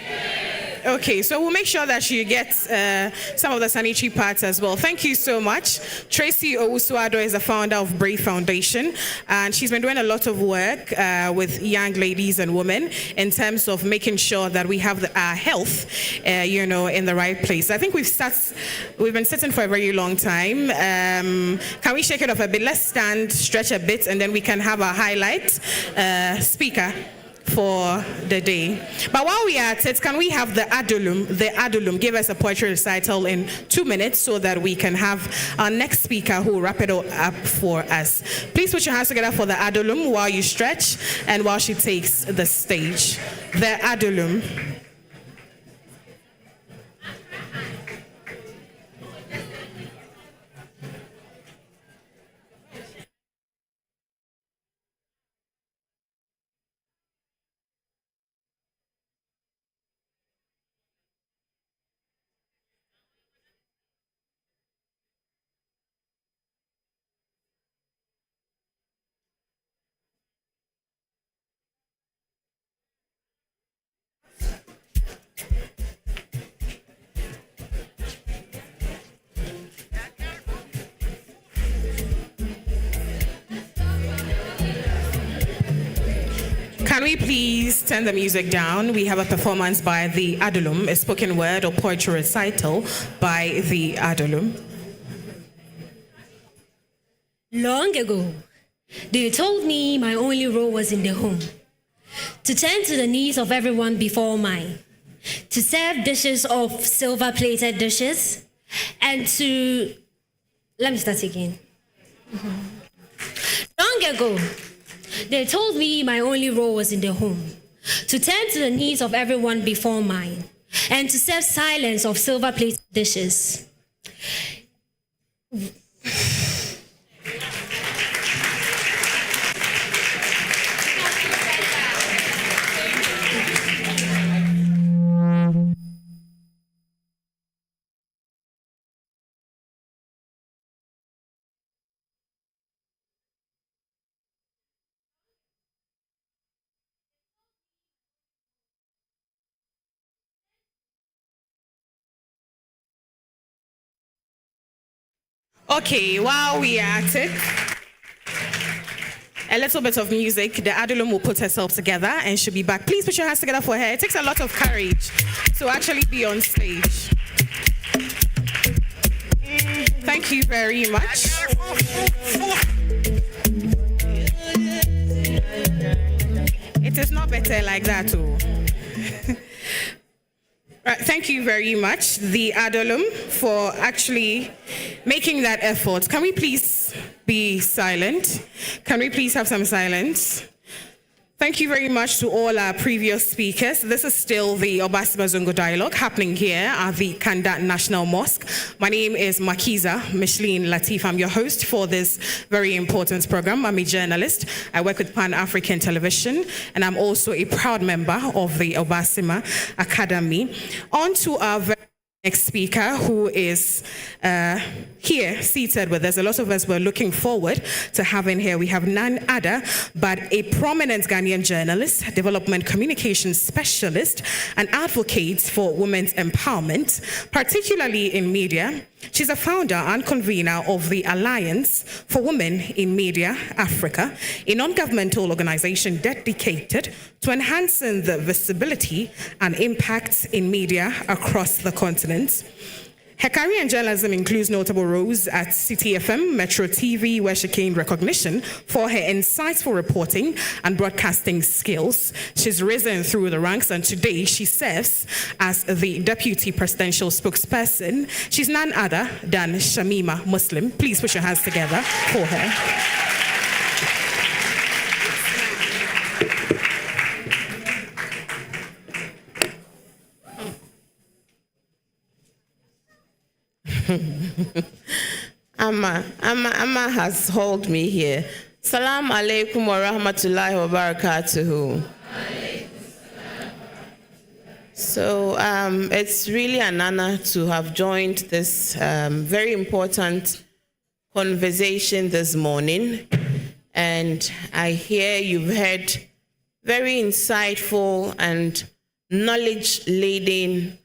S3: Okay, so we'll make sure that you get some of the sanitary parts as well. Thank you so much. Tracy Owusuado is the founder of Brave Foundation, and she's been doing a lot of work with young ladies and women in terms of making sure that we have our health, in the right place. I think we've been sitting for a very long time. Can we shake it off a bit? Let's stand, stretch a bit, and then we can have our highlight speaker for the day. But while we are at it, can we have the Adulum give us a poetry recital in 2 minutes so that we can have our next speaker who will wrap it all up for us. Please put your hands together for the Adulum while you stretch and while she takes the stage. The Adulum. Can we please turn the music down? We have a performance by the Adulum, a spoken word or poetry recital by the Adulum.
S17: Long ago, they told me my only role was in the home, to tend to the needs of everyone before mine, to serve dishes of silver-plated dishes, and to... Let me start again. Long ago, they told me my only role was in the home, to tend to the needs of everyone before mine, and to serve silence of silver-plated dishes.
S3: Okay, while we are at it, a little bit of music. The Adulum will put herself together and she'll be back. Please put your hands together for her. It takes a lot of courage to actually be on stage. Thank you very much. It is not better like that, too. Right, thank you very much, the Adulum, for actually making that effort. Can we please be silent? Can we please have some silence? Thank you very much to all our previous speakers. This is still the Obaasima Zongo dialogue happening here at the Kanda National Mosque. My name is Makiza Micheline Latif. I'm your host for this very important program. I'm a journalist. I work with Pan-African Television, and I'm also a proud member of the Obaasima Academy. On to our very next speaker, who is here seated with us. A lot of us were looking forward to having here. We have none other but a prominent Ghanaian journalist, development communications specialist, and advocate for women's empowerment, particularly in media. She's a founder and convener of the Alliance for Women in Media Africa, a non-governmental organization dedicated to enhancing the visibility and impact in media across the continent. Her career in journalism includes notable roles at City FM, Metro TV, where she gained recognition for her insightful reporting and broadcasting skills. She's risen through the ranks, and today she serves as the deputy presidential spokesperson. She's none other than Shamima Muslim. Please put your hands together for her.
S5: Amma has hauled me here. Salam alaikum wa rahmatullahi wa barakatuhu. So it's really an honor to have joined this very important conversation this morning. And I hear you've had very insightful and knowledge-laden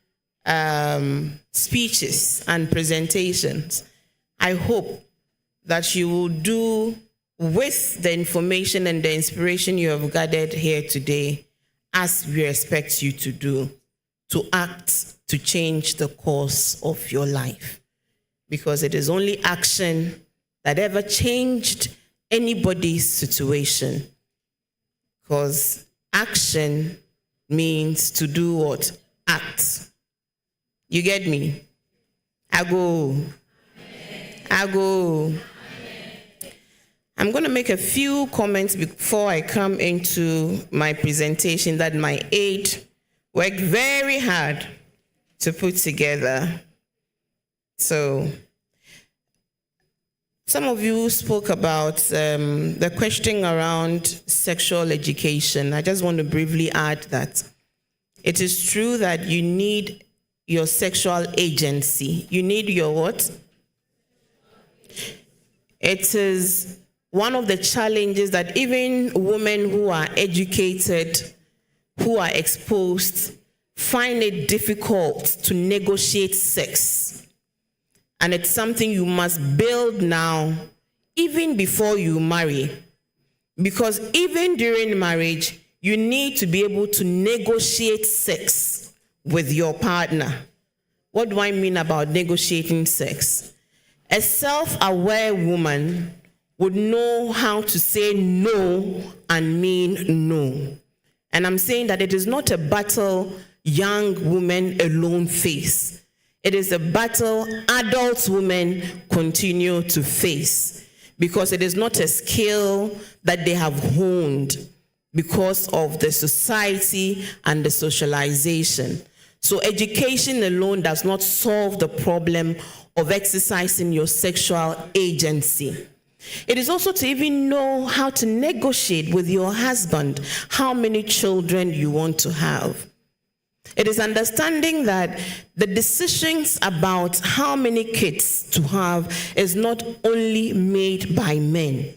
S5: speeches and presentations. I hope that you will do with the information and the inspiration you have gathered here today, as we expect you to do, to act to change the course of your life. Because it is only action that ever changed anybody's situation. Because action means to do what? Act. You get me? I go. I'm going to make a few comments before I come into my presentation that my aide worked very hard to put together. So, some of you spoke about the question around sexual education. I just want to briefly add that it is true that you need your sexual agency. You need your what? It is one of the challenges that even women who are educated, who are exposed, find it difficult to negotiate sex. And it's something you must build now, even before you marry. Because even during marriage, you need to be able to negotiate sex with your partner. What do I mean about negotiating sex? A self-aware woman would know how to say no and mean no. And I'm saying that it is not a battle young women alone face. It is a battle adult women continue to face, because it is not a skill that they have honed because of the society and the socialization. So education alone does not solve the problem of exercising your sexual agency. It is also to even know how to negotiate with your husband how many children you want to have. It is understanding that the decisions about how many kids to have is not only made by men,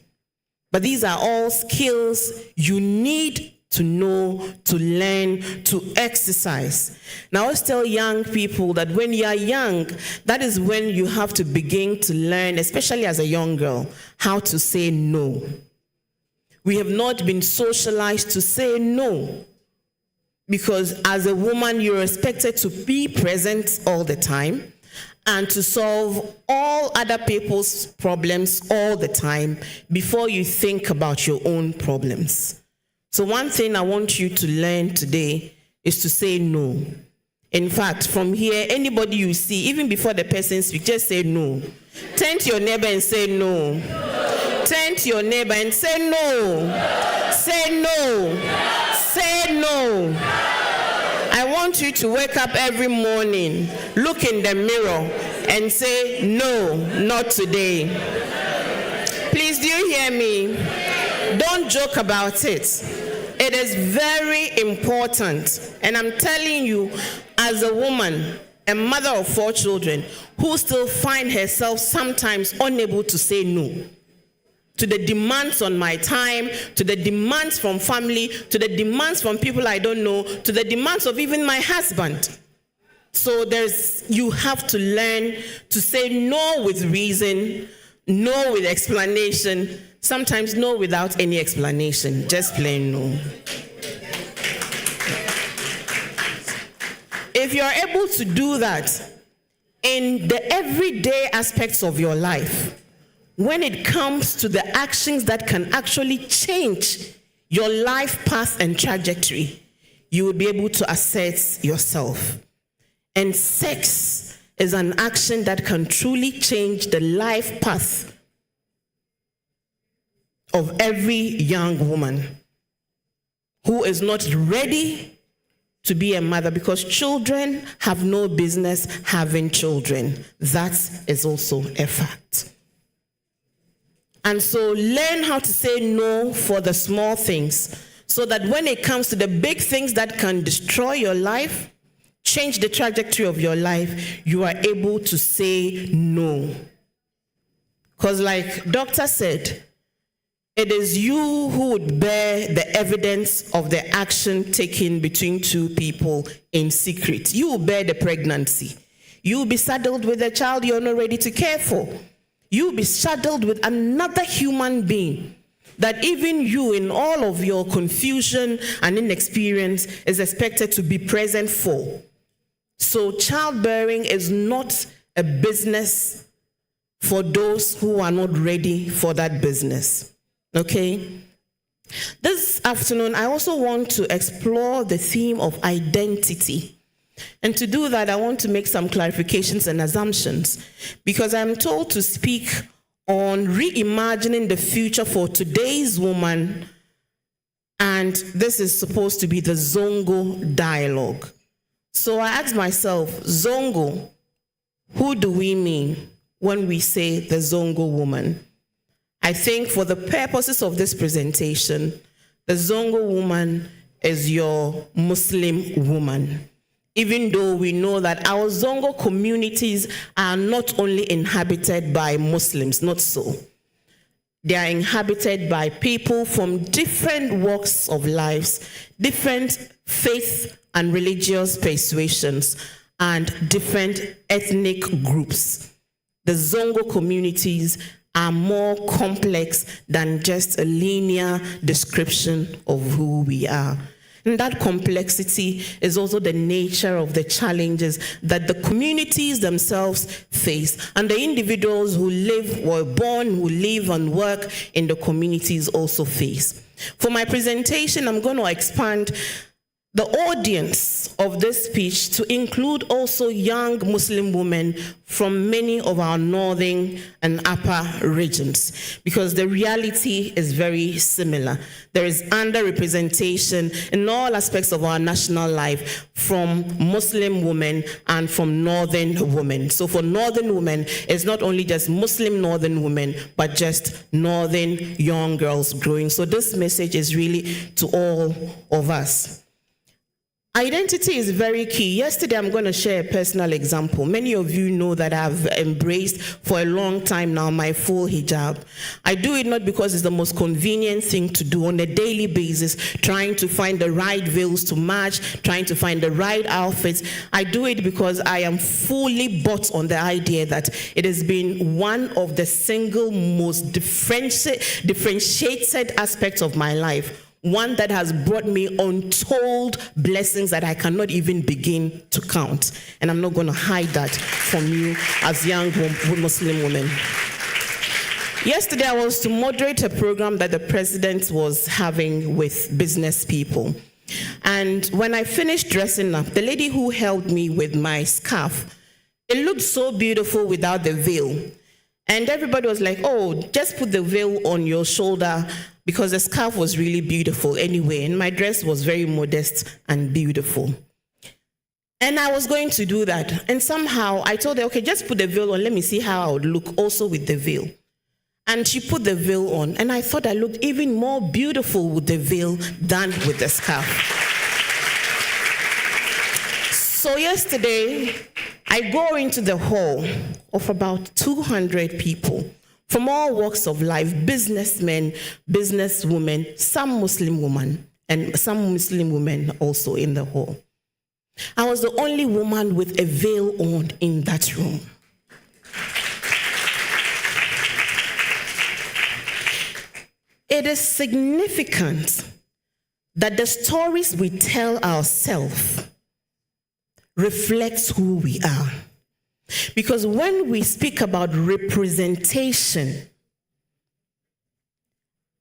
S5: but these are all skills you need to know, to learn, to exercise. Now, I always tell young people that when you are young, that is when you have to begin to learn, especially as a young girl, how to say no. We have not been socialized to say no, because as a woman, you're expected to be present all the time and to solve all other people's problems all the time before you think about your own problems. So one thing I want you to learn today is to say no. In fact, from here, anybody you see, even before the person speaks, just say no. Turn to your neighbor and say no. Turn to your neighbor and say no. Say no. Say no. I want you to wake up every morning, look in the mirror, and say no, not today. Please, do you hear me? Don't joke about it. It is very important. And I'm telling you, as a woman, a mother of 4 children, who still find herself sometimes unable to say no to the demands on my time, to the demands from family, to the demands from people I don't know, to the demands of even my husband. So you have to learn to say no with reason, no with explanation, sometimes no without any explanation, just plain no. If you're able to do that in the everyday aspects of your life, when it comes to the actions that can actually change your life path and trajectory, you will be able to assess yourself. And sex is an action that can truly change the life path of every young woman who is not ready to be a mother, because children have no business having children. That is also a fact. And so learn how to say no for the small things, so that when it comes to the big things that can destroy your life, change the trajectory of your life, you are able to say no. Because like doctor said, it is you who would bear the evidence of the action taken between two people in secret. You will bear the pregnancy. You will be saddled with a child you're not ready to care for. You will be saddled with another human being that even you, in all of your confusion and inexperience, is expected to be present for. So childbearing is not a business for those who are not ready for that business. Okay? This afternoon, I also want to explore the theme of identity. And to do that, I want to make some clarifications and assumptions, because I'm told to speak on reimagining the future for today's woman, and this is supposed to be the Zongo dialogue. So I asked myself, Zongo, who do we mean when we say the Zongo woman? I think for the purposes of this presentation, the Zongo woman is your Muslim woman. Even though we know that our Zongo communities are not only inhabited by Muslims, not so. They are inhabited by people from different walks of lives, different faith and religious persuasions, and different ethnic groups. The Zongo communities are more complex than just a linear description of who we are. And that complexity is also the nature of the challenges that the communities themselves face, and the individuals who live, were born, who live and work in the communities also face. For my presentation, I'm going to expand the audience of this speech to include also young Muslim women from many of our northern and upper regions, because the reality is very similar. There is underrepresentation in all aspects of our national life from Muslim women and from northern women. So for northern women, it's not only just Muslim northern women, but just northern young girls growing. So this message is really to all of us. Identity is very key. Yesterday, I'm going to share a personal example. Many of you know that I've embraced for a long time now my full hijab. I do it not because it's the most convenient thing to do on a daily basis, trying to find the right veils to match, trying to find the right outfits. I do it because I am fully bought on the idea that it has been one of the single most differentiated aspects of my life. One that has brought me untold blessings that I cannot even begin to count. And I'm not going to hide that from you as young Muslim women. Yesterday, I was to moderate a program that the president was having with business people. And when I finished dressing up, the lady who held me with my scarf, it looked so beautiful without the veil. And everybody was like, oh, just put the veil on your shoulder, because the scarf was really beautiful anyway, and my dress was very modest and beautiful. And I was going to do that. And somehow I told her, okay, just put the veil on. Let me see how I would look also with the veil. And she put the veil on. And I thought I looked even more beautiful with the veil than with the scarf. So yesterday, I go into the hall of about 200 people from all walks of life, businessmen, businesswomen, some Muslim women, and some Muslim women also in the hall. I was the only woman with a veil on in that room. It is significant that the stories we tell ourselves reflects who we are. Because when we speak about representation,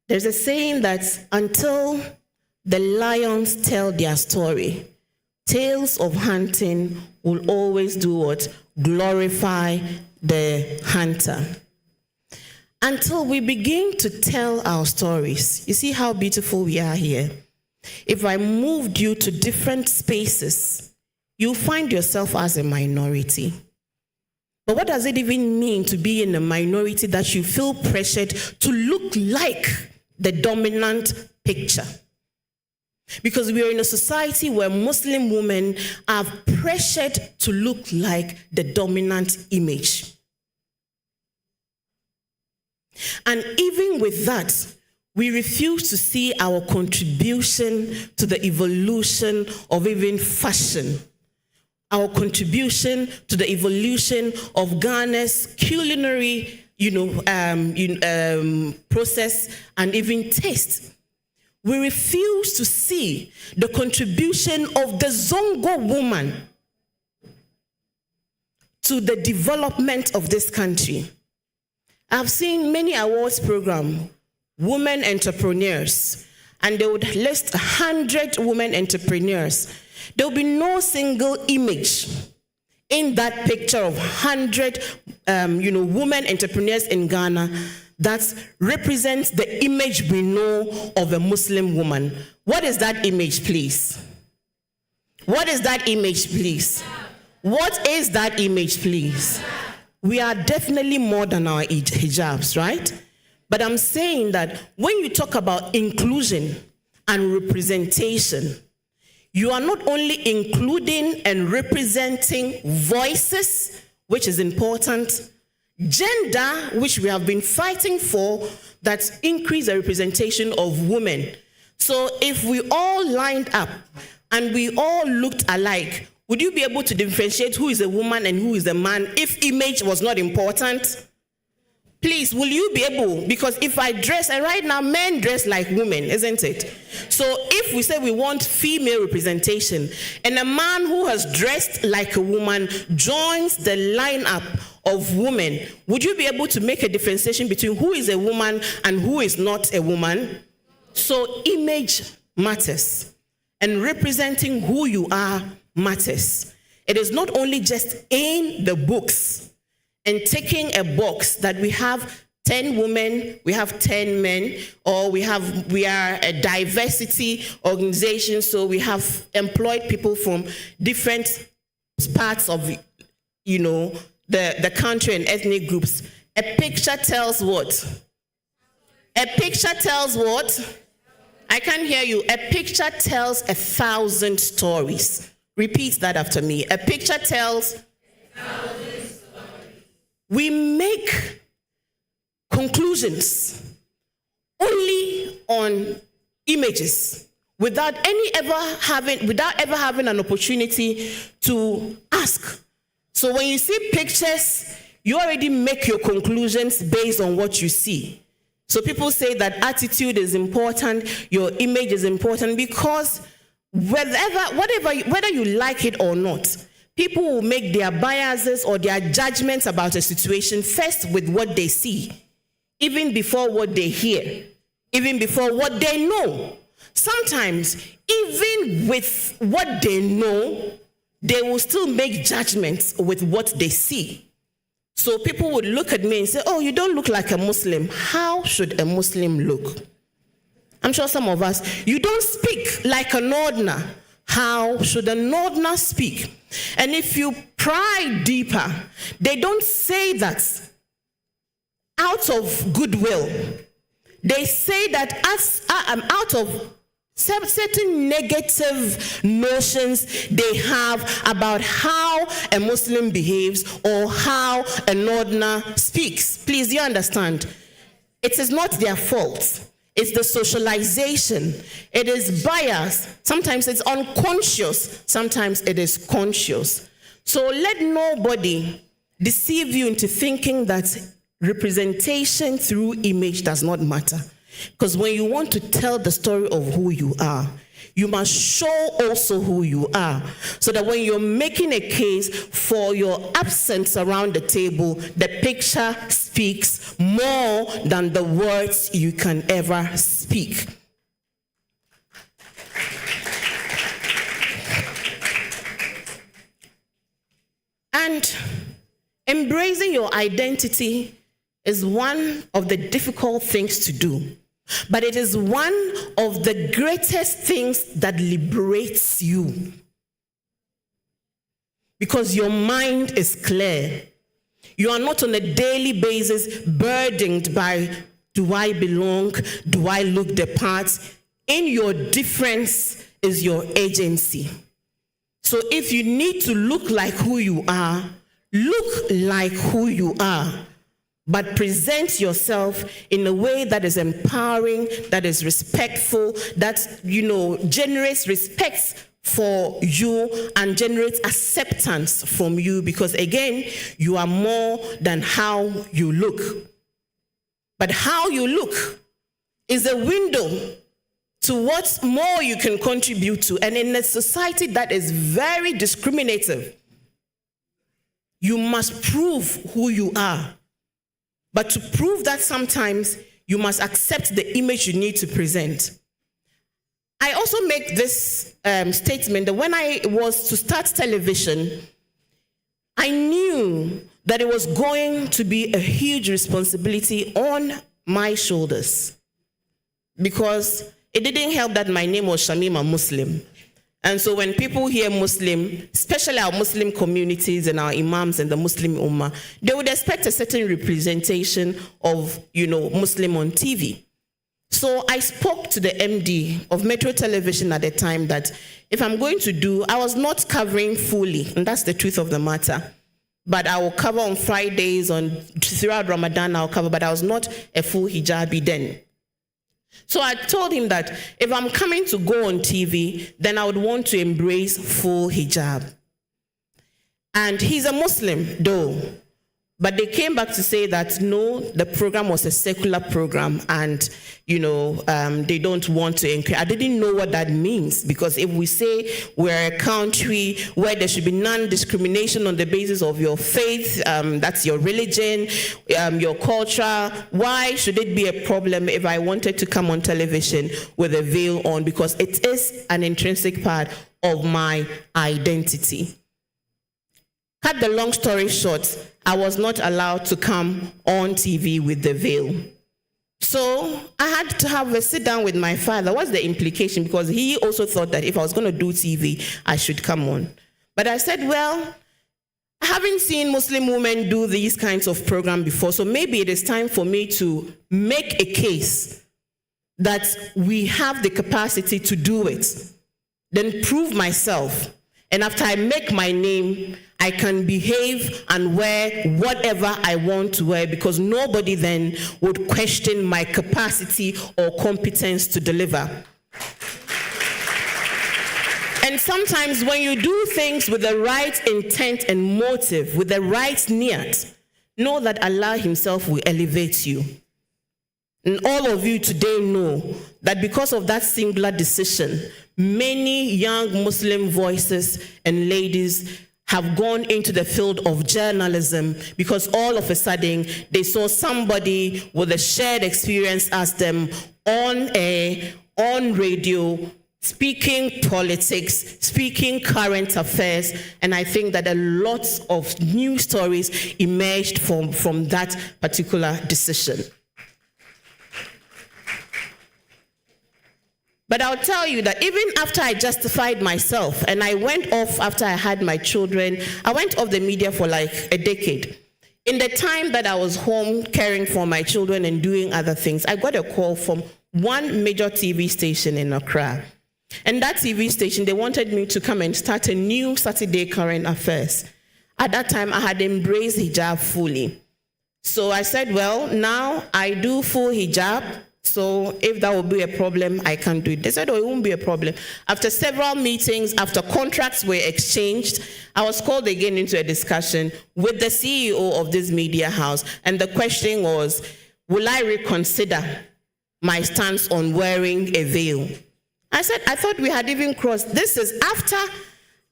S5: there's a saying that until the lions tell their story, tales of hunting will always do what? Glorify the hunter. Until we begin to tell our stories, you see how beautiful we are here. If I moved you to different spaces, you'll find yourself as a minority. But what does it even mean to be in a minority that you feel pressured to look like the dominant picture? Because we are in a society where Muslim women are pressured to look like the dominant image. And even with that, we refuse to see our contribution to the evolution of even fashion, our contribution to the evolution of Ghana's culinary, process and even taste. We refuse to see the contribution of the Zongo woman to the development of this country. I've seen many awards programs, women entrepreneurs, and they would list 100 women entrepreneurs. There will be no single image in that picture of 100 women entrepreneurs in Ghana that represents the image we know of a Muslim woman. What is that image, please? What is that image, please? What is that image, please? We are definitely more than our hijabs, right? But I'm saying that when you talk about inclusion and representation, you are not only including and representing voices, which is important, gender, which we have been fighting for, that increase the representation of women. So if we all lined up and we all looked alike, would you be able to differentiate who is a woman and who is a man if image was not important? Please, will you be able? Because if I dress, and right now men dress like women, isn't it? So if we say we want female representation, and a man who has dressed like a woman joins the lineup of women, would you be able to make a differentiation between who is a woman and who is not a woman? So image matters, and representing who you are matters. It is not only just in the books and taking a box that we have 10 women, we have 10 men, or we are a diversity organization, so we have employed people from different parts of the country and ethnic groups. A picture tells what? A picture tells what? I can't hear you. A picture tells 1,000 stories. Repeat that after me. A picture tells 1,000 stories. We make conclusions only on images without ever having an opportunity to ask. So when you see pictures, you already make your conclusions based on what you see. So people say that attitude is important, your image is important, because whether you like it or not, people will make their biases or their judgments about a situation first with what they see, even before what they hear, even before what they know. Sometimes, even with what they know, they will still make judgments with what they see. So people would look at me and say, oh, you don't look like a Muslim. How should a Muslim look? I'm sure some of us, you don't speak like a Northerner. How should a Northerner speak? And if you pry deeper, they don't say that out of goodwill. They say that out of certain negative notions they have about how a Muslim behaves or how a Northerner speaks. Please, do you understand? It is not their fault. It's the socialization. It is bias. Sometimes it's unconscious. Sometimes it is conscious. So let nobody deceive you into thinking that representation through image does not matter. Because when you want to tell the story of who you are, you must show also who you are. So that when you're making a case for your absence around the table, the picture speaks more than the words you can ever speak. And embracing your identity is one of the difficult things to do. But it is one of the greatest things that liberates you. Because your mind is clear. You are not on a daily basis burdened by, do I belong? Do I look the part? In your difference is your agency. So if you need to look like who you are, look like who you are. but present yourself in a way that is empowering, that is respectful, that, generates respect for you and generates acceptance from you, because again, you are more than how you look. But how you look is a window to what more you can contribute to. And in a society that is very discriminative, you must prove who you are. But to prove that, sometimes you must accept the image you need to present. I also make this statement that when I was to start television, I knew that it was going to be a huge responsibility on my shoulders, because it didn't help that my name was Shamima Muslim. And so when people hear Muslim, especially our Muslim communities and our imams and the Muslim Ummah, they would expect a certain representation of, Muslim on TV. So I spoke to the MD of Metro Television at the time that if I'm going to do, I was not covering fully, and that's the truth of the matter. But I will cover on Fridays, throughout Ramadan I'll cover, but I was not a full hijabi then. So I told him that if I'm coming to go on TV, then I would want to embrace full hijab. And he's a Muslim, though. But they came back to say that no, the program was a secular program, and they don't want to encourage. I didn't know what that means, because if we say we're a country where there should be non-discrimination on the basis of your faith, that's your religion, your culture, why should it be a problem if I wanted to come on television with a veil on? Because it is an intrinsic part of my identity. Cut the long story short, I was not allowed to come on TV with the veil. So I had to have a sit down with my father. What's the implication? Because he also thought that if I was going to do TV, I should come on. But I said, well, I haven't seen Muslim women do these kinds of programs before, so maybe it is time for me to make a case that we have the capacity to do it, then prove myself. And after I make my name, I can behave and wear whatever I want to wear, because nobody then would question my capacity or competence to deliver. And sometimes when you do things with the right intent and motive, with the right niyat, know that Allah Himself will elevate you. And all of you today know that because of that singular decision, many young Muslim voices and ladies have gone into the field of journalism, because all of a sudden they saw somebody with a shared experience as them on air, on radio, speaking politics, speaking current affairs, and I think that a lot of new stories emerged from that particular decision. But I'll tell you that even after I justified myself and I went off after I had my children, I went off the media for like a decade. In the time that I was home caring for my children and doing other things, I got a call from one major TV station in Accra. And that TV station, they wanted me to come and start a new Saturday current affairs. At that time, I had embraced hijab fully. So I said, well, now I do full hijab. So if that will be a problem, I can do it. They said, oh, it won't be a problem. After several meetings, after contracts were exchanged, I was called again into a discussion with the CEO of this media house. And the question was, will I reconsider my stance on wearing a veil? I said, I thought we had even crossed. This is after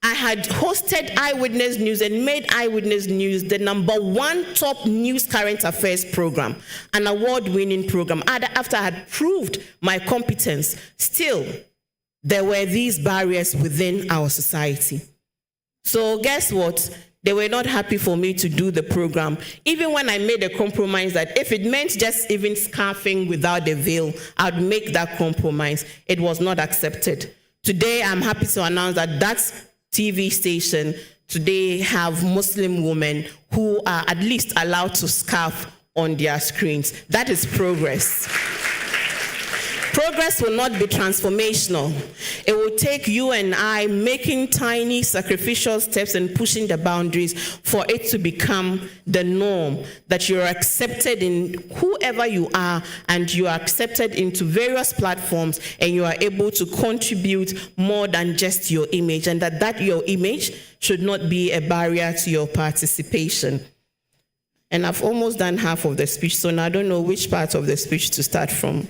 S5: I had hosted Eyewitness News and made Eyewitness News the #1 top news current affairs program, an award-winning program. After I had proved my competence, still, there were these barriers within our society. So guess what? They were not happy for me to do the program. Even when I made a compromise that if it meant just even scarfing without a veil, I'd make that compromise. It was not accepted. Today, I'm happy to announce that that's TV station today have Muslim women who are at least allowed to scarf on their screens. That is progress. progress will not be transformational. It will take you and I making tiny sacrificial steps and pushing the boundaries for it to become the norm, that you're accepted in whoever you are and you are accepted into various platforms and you are able to contribute more than just your image, and that your image should not be a barrier to your participation. And I've almost done half of the speech, so now I don't know which part of the speech to start from.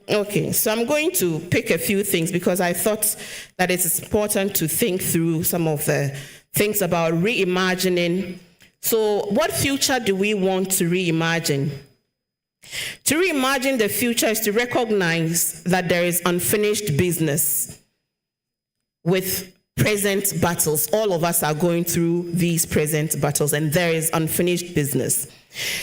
S5: Okay, so I'm going to pick a few things because I thought that it's important to think through some of the things about reimagining. So what future do we want to reimagine? To reimagine the future is to recognize that there is unfinished business with present battles. All of us are going through these present battles, and there is unfinished business.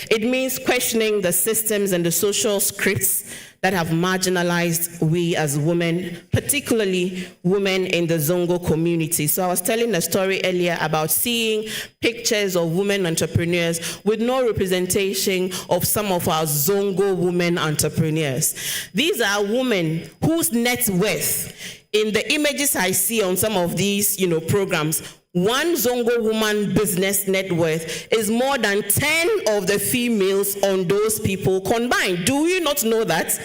S5: It means questioning the systems and the social scripts that have marginalized we as women, particularly women in the Zongo community. So I was telling a story earlier about seeing pictures of women entrepreneurs with no representation of some of our Zongo women entrepreneurs. These are women whose net worth, in the images I see on some of these, programs, one Zongo woman business net worth is more than 10 of the females on those people combined. Do you not know that?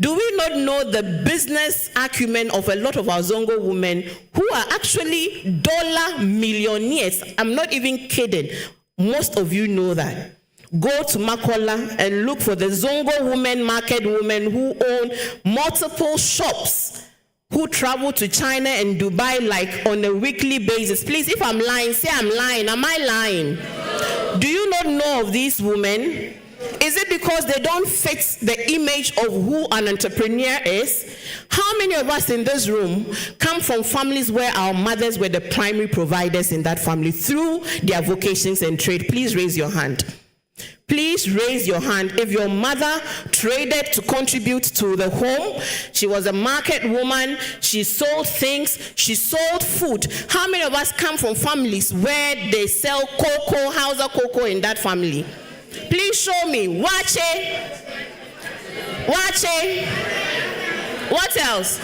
S5: Do we not know the business acumen of a lot of our Zongo women who are actually dollar millionaires? I'm not even kidding. Most of you know that. Go to Makola and look for the Zongo women, market women who own multiple shops, who travel to China and Dubai like on a weekly basis. Please, if I'm lying, say I'm lying. Am I lying? No. Do you not know of these women? Is it because they don't fit the image of who an entrepreneur is? How many of us in this room come from families where our mothers were the primary providers in that family through their vocations and trade? Please raise your hand. Please raise your hand. If your mother traded to contribute to the home, she was a market woman, she sold things, she sold food. How many of us come from families where they sell cocoa, Hausa cocoa in that family? Please show me. Wache. What else?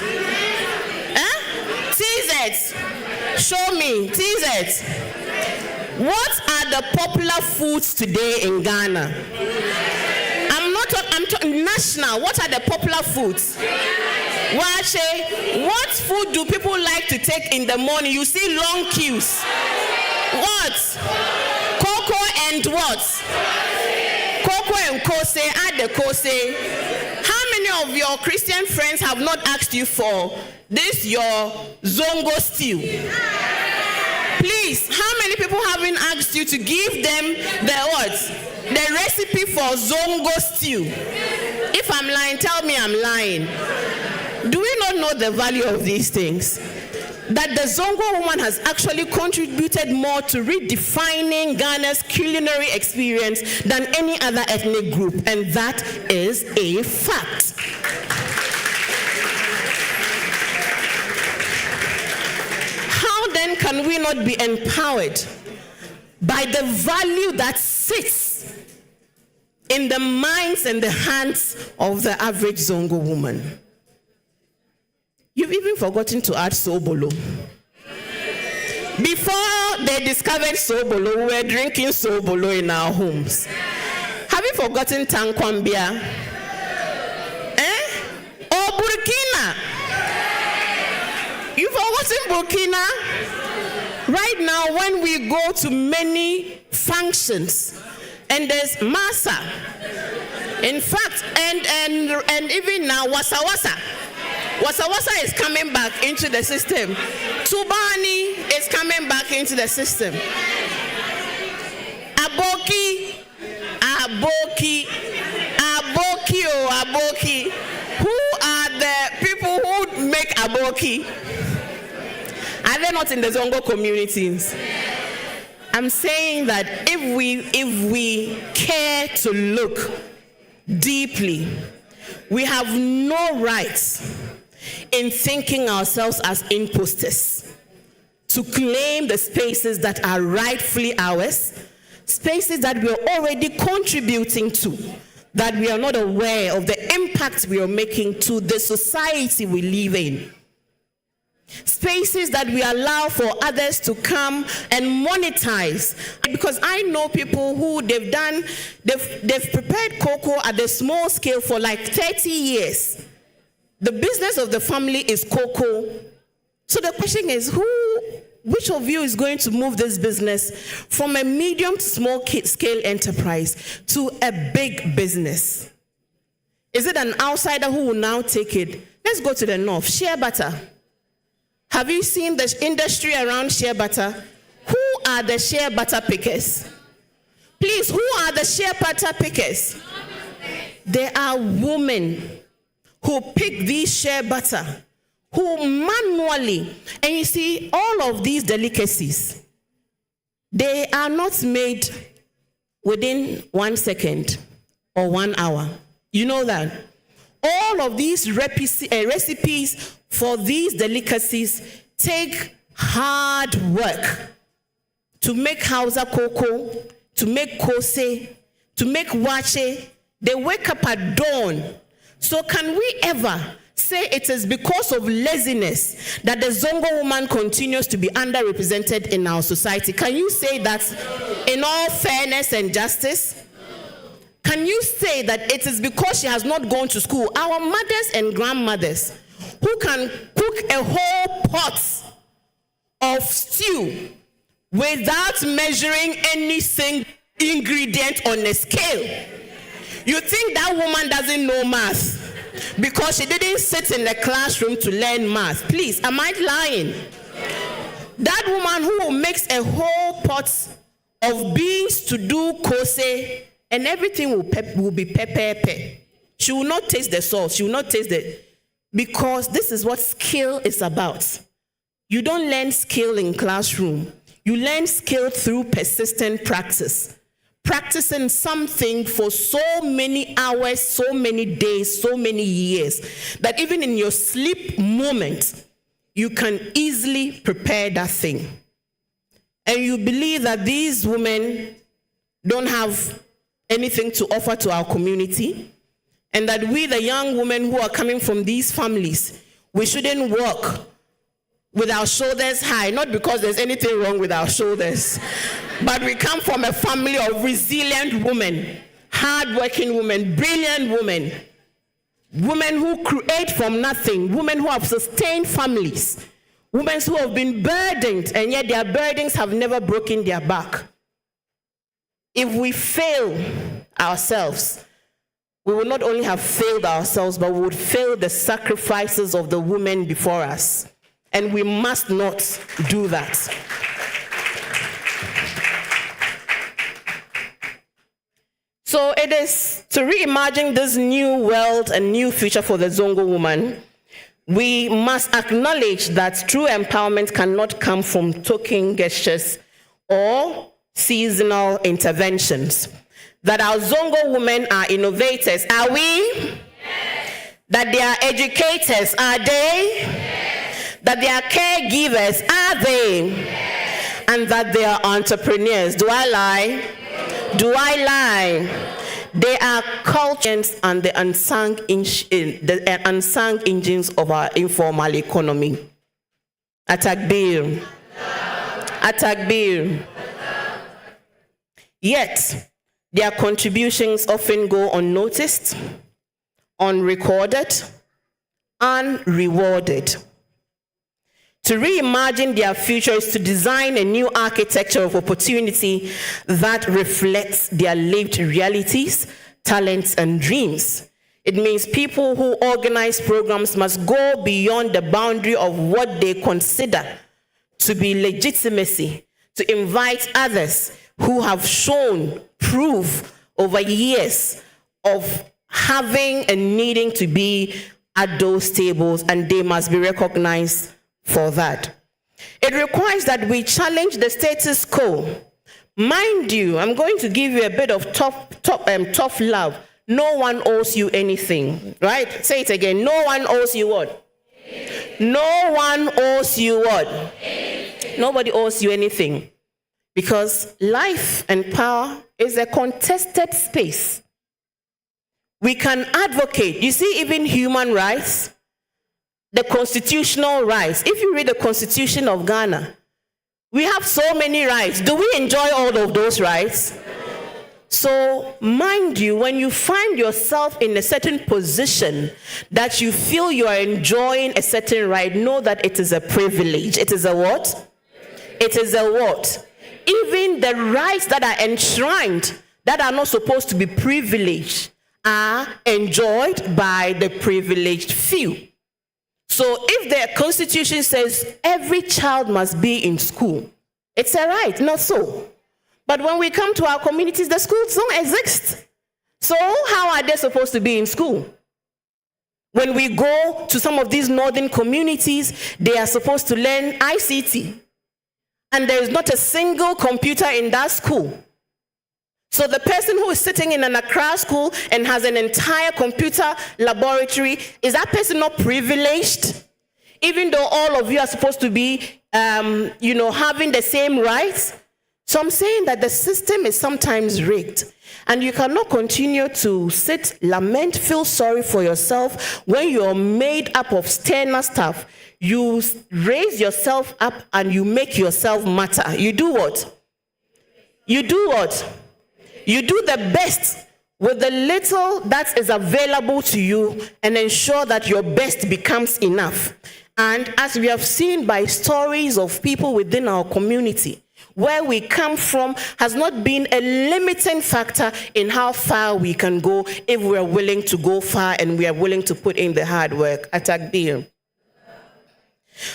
S5: TZ. Show me. TZ. What are the popular foods today in Ghana? I'm talking national. What are the popular foods? Wache. What food do people like to take in the morning? You see long queues. What? Cocoa and what? Cocoa and kose, add the kose. How many of your Christian friends have not asked you for this, your Zongo stew? Please, how many people haven't asked you to give them the what? The recipe for Zongo stew? If I'm lying, tell me I'm lying. Do we not know the value of these things? That the Zongo woman has actually contributed more to redefining Ghana's culinary experience than any other ethnic group, and that is a fact. How then can we not be empowered by the value that sits in the minds and the hands of the average Zongo woman? You've even forgotten to add sobolo. Before they discovered sobolo, we were drinking sobolo in our homes. Have you forgotten tankwambia? Or Burkina? You've forgotten Burkina? Right now, when we go to many functions, and there's masa. In fact, and even now, wasa. Wasa is coming back into the system. Tubani is coming back into the system. Aboki. Who are the people who make aboki? Are they not in the Zongo communities? I'm saying that if we care to look deeply, we have no rights in thinking ourselves as imposters to claim the spaces that are rightfully ours, spaces that we're already contributing to. that we are not aware of the impact we are making to the society we live in. Spaces that we allow for others to come and monetize. Because I know people who they've prepared cocoa at the small scale for like 30 years. The business of the family is cocoa. So the question is, which of you is going to move this business from a medium to small scale enterprise to a big business? Is it an outsider who will now take it? Let's go to the north. Shea butter. Have you seen the industry around shea butter? Who are the shea butter pickers? Please, who are the shea butter pickers? There are women who pick these shea butter, who manually, and you see, all of these delicacies, they are not made within 1 second or 1 hour. You know that? All of these recipes for these delicacies take hard work to make Hausa cocoa, to make kose, to make wache. They wake up at dawn. So can we ever say it is because of laziness that the Zongo woman continues to be underrepresented in our society? Can you say that in all fairness and justice? Can you say that it is because she has not gone to school? Our mothers and grandmothers who can cook a whole pot of stew without measuring any single ingredient on a scale. You think that woman doesn't know math because she didn't sit in the classroom to learn math? Please, am I lying? That woman who makes a whole pot of beans to do kose, and everything will be pepper. She will not taste the salt. She will not taste because this is what skill is about. You don't learn skill in classroom. You learn skill through persistent practice. Practicing something for so many hours, so many days, so many years, that even in your sleep moment, you can easily prepare that thing. And you believe that these women don't have anything to offer to our community, and that we, the young women who are coming from these families, we shouldn't walk with our shoulders high, not because there's anything wrong with our shoulders, but we come from a family of resilient women, hardworking women, brilliant women, women who create from nothing, women who have sustained families, women who have been burdened, and yet their burdens have never broken their back. If we fail ourselves, we will not only have failed ourselves, but we would fail the sacrifices of the women before us. And we must not do that. So it is to reimagine this new world and new future for the Zongo woman, we must acknowledge that true empowerment cannot come from token gestures or seasonal interventions. That our Zongo women are innovators. Are we? Yes. That they are educators. Are they? Yes. That they are caregivers. Are they? Yes. And that they are entrepreneurs. Do I lie? No. Do I lie? They are cultures and the unsung engines of our informal economy. Atakbir. Atakbir. Yet, their contributions often go unnoticed, unrecorded, unrewarded. To reimagine their future is to design a new architecture of opportunity that reflects their lived realities, talents, and dreams. It means people who organize programs must go beyond the boundary of what they consider to be legitimacy, to invite others who have shown proof over years of having and needing to be at those tables, and they must be recognized for that. It requires that we challenge the status quo. Mind you, I'm going to give you a bit of tough love. No one owes you anything, right? Say it again. No one owes you what? Anything. No one owes you what? Anything. Nobody owes you anything. Because life and power is a contested space. We can advocate. You see, even human rights, the constitutional rights. If you read the Constitution of Ghana, we have so many rights. Do we enjoy all of those rights? So, mind you, when you find yourself in a certain position that you feel you are enjoying a certain right, know that it is a privilege. It is a what? It is a what? Even the rights that are enshrined, that are not supposed to be privileged, are enjoyed by the privileged few. So if the Constitution says every child must be in school, it's a right, not so. But when we come to our communities, the schools don't exist. So how are they supposed to be in school? When we go to some of these northern communities, they are supposed to learn ICT. And there is not a single computer in that school. So the person who is sitting in an Accra school and has an entire computer laboratory, is that person not privileged? Even though all of you are supposed to be, having the same rights? So I'm saying that the system is sometimes rigged. And you cannot continue to sit, lament, feel sorry for yourself when you're made up of sterner stuff. You raise yourself up and you make yourself matter. You do what? You do what? You do the best with the little that is available to you and ensure that your best becomes enough. And as we have seen by stories of people within our community, where we come from has not been a limiting factor in how far we can go if we are willing to go far and we are willing to put in the hard work. Atakbir.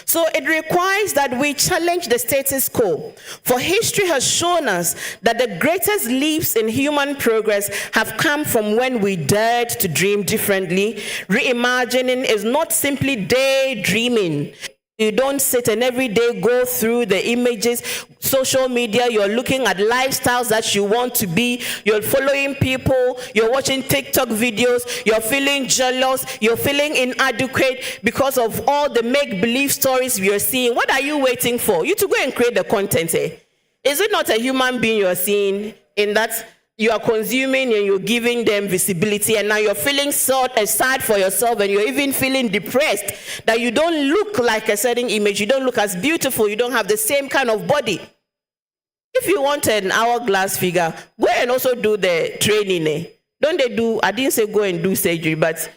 S5: So it requires that we challenge the status quo. For history has shown us that the greatest leaps in human progress have come from when we dared to dream differently. Reimagining is not simply daydreaming. You don't sit and every day go through the images, social media, you're looking at lifestyles that you want to be, you're following people, you're watching TikTok videos, you're feeling jealous, you're feeling inadequate because of all the make-believe stories you're seeing. What are you waiting for? You to go and create the content, eh? Is it not a human being you're seeing in that you are consuming and you're giving them visibility, and now you're feeling sad for yourself and you're even feeling depressed that you don't look like a certain image, you don't look as beautiful, you don't have the same kind of body. If you want an hourglass figure, go and also do the training. Eh? Don't they do, I didn't say go and do surgery, but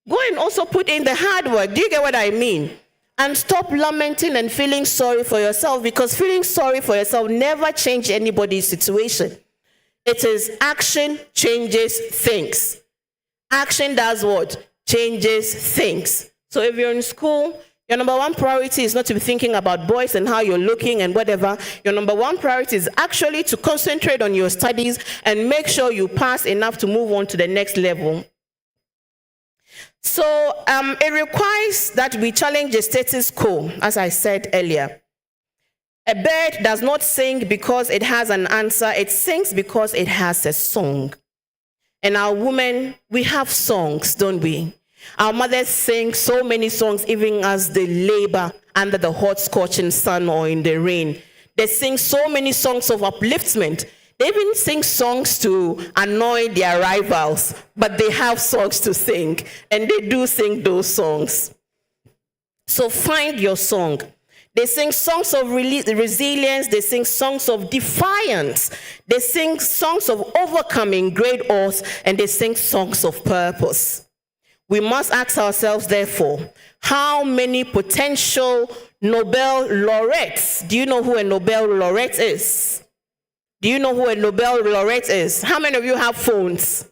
S5: go and also put in the hard work. Do you get what I mean? And stop lamenting and feeling sorry for yourself, because feeling sorry for yourself never changes anybody's situation. It is action changes things. Action does what? Changes things. So if you're in school, your number one priority is not to be thinking about boys and how you're looking and whatever. Your number one priority is actually to concentrate on your studies and make sure you pass enough to move on to the next level. So it requires that we challenge the status quo, as I said earlier. A bird does not sing because it has an answer. It sings because it has a song. And our women, we have songs, don't we? Our mothers sing so many songs even as they labor under the hot scorching sun or in the rain. They sing so many songs of upliftment. They even sing songs to annoy their rivals, but they have songs to sing, and they do sing those songs. So find your song. They sing songs of resilience, they sing songs of defiance, they sing songs of overcoming great odds, and they sing songs of purpose. We must ask ourselves, therefore, how many potential Nobel laureates? Do you know who a Nobel laureate is? Do you know who a Nobel laureate is? How many of you have phones?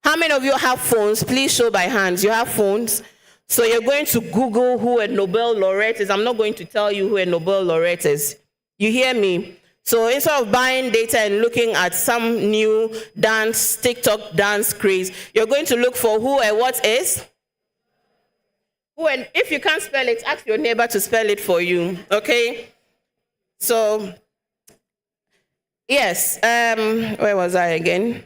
S5: How many of you have phones? Please show by hands. You have phones? So you're going to Google who a Nobel laureate is. I'm not going to tell you who a Nobel laureate is. You hear me? So instead of buying data and looking at some new dance, TikTok dance craze, you're going to look for who a what is. Who, and if you can't spell it, ask your neighbor to spell it for you, okay? So, yes, where was I again?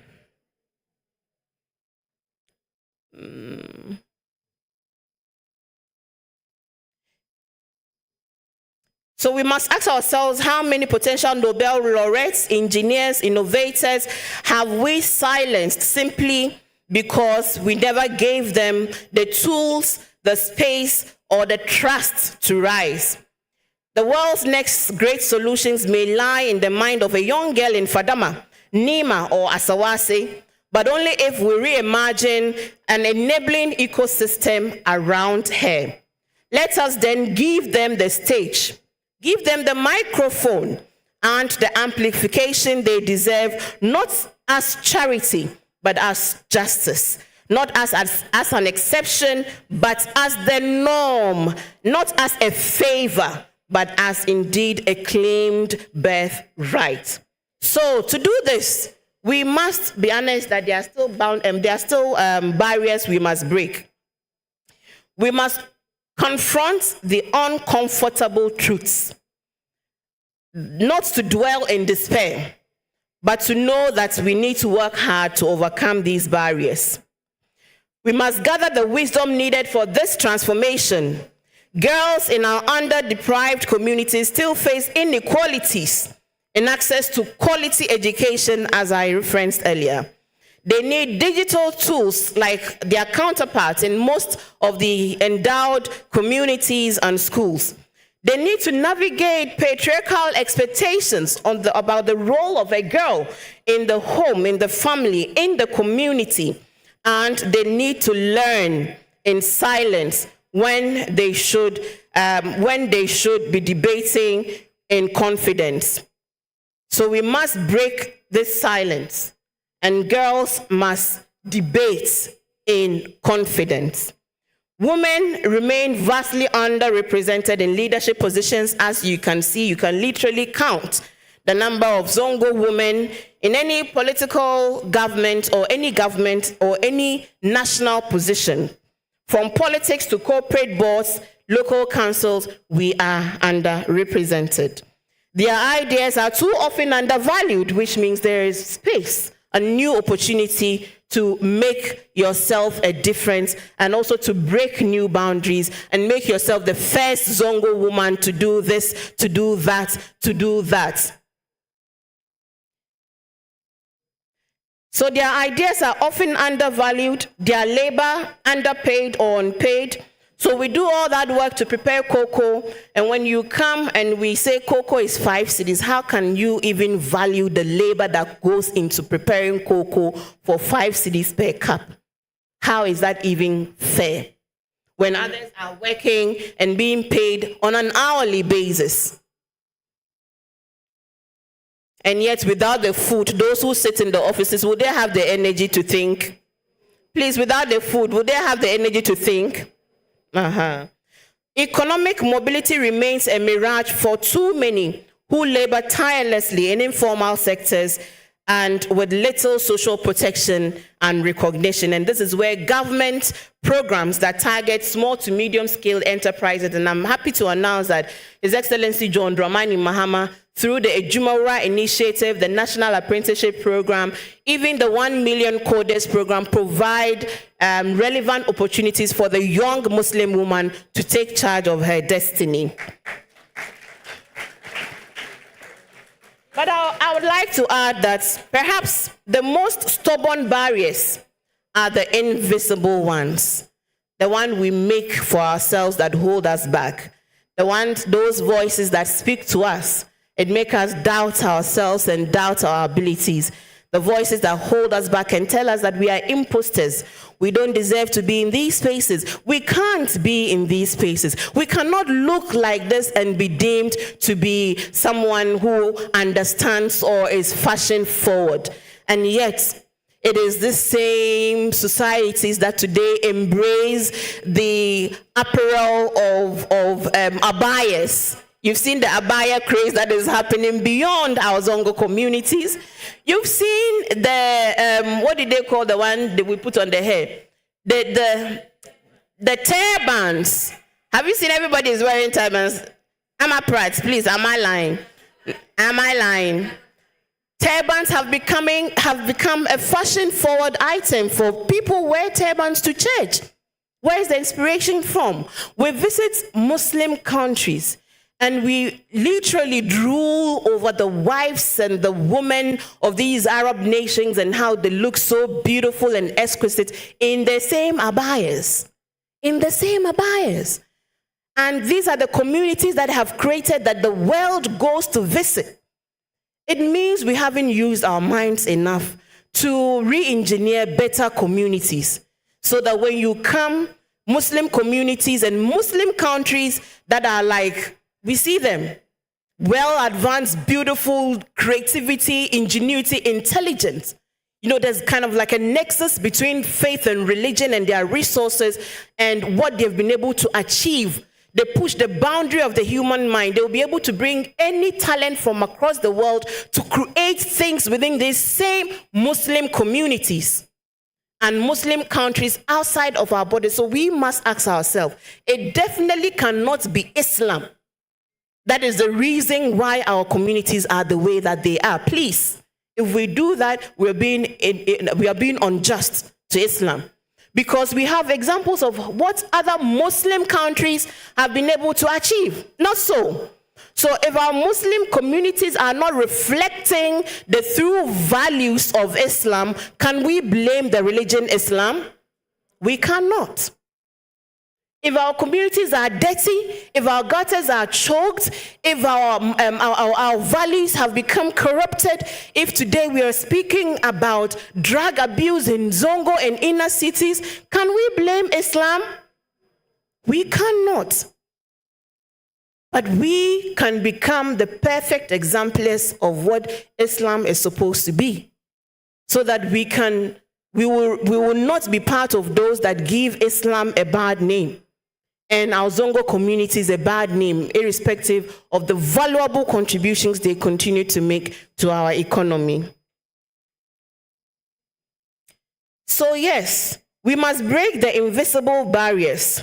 S5: So we must ask ourselves, how many potential Nobel laureates, engineers, innovators have we silenced simply because we never gave them the tools, the space, or the trust to rise. The world's next great solutions may lie in the mind of a young girl in Fadama, Nima, or Asawase, but only if we reimagine an enabling ecosystem around her. Let us then give them the stage, give them the microphone and the amplification they deserve, not as charity, but as justice. Not as an exception, but as the norm. Not as a favor, but as indeed a claimed birthright. So to do this, we must be honest that there are still barriers we must break. We must confront the uncomfortable truths. Not to dwell in despair, but to know that we need to work hard to overcome these barriers. We must gather the wisdom needed for this transformation. Girls in our under-deprived communities still face inequalities in access to quality education, as I referenced earlier. They need digital tools like their counterparts in most of the endowed communities and schools. They need to navigate patriarchal expectations about the role of a girl in the home, in the family, in the community. And they need to learn in silence when they should be debating in confidence. So we must break this silence, and girls must debate in confidence. Women remain vastly underrepresented in leadership positions. As you can see, you can literally count the number of Zongo women in any political government or any national position. From politics to corporate boards, local councils, we are underrepresented. Their ideas are too often undervalued, which means there is space, a new opportunity to make yourself a difference and also to break new boundaries and make yourself the first Zongo woman to do this, to do that, to do that. So their ideas are often undervalued, their labor underpaid or unpaid. So we do all that work to prepare cocoa, and when you come and we say cocoa is 5 cedis, how can you even value the labor that goes into preparing cocoa for 5 cedis per cup? How is that even fair? When others are working and being paid on an hourly basis. And yet, without the food, those who sit in the offices, would they have the energy to think? Please, without the food, would they have the energy to think? Economic mobility remains a mirage for too many who labor tirelessly in informal sectors and with little social protection and recognition. And this is where government programs that target small to medium-scale enterprises, and I'm happy to announce that His Excellency John Dramani Mahama, through the Ejumawura Initiative, the National Apprenticeship Program, even the 1 Million Coders Program, provide relevant opportunities for the young Muslim woman to take charge of her destiny. But I would like to add that perhaps the most stubborn barriers are the invisible ones, the one we make for ourselves that hold us back, those voices that speak to us. It makes us doubt ourselves and doubt our abilities. The voices that hold us back and tell us that we are imposters. We don't deserve to be in these spaces. We can't be in these spaces. We cannot look like this and be deemed to be someone who understands or is fashion forward. And yet, it is the same societies that today embrace the apparel of abayas. You've seen the abaya craze that is happening beyond our Zongo communities. You've seen the, what did they call the one that we put on the hair? The turbans. Have you seen everybody is wearing turbans? Am I right? Please, am I lying? Am I lying? Turbans have become a fashion-forward item for people who wear turbans to church. Where is the inspiration from? We visit Muslim countries, And we literally drool over the wives and the women of these Arab nations and how they look so beautiful and exquisite in the same abayas. In the same abayas. And these are the communities that have created that the world goes to visit. It means we haven't used our minds enough to re-engineer better communities so that when you come, Muslim communities and Muslim countries that are like, we see them, well advanced, beautiful, creativity, ingenuity, intelligence. You know, there's kind of like a nexus between faith and religion and their resources and what they've been able to achieve. They push the boundary of the human mind. They'll be able to bring any talent from across the world to create things within these same Muslim communities and Muslim countries outside of our borders. So we must ask ourselves, it definitely cannot be Islam. That is the reason why our communities are the way that they are. Please, if we do that, we are being unjust to Islam. Because we have examples of what other Muslim countries have been able to achieve. Not so. So if our Muslim communities are not reflecting the true values of Islam, can we blame the religion Islam? We cannot. If our communities are dirty, if our gutters are choked, if our values have become corrupted, if today we are speaking about drug abuse in Zongo and inner cities, can we blame Islam? We cannot. But we can become the perfect exemplars of what Islam is supposed to be, so that we will not be part of those that give Islam a bad name. And our Zongo community is a bad name, irrespective of the valuable contributions they continue to make to our economy. So yes, we must break the invisible barriers.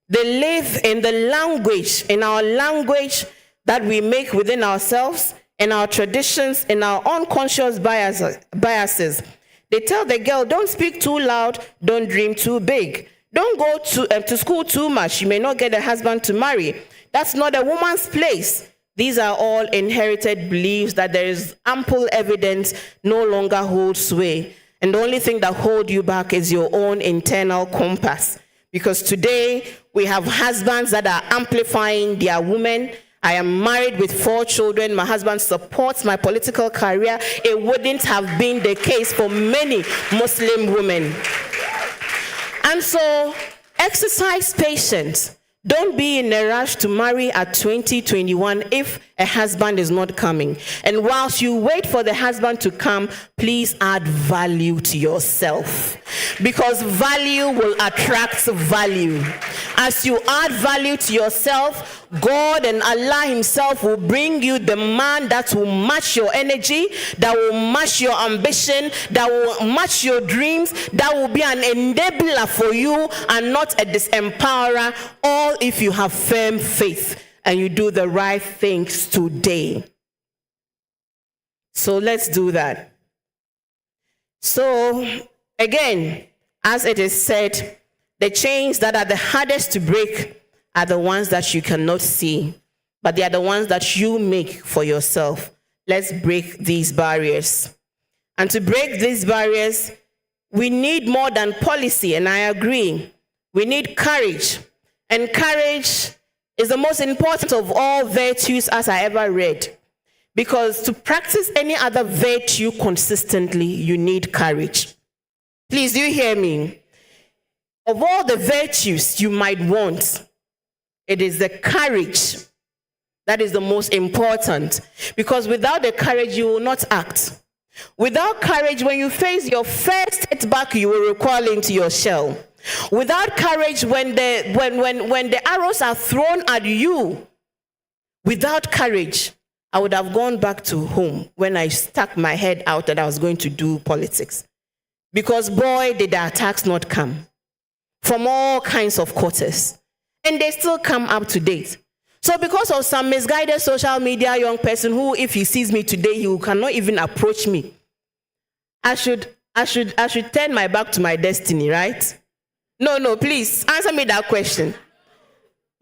S5: They live in the language, in our language that we make within ourselves, in our traditions, in our unconscious biases. They tell the girl, don't speak too loud, don't dream too big. Don't go to school too much. You may not get a husband to marry. That's not a woman's place. These are all inherited beliefs that there is ample evidence no longer hold sway. And the only thing that holds you back is your own internal compass. Because today we have husbands that are amplifying their women. I am married with 4 children. My husband supports my political career. It wouldn't have been the case for many Muslim women. And so, exercise patience. Don't be in a rush to marry at 20, 21 if a husband is not coming. And whilst you wait for the husband to come, please add value to yourself. Because value will attract value. As you add value to yourself, God and Allah himself will bring you the man that will match your energy, that will match your ambition, that will match your dreams, that will be an enabler for you and not a disempowerer, all if you have firm faith and you do the right things today. So let's do that. So again, as it is said, the chains that are the hardest to break are the ones that you cannot see, but they are the ones that you make for yourself. Let's break these barriers. And to break these barriers, we need more than policy, and I agree. We need courage. And courage is the most important of all virtues as I ever read. Because to practice any other virtue consistently, you need courage. Please, do you hear me? Of all the virtues you might want, it is the courage that is the most important. Because without the courage, you will not act. Without courage, when you face your first setback, you will recoil into your shell. Without courage, when the arrows are thrown at you, without courage, I would have gone back to home when I stuck my head out that I was going to do politics. Because boy, did the attacks not come from all kinds of quarters. And they still come up to date. So because of some misguided social media young person who, if he sees me today, he cannot even approach me, I should turn my back to my destiny, right? No, please answer me that question.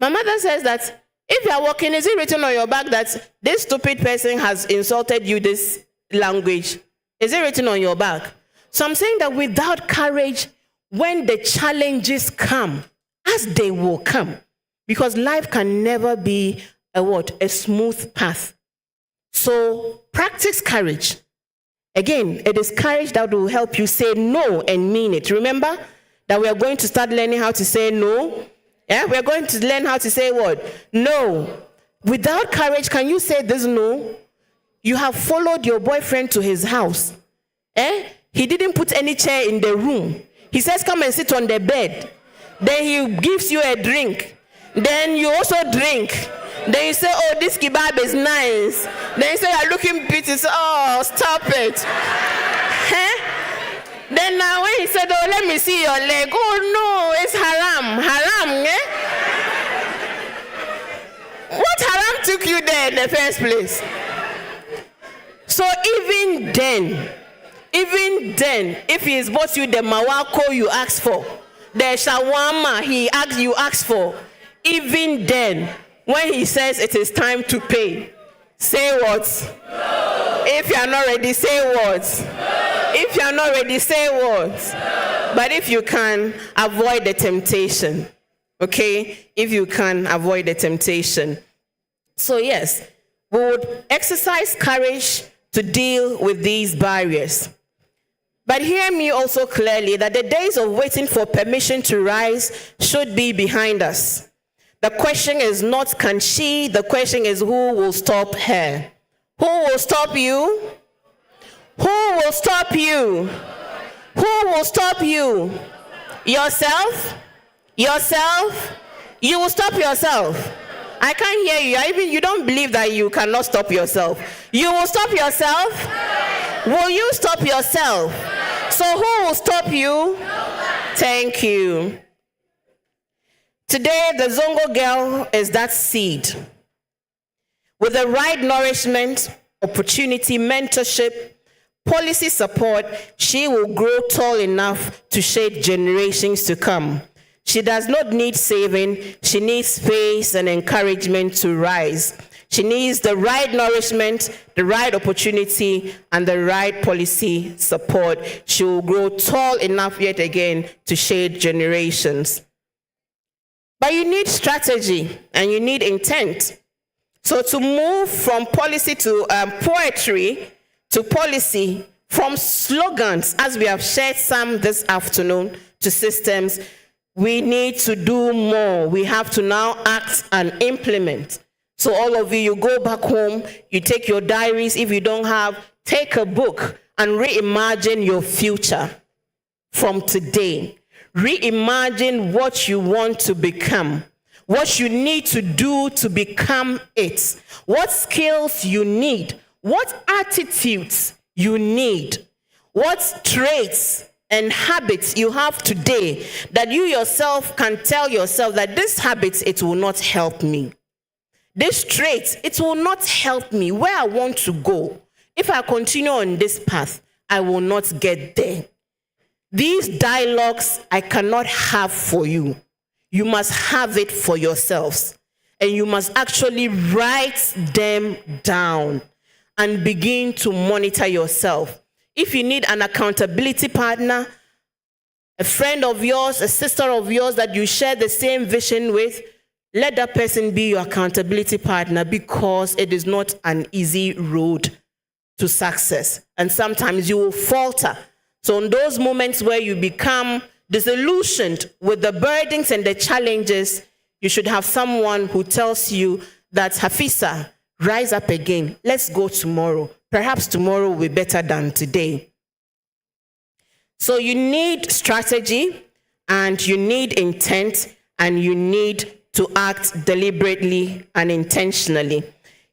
S5: My mother says that If you are walking, is it written on your back that this stupid person has insulted you this language? Is it written on your back? So I'm saying that without courage, when the challenges come, as they will come, because life can never be a smooth path. So practice courage. Again, it is courage that will help you say no and mean it. Remember that we are going to start learning how to say no. Yeah, we are going to learn how to say what? No. Without courage, can you say this no? You have followed your boyfriend to his house. He didn't put any chair in the room. He says, come and sit on the bed. Then he gives you a drink. Then you also drink. Then you say, oh, this kebab is nice. Then you say, you're looking pretty. So, oh, stop it. Then now when he said, oh, let me see your leg. Oh, no, it's haram. Haram, What haram took you there in the first place? So even then, if he has bought you the mawako you asked for, the shawarma you asked for, even then, when he says it is time to pay, say what? No. If you are not ready, say what? No. If you are not ready, say what? No. But if you can, avoid the temptation. Okay? If you can, avoid the temptation. So yes, we would exercise courage to deal with these barriers. But hear me also clearly that the days of waiting for permission to rise should be behind us. The question is not can she, the question is who will stop her? Who will stop you? Who will stop you? Who will stop you? Yourself? Yourself? You will stop yourself. I can't hear you. You don't believe that you cannot stop yourself. You will stop yourself? Will you stop yourself? So who will stop you? Thank you. Today, the Zongo girl is that seed. With the right nourishment, opportunity, mentorship, policy support, she will grow tall enough to shape generations to come. She does not need saving. She needs space and encouragement to rise. She needs the right nourishment, the right opportunity, and the right policy support. She will grow tall enough yet again to shade generations. But you need strategy and you need intent. So to move from policy to poetry to policy, from slogans, as we have shared some this afternoon, to systems, we need to do more. We have to now act and implement. So all of you go back home, you take your diaries. If you don't have, take a book and reimagine your future from today. Reimagine what you want to become, what you need to do to become it, what skills you need, what attitudes you need, what traits and habits you have today that you yourself can tell yourself that this habit, it will not help me. This trait, it will not help me where I want to go. If I continue on this path, I will not get there. These dialogues I cannot have for you. You must have it for yourselves. And you must actually write them down and begin to monitor yourself. If you need an accountability partner, a friend of yours, a sister of yours that you share the same vision with, let that person be your accountability partner, because it is not an easy road to success. And sometimes you will falter. So in those moments where you become disillusioned with the burdens and the challenges, you should have someone who tells you that, Hafisa, rise up again. Let's go tomorrow. Perhaps tomorrow will be better than today. So you need strategy, and you need intent, and you need to act deliberately and intentionally.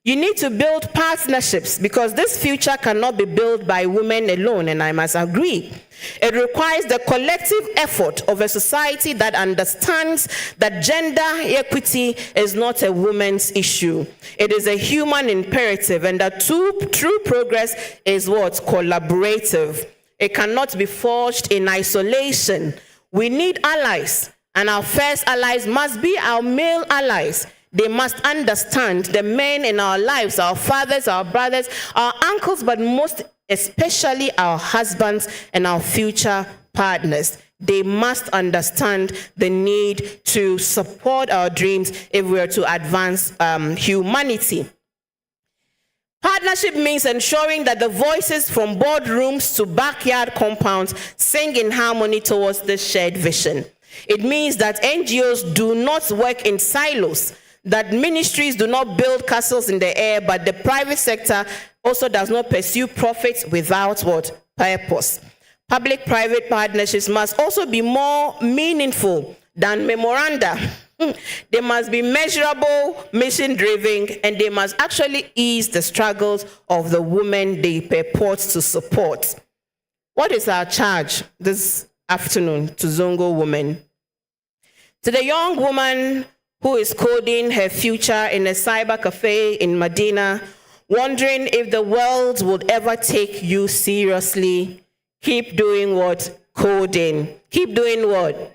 S5: You need to build partnerships, because this future cannot be built by women alone, and I must agree. It requires the collective effort of a society that understands that gender equity is not a woman's issue. It is a human imperative, and that true progress is what? Collaborative. It cannot be forged in isolation. We need allies, and our first allies must be our male allies. They must understand the men in our lives, our fathers, our brothers, our uncles, but most especially our husbands and our future partners. They must understand the need to support our dreams if we are to advance humanity. Partnership means ensuring that the voices from boardrooms to backyard compounds sing in harmony towards this shared vision. It means that NGOs do not work in silos, that ministries do not build castles in the air, but the private sector also does not pursue profits without what? Purpose. Public-private partnerships must also be more meaningful than memoranda. They must be measurable, mission-driven, and they must actually ease the struggles of the women they purport to support. What is our charge this afternoon to Zongo women? To the young woman who is coding her future in a cyber cafe in Medina, wondering if the world would ever take you seriously, keep doing what? Coding. Keep doing what?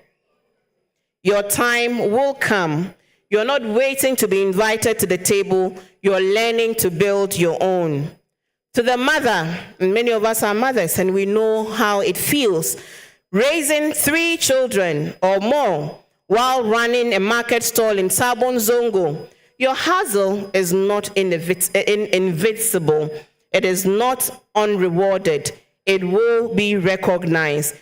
S5: Your time will come. You're not waiting to be invited to the table. You're learning to build your own. To the mother, and many of us are mothers, and we know how it feels, raising 3 children or more while running a market stall in Sabon Zongo. Your hustle is not invincible. It is not unrewarded. It will be recognized.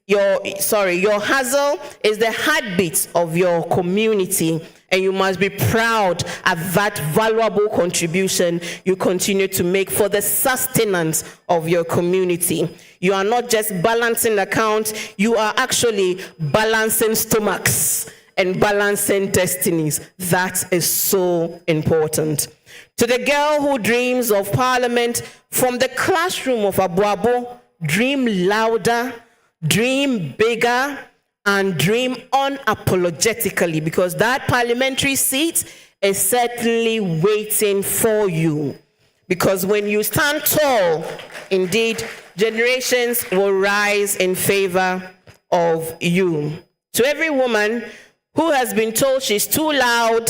S5: Your hustle is the heartbeat of your community, and you must be proud of that valuable contribution you continue to make for the sustenance of your community. You are not just balancing accounts, you are actually balancing stomachs and balancing destinies. That is so important. To the girl who dreams of parliament from the classroom of Abuabo, dream louder, dream bigger, and dream unapologetically, because that parliamentary seat is certainly waiting for you. Because when you stand tall, indeed, generations will rise in favor of you. To every woman who has been told she's too loud,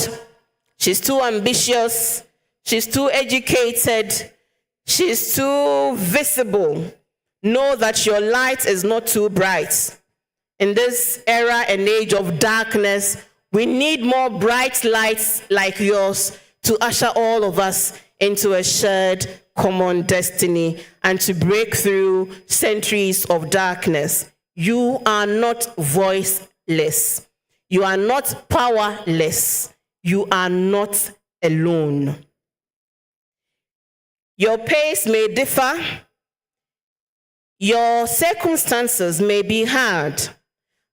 S5: she's too ambitious, she's too educated, she's too visible, know that your light is not too bright. In this era and age of darkness, we need more bright lights like yours to usher all of us into a shared common destiny and to break through centuries of darkness. You are not voiceless. You are not powerless. You are not alone. Your pace may differ. Your circumstances may be hard,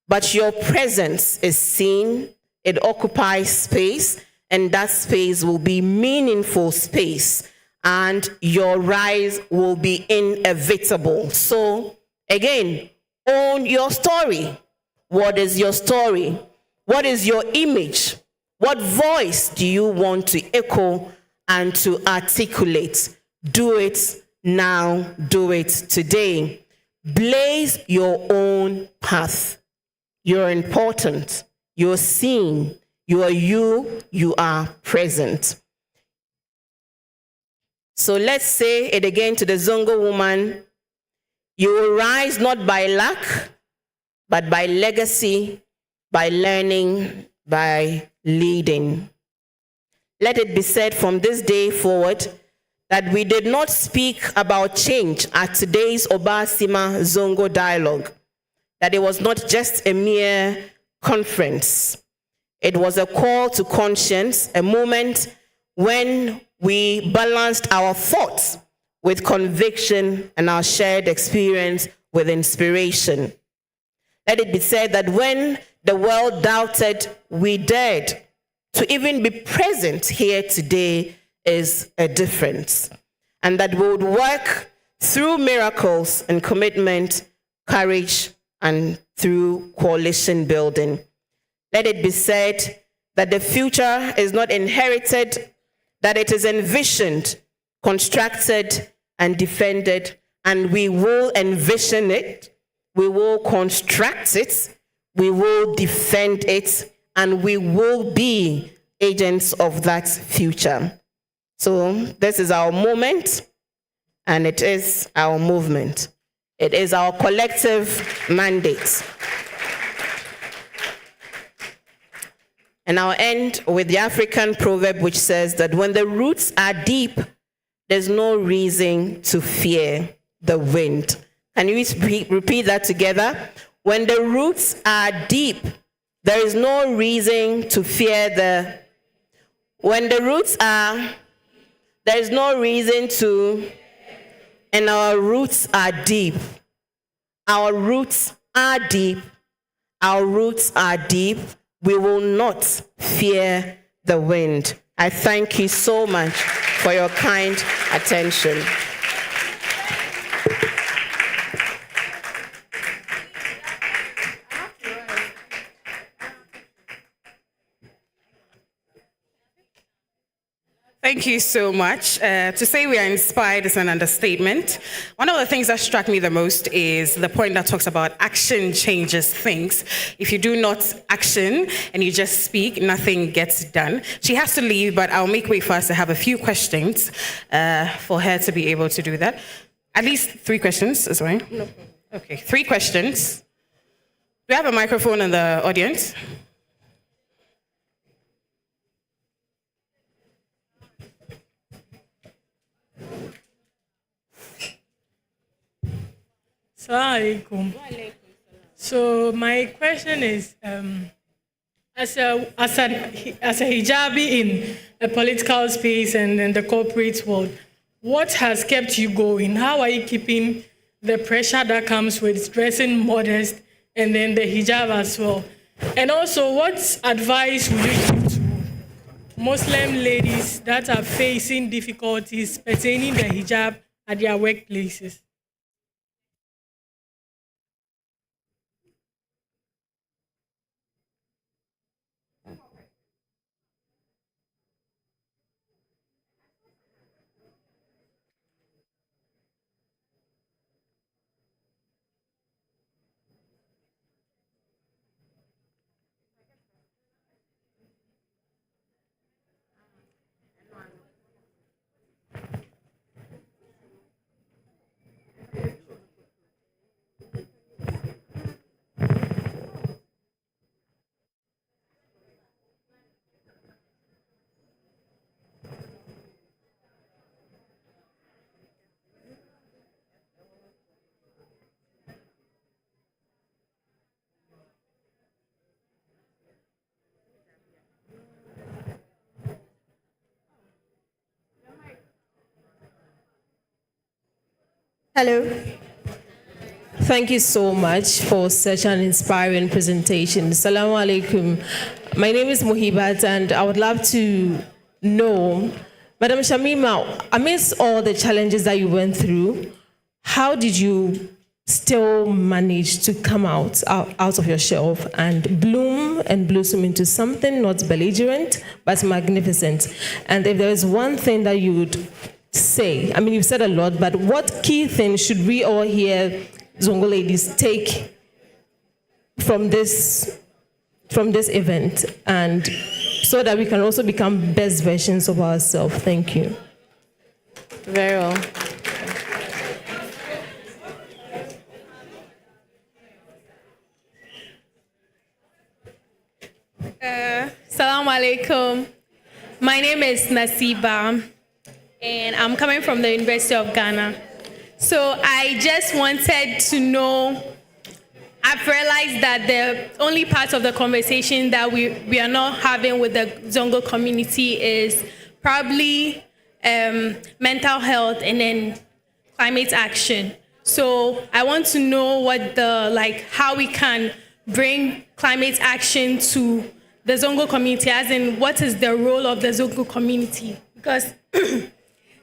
S5: but your presence is seen. It occupies space, and that space will be meaningful space, and your rise will be inevitable. So, again, own your story. What is your story? What is your image? What voice do you want to echo and to articulate? Do it now. Do it today. Blaze your own path. You're important. You're seen. You are you. You are present. So let's say it again to the Zongo woman. You will rise not by luck, but by legacy, by learning, by leading. Let it be said from this day forward that we did not speak about change at today's Obaasima Zongo dialogue, that it was not just a mere conference. It was a call to conscience, a moment when we balanced our thoughts with conviction and our shared experience with inspiration. Let it be said that when the world doubted, we dared. To even be present here today is a difference. And that we would work through miracles and commitment, courage, and through coalition building. Let it be said that the future is not inherited, that it is envisioned, constructed, and defended, and we will envision it, we will construct it, we will defend it, and we will be agents of that future. So this is our moment, and it is our movement. It is our collective mandate. And I'll end with the African proverb which says that when the roots are deep, there's no reason to fear the wind. Can you repeat that together? When the roots are deep, there is no reason to fear the... When the roots are... There is no reason to... And our roots are deep. Our roots are deep. Our roots are deep. We will not fear the wind. I thank you so much for your kind attention.
S3: Thank you so much. To say we are inspired is an understatement. One of the things that struck me the most is the point that talks about action changes things. If you do not action and you just speak, nothing gets done. She has to leave, but I'll make way for us to have a few questions for her to be able to do that. At least 3 questions, is right? No. Okay, 3 questions. Do we have a microphone in the audience?
S22: Assalamualaikum. So my question is, as a hijabi in a political space and in the corporate world, what has kept you going? How are you keeping the pressure that comes with dressing modest and then the hijab as well? And also, what advice would you give to Muslim ladies that are facing difficulties pertaining the hijab at their workplaces?
S6: Hello. Thank you so much for such an inspiring presentation. Assalamu alaikum. My name is Muhibat, and I would love to know, Madam Shamima, amidst all the challenges that you went through, how did you still manage to come out of your shelf and bloom and blossom into something not belligerent, but magnificent? And if there is one thing that you would say, I mean, you've said a lot, but what key thing should we all here, Zongo ladies, take from this event, and so that we can also become best versions of ourselves? Thank you.
S5: Very well.
S8: Assalamu alaikum. My name is Nasiba, and I'm coming from the University of Ghana. So I just wanted to know, I've realized that the only part of the conversation that we are not having with the Zongo community is probably mental health and then climate action. So I want to know what how we can bring climate action to the Zongo community, as in what is the role of the Zongo community? Because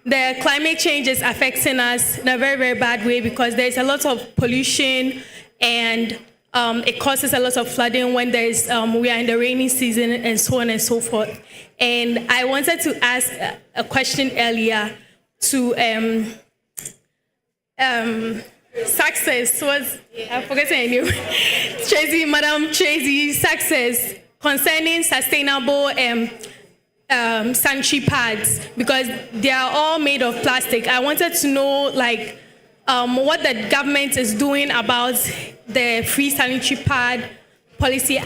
S8: the climate change is affecting us in a very, very bad way, because there's a lot of pollution, and it causes a lot of flooding when there's we are in the rainy season, and so on and so forth. And I wanted to ask a question earlier to Success was, I forget her name, Madam Tracy Success, concerning sustainable sanitary pads because they are all made of plastic. I wanted to know like what the government is doing about the free sanitary pad policy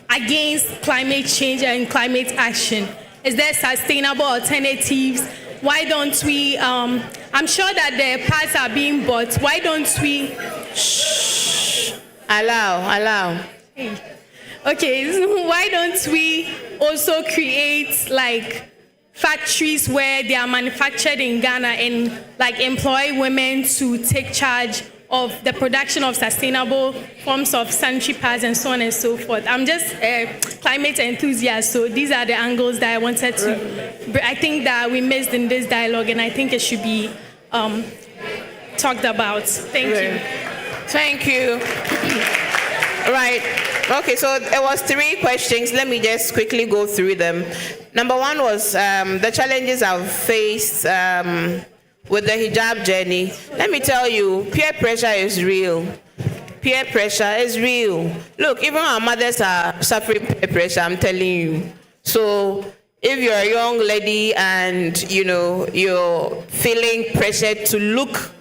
S8: against climate change and climate action. Is there sustainable alternatives? Why don't we, I'm sure that the pads are being bought. Why don't we?
S5: Shh. Allow.
S8: Okay, so why don't we also create like factories where they are manufactured in Ghana and like employ women to take charge of the production of sustainable forms of sanitary pads and so on and so forth. I'm just a climate enthusiast, so these are the angles that I wanted to. I think that we missed in this dialogue, and I think it should be talked about. Thank you.
S5: Thank you. Right. Okay, so it was 3 questions. Let me just quickly go through them. Number 1 was the challenges I've faced with the hijab journey. Let me tell you, peer pressure is real. Peer pressure is real. Look, even our mothers are suffering peer pressure, I'm telling you. So if you're a young lady and you're feeling pressured to look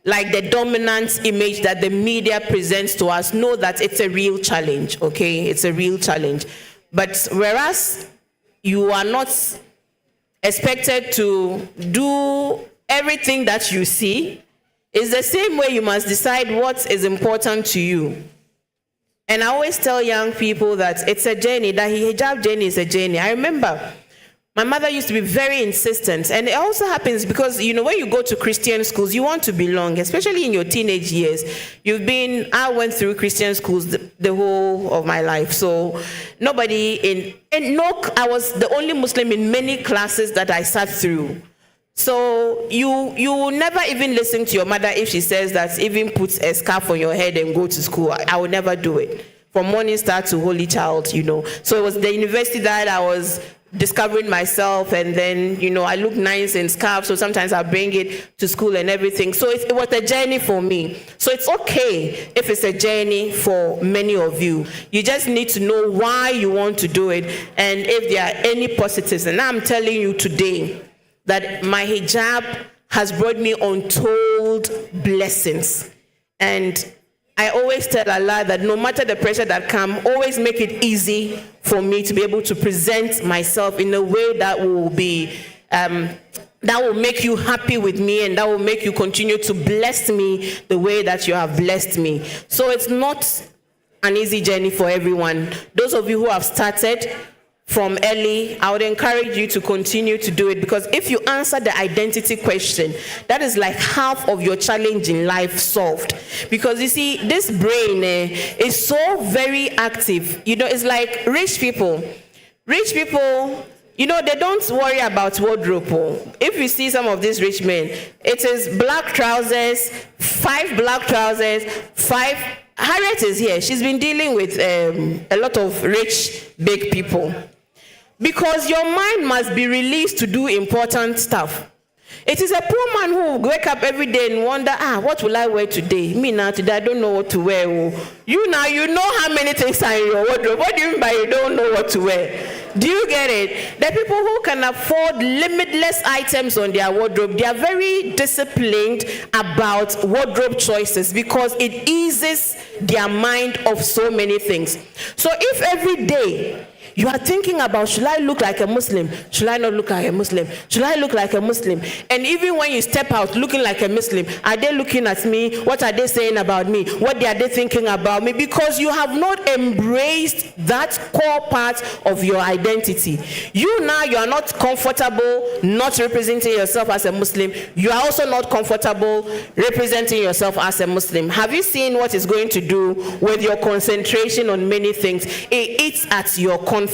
S5: like the dominant image that the media presents to us, know that it's a real challenge, okay? It's a real challenge. But whereas you are not expected to do everything that you see, it's the same way you must decide what is important to you. And I always tell young people that it's a journey, that hijab journey is a journey. I remember my mother used to be very insistent, and it also happens because, when you go to Christian schools, you want to belong, especially in your teenage years. I went through Christian schools the whole of my life, so I was the only Muslim in many classes that I sat through. So you will never even listen to your mother if she says that even put a scarf on your head and go to school. I would never do it. From Morning Star to Holy Child, So it was the university that I was discovering myself, and then I look nice in scarves, so sometimes I bring it to school and everything. So it was a journey for me. So it's okay if it's a journey for many of you. You just need to know why you want to do it and if there are any positives. And I'm telling you today that my hijab has brought me untold blessings. And I always tell Allah that no matter the pressure that comes, always make it easy for me to be able to present myself in a way that will be, that will make you happy with me, and that will make you continue to bless me the way that you have blessed me. So it's not an easy journey for everyone. Those of you who have started from early, I would encourage you to continue to do it, because if you answer the identity question, that is like half of your challenge in life solved. Because you see, this brain is so very active. It's like rich people. Rich people, they don't worry about wardrobe. If you see some of these rich men, it is black trousers, 5 black trousers, 5. Harriet is here. She's been dealing with a lot of rich, big people. Because your mind must be released to do important stuff. It is a poor man who will wake up every day and wonder, what will I wear today? Me now, today I don't know what to wear. You now, you know how many things are in your wardrobe. What do you mean by you don't know what to wear? Do you get it? The people who can afford limitless items on their wardrobe, they are very disciplined about wardrobe choices because it eases their mind of so many things. So if every day you are thinking about, should I look like a Muslim? Should I not look like a Muslim? Should I look like a Muslim? And even when you step out looking like a Muslim, are they looking at me? What are they saying about me? What are they thinking about me? Because you have not embraced that core part of your identity. You are not comfortable not representing yourself as a Muslim. You are also not comfortable representing yourself as a Muslim. Have you seen what it's going to do with your concentration on many things? It eats at your confidence.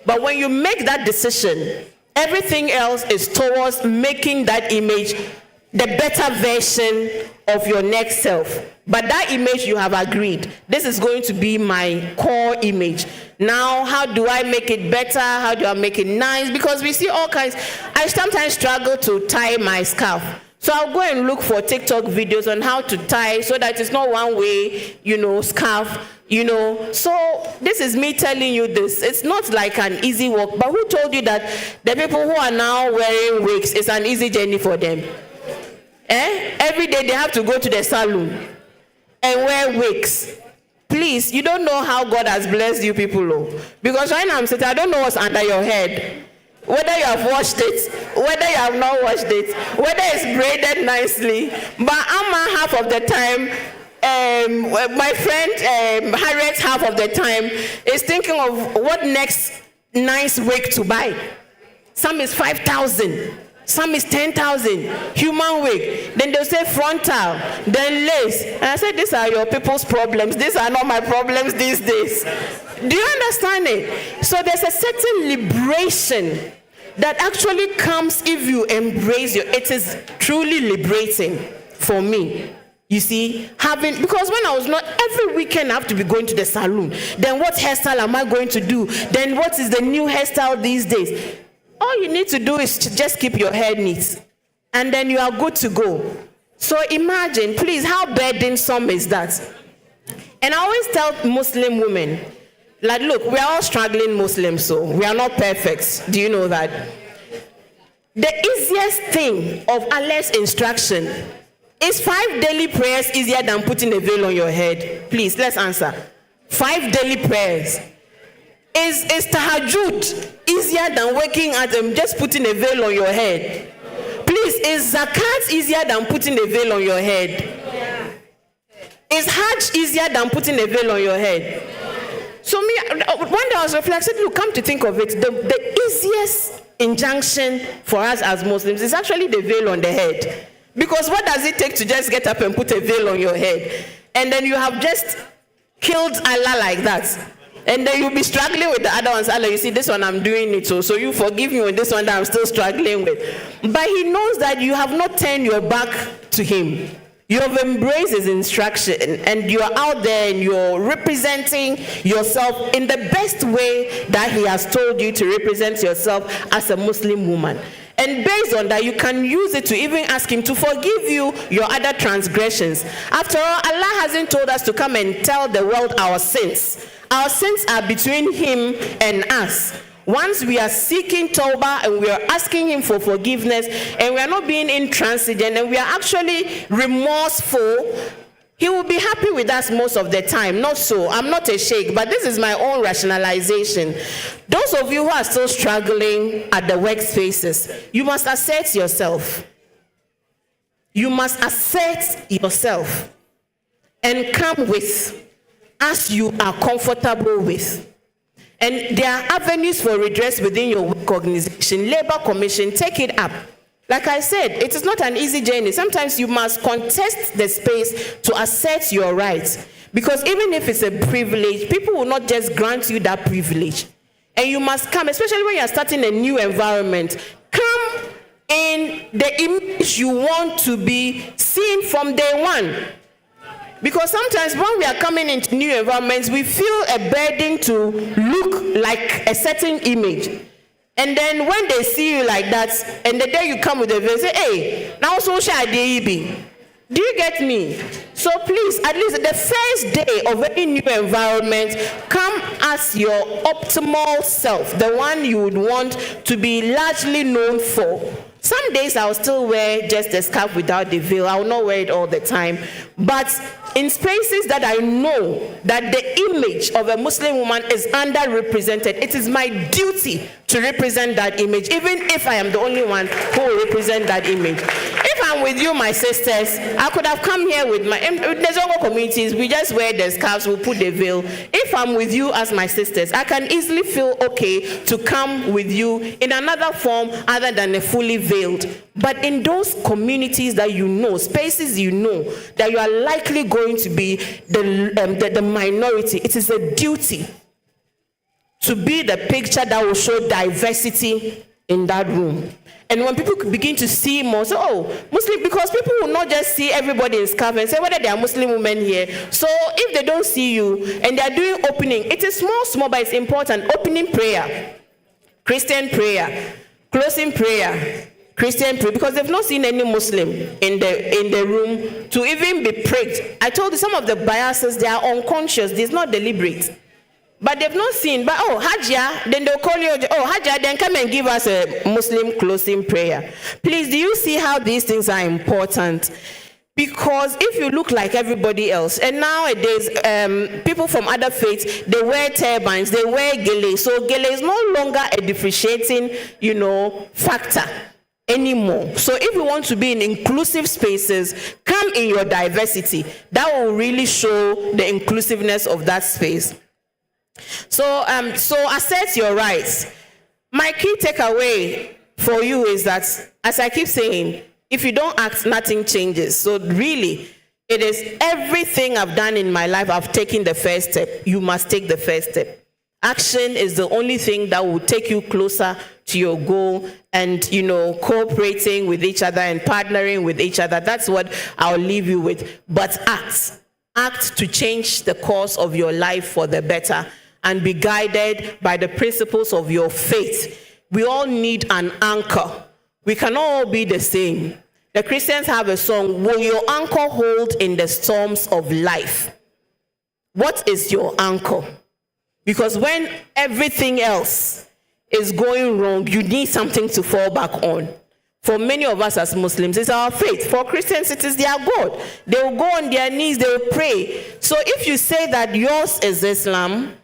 S5: But when you make that decision, everything else is towards making that image the better version of your next self. But that image you have agreed, this is going to be my core image. Now, how do I make it better? How do I make it nice? Because we see all kinds. I sometimes struggle to tie my scarf. So I'll go and look for TikTok videos on how to tie so that it's not one way, scarf, So this is me telling you this. It's not like an easy walk, but who told you that the people who are now wearing wigs, it's an easy journey for them? Every day they have to go to the salon and wear wigs. Please, you don't know how God has blessed you people. Because right now I'm saying, I don't know what's under your head. Whether you have washed it, whether you have not washed it, whether it's braided nicely. But I'm half of the time, my friend Harriet half of the time is thinking of what next nice wig to buy. Some is 5,000, some is 10,000, human wig. Then they'll say frontal, then lace. And I said, these are your people's problems. These are not my problems these days. Do you understand it? So there's a certain liberation that actually comes if you embrace it is truly liberating for me. You see, because when I was not, every weekend I have to be going to the salon. Then what hairstyle am I going to do? Then what is the new hairstyle these days? All you need to do is to just keep your hair neat. And then you are good to go. So imagine, please, how burdensome is that? And I always tell Muslim women, like, look, we are all struggling Muslims, so we are not perfect. Do you know that? The easiest thing of Allah's instruction is 5 daily prayers easier than putting a veil on your head? Please, let's answer. 5 daily prayers. Is tahajjud easier than waking up and just putting a veil on your head? Please, is zakat easier than putting a veil on your head? Is hajj easier than putting a veil on your head? So one day I was reflecting, look, come to think of it, the easiest injunction for us as Muslims is actually the veil on the head. Because what does it take to just get up and put a veil on your head? And then you have just killed Allah like that. And then you'll be struggling with the other ones. Allah, you see, this one I'm doing it, so you forgive me on this one that I'm still struggling with. But He knows that you have not turned your back to Him. You have embraced His instruction, and you are out there and you're representing yourself in the best way that He has told you to represent yourself as a Muslim woman. And based on that, you can use it to even ask Him to forgive you your other transgressions. After all, Allah hasn't told us to come and tell the world our sins. Our sins are between Him and us. Once we are seeking tawbah and we are asking Him for forgiveness and we are not being intransigent and we are actually remorseful, He will be happy with us most of the time. Not so. I'm not a sheikh, but this is my own rationalization. Those of you who are still struggling at the workspaces, you must assert yourself. You must assert yourself and come with as you are comfortable with. And there are avenues for redress within your work organization. Labor Commission, take it up. Like I said, it is not an easy journey. Sometimes you must contest the space to assert your rights. Because even if it's a privilege, people will not just grant you that privilege. And you must come, especially when you're starting a new environment, come in the image you want to be seen from day one. Because sometimes when we are coming into new environments, we feel a burden to look like a certain image. And then when they see you like that, and the day you come with a veil, say, hey, now so shall they be. Do you get me? So please, at least the first day of any new environment, come as your optimal self, the one you would want to be largely known for. Some days I'll still wear just a scarf without the veil. I will not wear it all the time. But in spaces that I know that the image of a Muslim woman is underrepresented, it is my duty to represent that image, even if I am the only one who will represent that image. If I'm with you, my sisters, I could have come here with my, in the Zongo communities, we just wear the scarves, we put the veil. If I'm with you as my sisters, I can easily feel okay to come with you in another form other than a fully veiled. But in those communities that you know, spaces you know, that you are likely going to be the minority, it is a duty to be the picture that will show diversity in that room. And when people begin to see more, so, oh, Muslim, because people will not just see everybody in scarf and say whether they are Muslim women here. So if they don't see you and they are doing opening, it is small, but it's important. Opening prayer, Christian prayer, closing prayer, Christian priest, because they've not seen any Muslim in the room to even be pricked. I told you some of the biases, they are unconscious, it's not deliberate. But they've not seen, but Hajia, then they'll call you, Hajia, then come and give us a Muslim closing prayer. Please, do you see how these things are important? Because if you look like everybody else, and nowadays, people from other faiths, they wear turbans, they wear gele. So gele is no longer a differentiating, factor anymore. So if we want to be in inclusive spaces, come in your diversity. That will really show the inclusiveness of that space. So assert your rights. My key takeaway for you is that, as I keep saying, if you don't act, nothing changes. So really, it is everything I've done in my life, I've taken the first step. You must take the first step. Action is the only thing that will take you closer to your goal, and, cooperating with each other and partnering with each other. That's what I'll leave you with. But act. Act to change the course of your life for the better and be guided by the principles of your faith. We all need an anchor. We cannot all be the same. The Christians have a song, will your anchor hold in the storms of life? What is your anchor? Because when everything else is going wrong, you need something to fall back on. For many of us as Muslims, it's our faith. For Christians, it is their God. They will go on their knees, they will pray. So if you say that yours is Islam,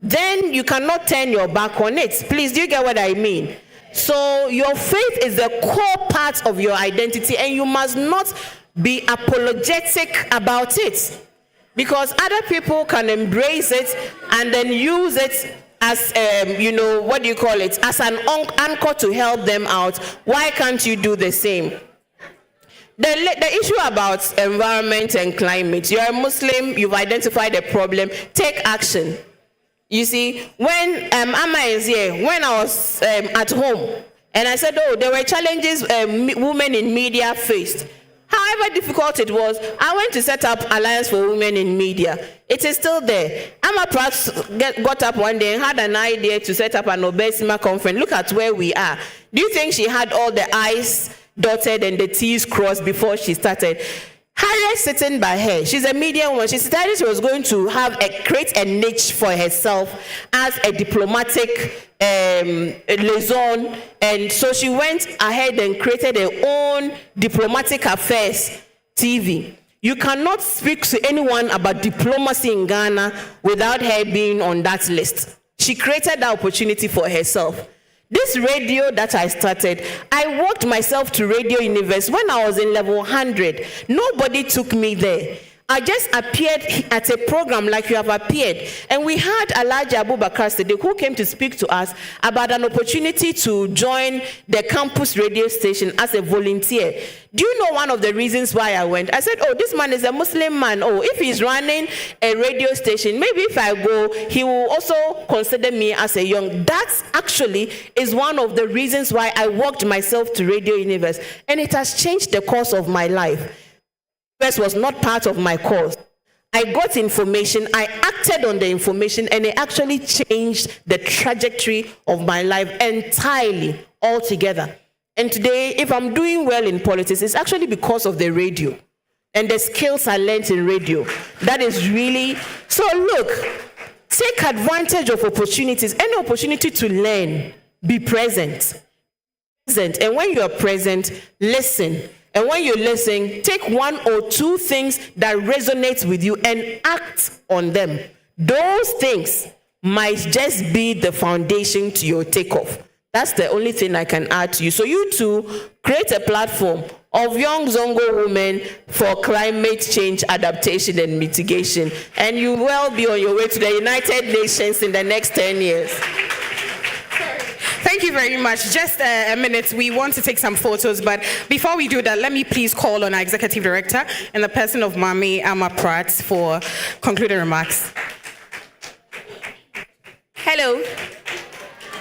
S5: then you cannot turn your back on it. Please, do you get what I mean? So your faith is the core part of your identity, and you must not be apologetic about it, because other people can embrace it and then use it as, as an anchor to help them out. Why can't you do the same? The issue about environment and climate, you're a Muslim, you've identified a problem, take action. You see, when Amma is here, when I was at home, and I said, there were challenges women in media faced. However difficult it was, I went to set up Alliance for Women in Media. It is still there. Amma perhaps got up one day and had an idea to set up an Obaasima conference. Look at where we are. Do you think she had all the I's dotted and the T's crossed before she started? Harriet sitting by her, she's a media woman. She decided she was going to create a niche for herself as a diplomatic liaison, and so she went ahead and created her own diplomatic affairs TV. You cannot speak to anyone about diplomacy in Ghana without her being on that list. She created that opportunity for herself. This radio that I started, I walked myself to Radio Universe when I was in level 100. Nobody took me there. I just appeared at a program like you have appeared. And we had Elijah Abubakar today who came to speak to us about an opportunity to join the campus radio station as a volunteer. Do you know one of the reasons why I went? I said, this man is a Muslim man. If he's running a radio station, maybe if I go, he will also consider me as a young. That actually is one of the reasons why I walked myself to Radio Universe. And it has changed the course of my life. Was not part of my course. I got information, I acted on the information, and it actually changed the trajectory of my life entirely, altogether. And today, if I'm doing well in politics, it's actually because of the radio and the skills I learned in radio. That is really, so look, take advantage of opportunities, any opportunity to learn, be present. And when you are present, listen. And when you listen, take one or two things that resonate with you and act on them. Those things might just be the foundation to your takeoff. That's the only thing I can add to you. So you too, create a platform of young Zongo women for climate change adaptation and mitigation. And you will be on your way to the United Nations in the next 10 years.
S3: Thank you very much. Just a minute. We want to take some photos, but before we do that, let me please call on our Executive Director in the person of Mami Amma Pratt for concluding remarks.
S5: Hello.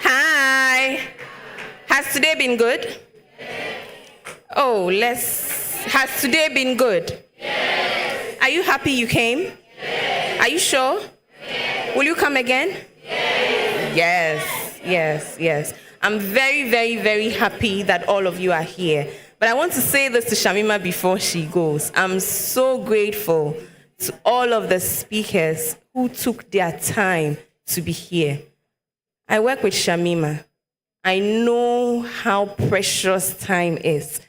S5: Hi. Has today been good? Has today been good? Yes. Are you happy you came? Yes. Are you sure? Yes. Will you come again? Yes. Yes.
S3: I'm very, very, very happy that all of you are here. But I want to say this to Shamima before she goes. I'm so grateful to all of the speakers who took their time to be here. I work with Shamima. I know how precious time is.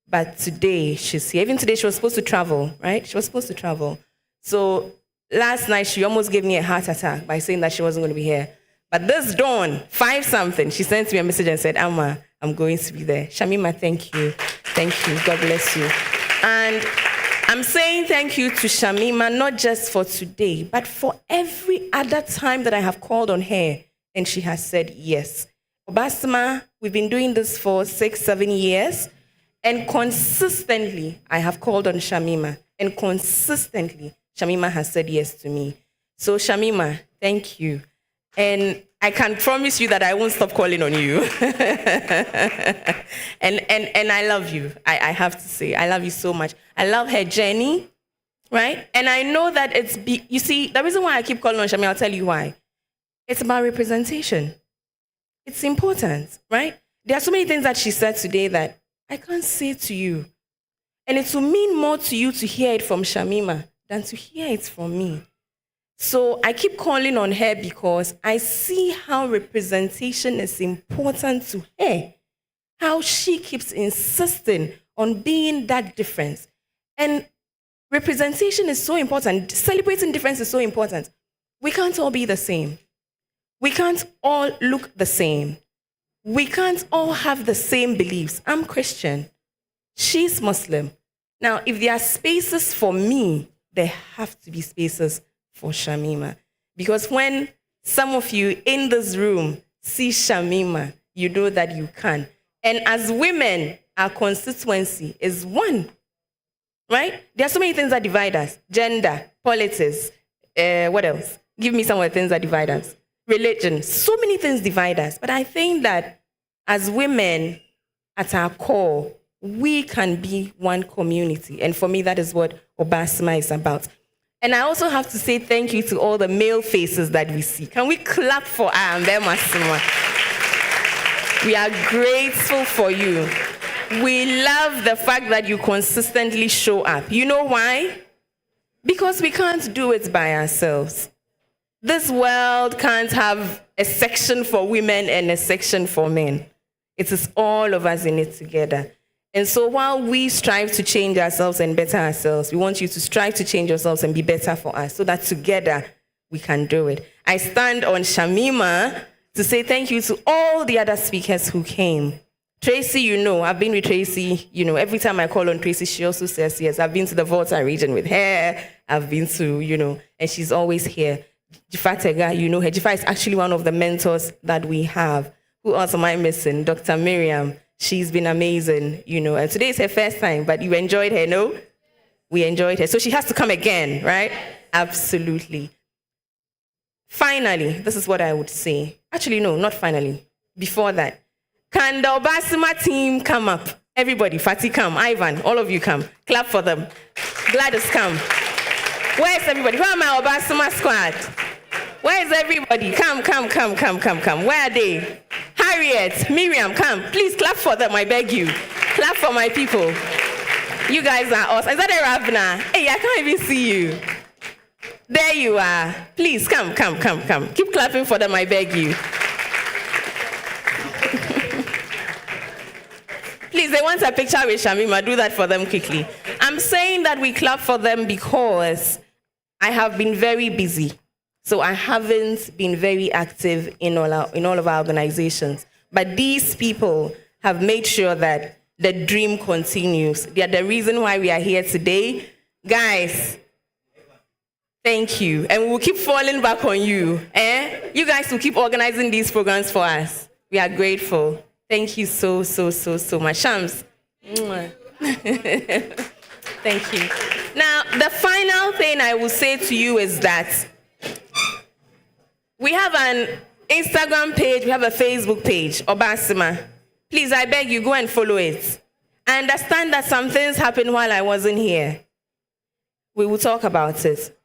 S3: But today, she's here. Even today, she was supposed to travel, right? She was supposed to travel. So last night, she almost gave me a heart attack by saying that she wasn't going to be here. But this dawn, 5-something, she sent me a message and said, Amma, I'm going to be there. Shamima, thank you. Thank you. God bless you. And I'm saying thank you to Shamima, not just for today, but for every other time that I have called on her and she has said yes. Obaasima, we've been doing this for 6-7 years, and consistently I have called on Shamima, and consistently Shamima has said yes to me. So Shamima, thank you. And I can promise you that I won't stop calling on you. and I love you. I have to say, I love you so much. I love her journey, right? And I know that you see, the reason why I keep calling on Shamima, I'll tell you why. It's about representation. It's important, right? There are so many things that she said today that I can't say to you. And it will mean more to you to hear it from Shamima than to hear it from me. So I keep calling on her because I see how representation is important to her, how she keeps insisting on being that difference. And representation is so important. Celebrating difference is so important. We can't all be the same. We can't all look the same. We can't all have the same beliefs. I'm Christian. She's Muslim. Now, if there are spaces for me, there have to be spaces for Shamima. Because when some of you in this room see Shamima, you know that you can. And as women, our constituency is one, right? There are so many things that divide us. Gender, politics, what else? Give me some of the things that divide us. Religion, so many things divide us. But I think that as women, at our core, we can be one community. And for me, that is what Obaasima is about. And I also have to say thank you to all the male faces that we see. Can we clap for Obaasima? We are grateful for you. We love the fact that you consistently show up. You know why? Because we can't do it by ourselves. This world can't have a section for women and a section for men. It is all of us in it together. And so while we strive to change ourselves and better ourselves, we want you to strive to change yourselves and be better for us so that together we can do it. I stand on Shamima to say thank you to all the other speakers who came. Tracy, you know, I've been with Tracy, you know, every time I call on Tracy, she also says yes. I've been to the Volta region with her. I've been to, you know, and she's always here. Jifa Tega, you know her. Jifa is actually one of the mentors that we have. Who else am I missing? Dr. Miriam. She's been amazing, you know. And today is her first time, but you enjoyed her, no? We enjoyed her. So she has to come again, right? Absolutely. Finally, this is what I would say. Actually, no, not finally. Before that, can the Obaasima team come up? Everybody, Fatih come, Ivan, all of you come. Clap for them. Gladys come. Where's everybody? Where are my Obaasima squad? Where is everybody? Come. Where are they? Harriet, Miriam, come. Please clap for them, I beg you. Clap for my people. You guys are awesome. Is that a Ravna? Hey, I can't even see you. There you are. Please, come. Keep clapping for them, I beg you. Please, they want a picture with Shamima. Do that for them quickly. I'm saying that we clap for them because I have been very busy. So I haven't been very active in all of our organizations. But these people have made sure that the dream continues. They are the reason why we are here today. Guys, thank you. And we will keep falling back on you. You guys will keep organizing these programs for us. We are grateful. Thank you so much. Shams. Thank you. Now, the final thing I will say to you is that we have an Instagram page, we have a Facebook page, Obaasima. Please, I beg you, go and follow it. I understand that some things happened while I wasn't here. We will talk about it.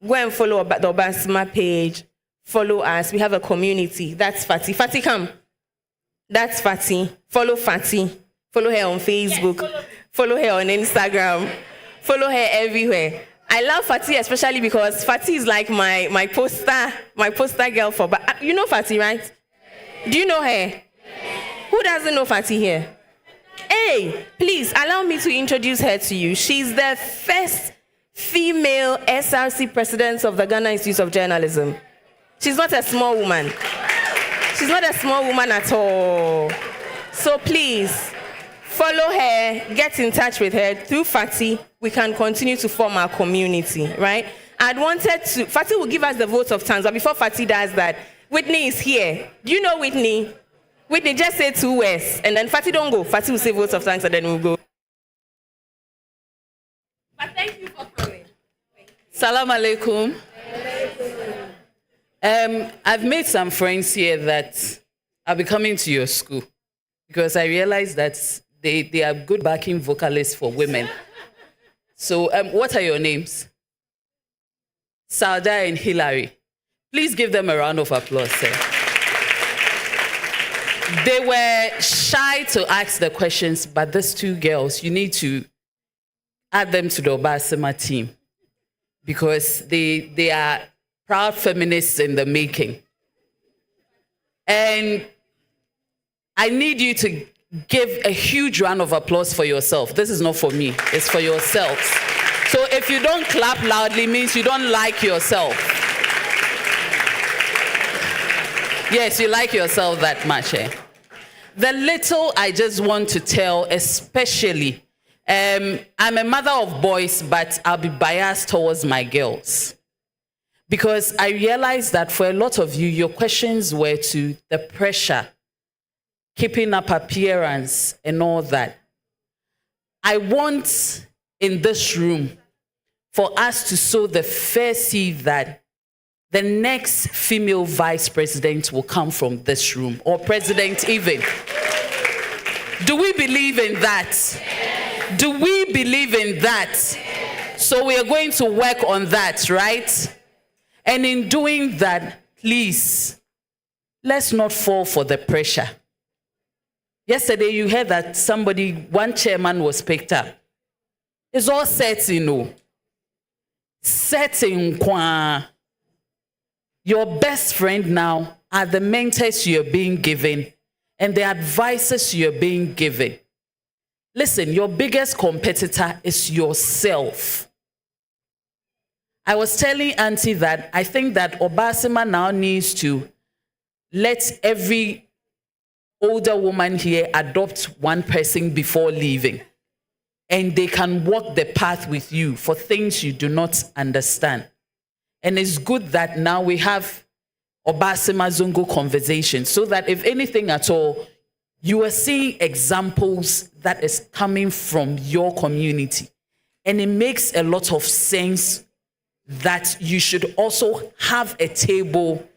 S3: Go and follow the Obaasima page. Follow us. We have a community. That's Fatih. Fatih, come.
S5: That's Fati. Follow Fati. Follow her on Facebook. Follow her on Instagram. Follow her everywhere. I love Fati especially because Fati is like my poster girl for. But you know Fati, right? Do you know her? Who doesn't know Fati here? Hey, please allow me to introduce her to you. She's the first female SRC president of the Ghana Institute of Journalism. She's not a small woman. She's not a small woman at all. So please, follow her, get in touch with her. Through Fati, we can continue to form our community, right? Fati will give us the votes of thanks, but before Fati does that, Whitney is here. Do you know Whitney? Whitney, just say 2 words, and then Fati don't go. Fati will say votes of thanks, and then we'll go.
S21: But thank you for coming.
S11: Salam alaikum. I've made some friends here that I'll be coming to your school because I realized that they are good backing vocalists for women. So what are your names? Sauda and Hilary. Please give them a round of applause, sir. They were shy to ask the questions, but these 2 girls, you need to add them to the Obaasima team because they are proud feminists in the making. And I need you to give a huge round of applause for yourself. This is not for me, it's for yourselves. So if you don't clap loudly, means you don't like yourself. Yes, you like yourself that much, eh? The little I just want to tell, especially, I'm a mother of boys, but I'll be biased towards my girls. Because I realized that for a lot of you, your questions were to the pressure, keeping up appearance, and all that. I want in this room for us to sow the first seed that the next female vice president will come from this room, or president even. Do we believe in that? Do we believe in that? So we are going to work on that, right? And in doing that, please, let's not fall for the pressure. Yesterday, you heard that one chairman was picked up. It's all set, you know. Set in kwa. Your best friend now are the mentors you're being given and the advices you're being given. Listen, your biggest competitor is yourself. I was telling Auntie that I think that Obaasima now needs to let every older woman here adopt one person before leaving. And they can walk the path with you for things you do not understand. And it's good that now we have Obaasima Zongo conversation so that if anything at all, you are seeing examples that is coming from your community. And it makes a lot of sense that you should also have a table.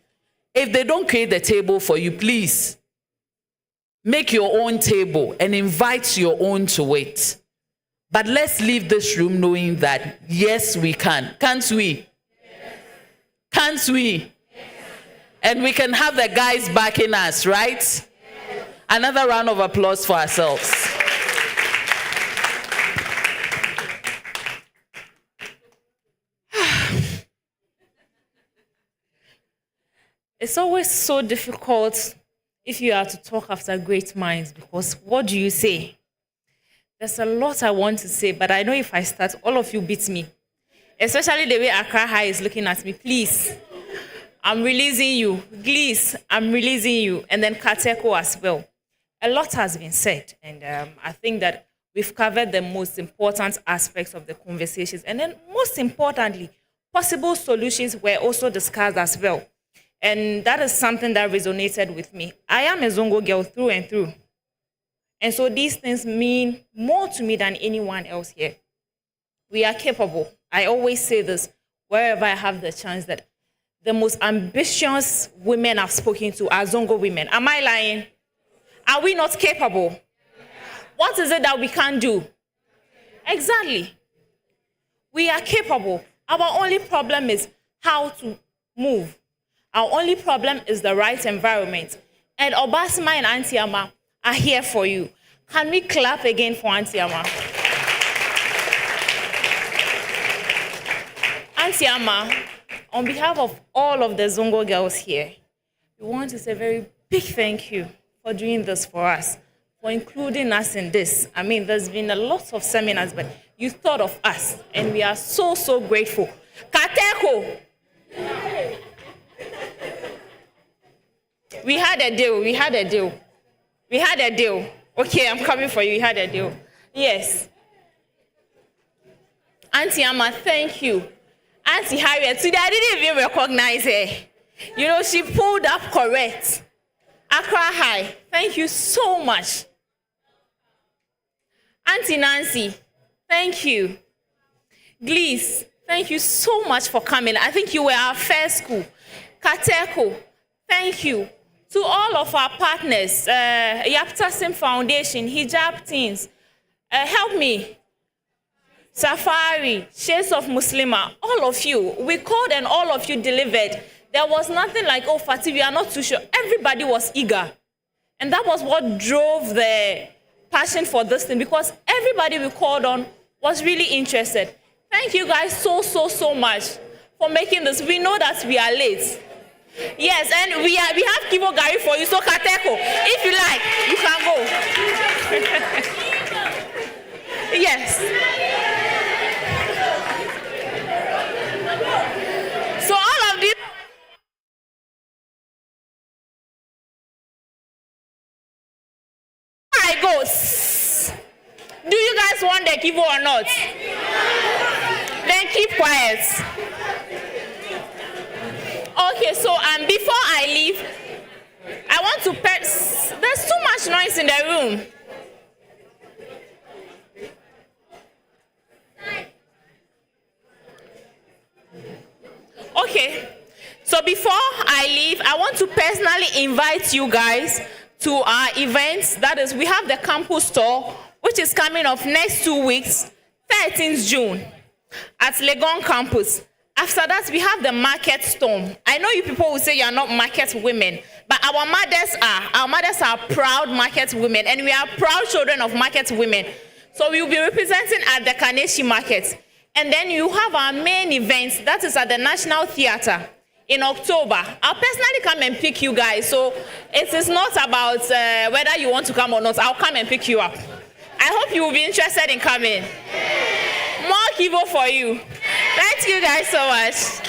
S11: If they don't create the table for you, please make your own table and invite your own to it. But let's leave this room knowing that, yes, we can. Can't we? Can't we? And we can have the guys backing us, right? Another round of applause for ourselves.
S1: It's always so difficult if you are to talk after great minds, because what do you say? There's a lot I want to say, but I know if I start, all of you beat me. Especially the way Accra High is looking at me. Please, I'm releasing you. Please, I'm releasing you. And then Kateko as well. A lot has been said, and I think that we've covered the most important aspects of the conversations. And then most importantly, possible solutions were also discussed as well. And that is something that resonated with me. I am a Zongo girl through and through. And so these things mean more to me than anyone else here. We are capable. I always say this wherever I have the chance, that the most ambitious women I've spoken to are Zongo women. Am I lying? Are we not capable? What is it that we can't do? Exactly. We are capable. Our only problem is how to move. Our only problem is the right environment.
S21: And Obaasima and Auntie Ama are here for you. Can we clap again for Auntie Ama? Auntie Ama, on behalf of all of the Zongo girls here, we want to say a very big thank you for doing this for us, for including us in this. I mean, there's been a lot of seminars, but you thought of us, and we are so, so grateful. Kateko! We had a deal. Okay, I'm coming for you. We had a deal. Yes. Auntie Amma, thank you. Auntie Harriet, today I didn't even recognize her. You know, she pulled up correct. Accra High, thank you so much. Auntie Nancy, thank you. Glees, thank you so much for coming. I think you were our first school. Kateko, thank you. To all of our partners, Yaptasim Foundation, Hijab Teens, help me. Safari, Shades of Muslima, all of you, we called and all of you delivered. There was nothing like, oh, Fatih, we are not too sure. Everybody was eager. And that was what drove the passion for this thing, because everybody we called on was really interested. Thank you guys so, so, so much for making this. We know that we are late. Yes, and we have Kivo Gari for you, so Kateko, if you like, you can go. Yes. So all of this. I go. Do you guys want the Kivo or not? Then keep quiet. Okay, so before I leave, I want to there's too much noise in the room. Okay, so before I leave, I want to personally invite you guys to our events. That is, we have the campus tour, which is coming up next 2 weeks, 13th June, at Legon campus. After that, we have the market storm. I know you people will say you are not market women, but our mothers are. Our mothers are proud market women, and we are proud children of market women. So we will be representing at the Kaneshi market. And then you have our main events, that is at the National Theatre in October. I'll personally come and pick you guys. So it is not about whether you want to come or not. I'll come and pick you up. I hope you will be interested in coming. More Kivo for you. Thank you guys so much.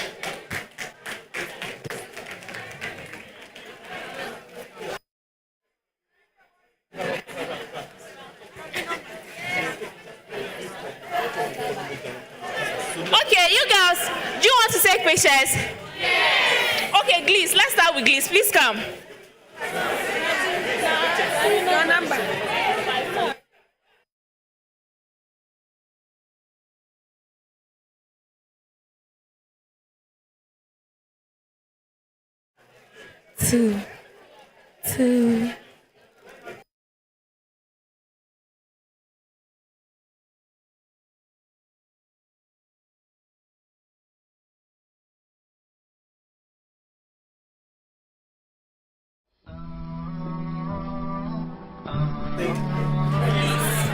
S21: Okay, you girls, do you want to take pictures? Okay, Glees, let's start with Glees. Please come. Your number. Two.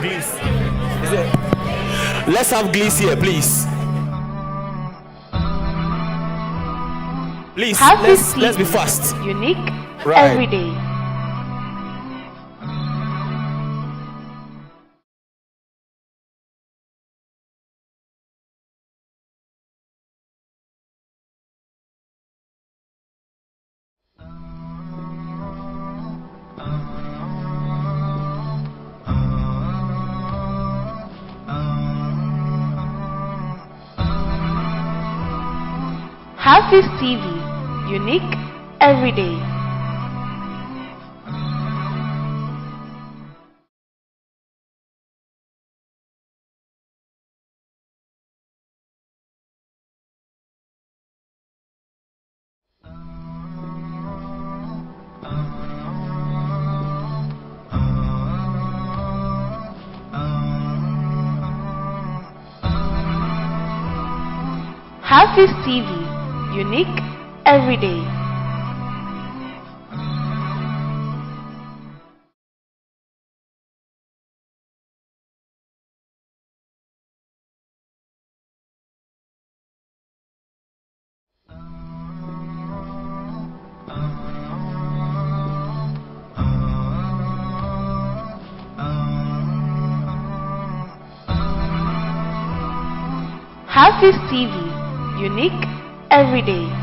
S12: Glees. Let's have Glees here, please. Please, let's be fast.
S13: Unique
S12: Right.
S13: every day. HAFIZ TV, unique every day. HAFIZ TV, unique every day. HAFIZ TV, unique every day.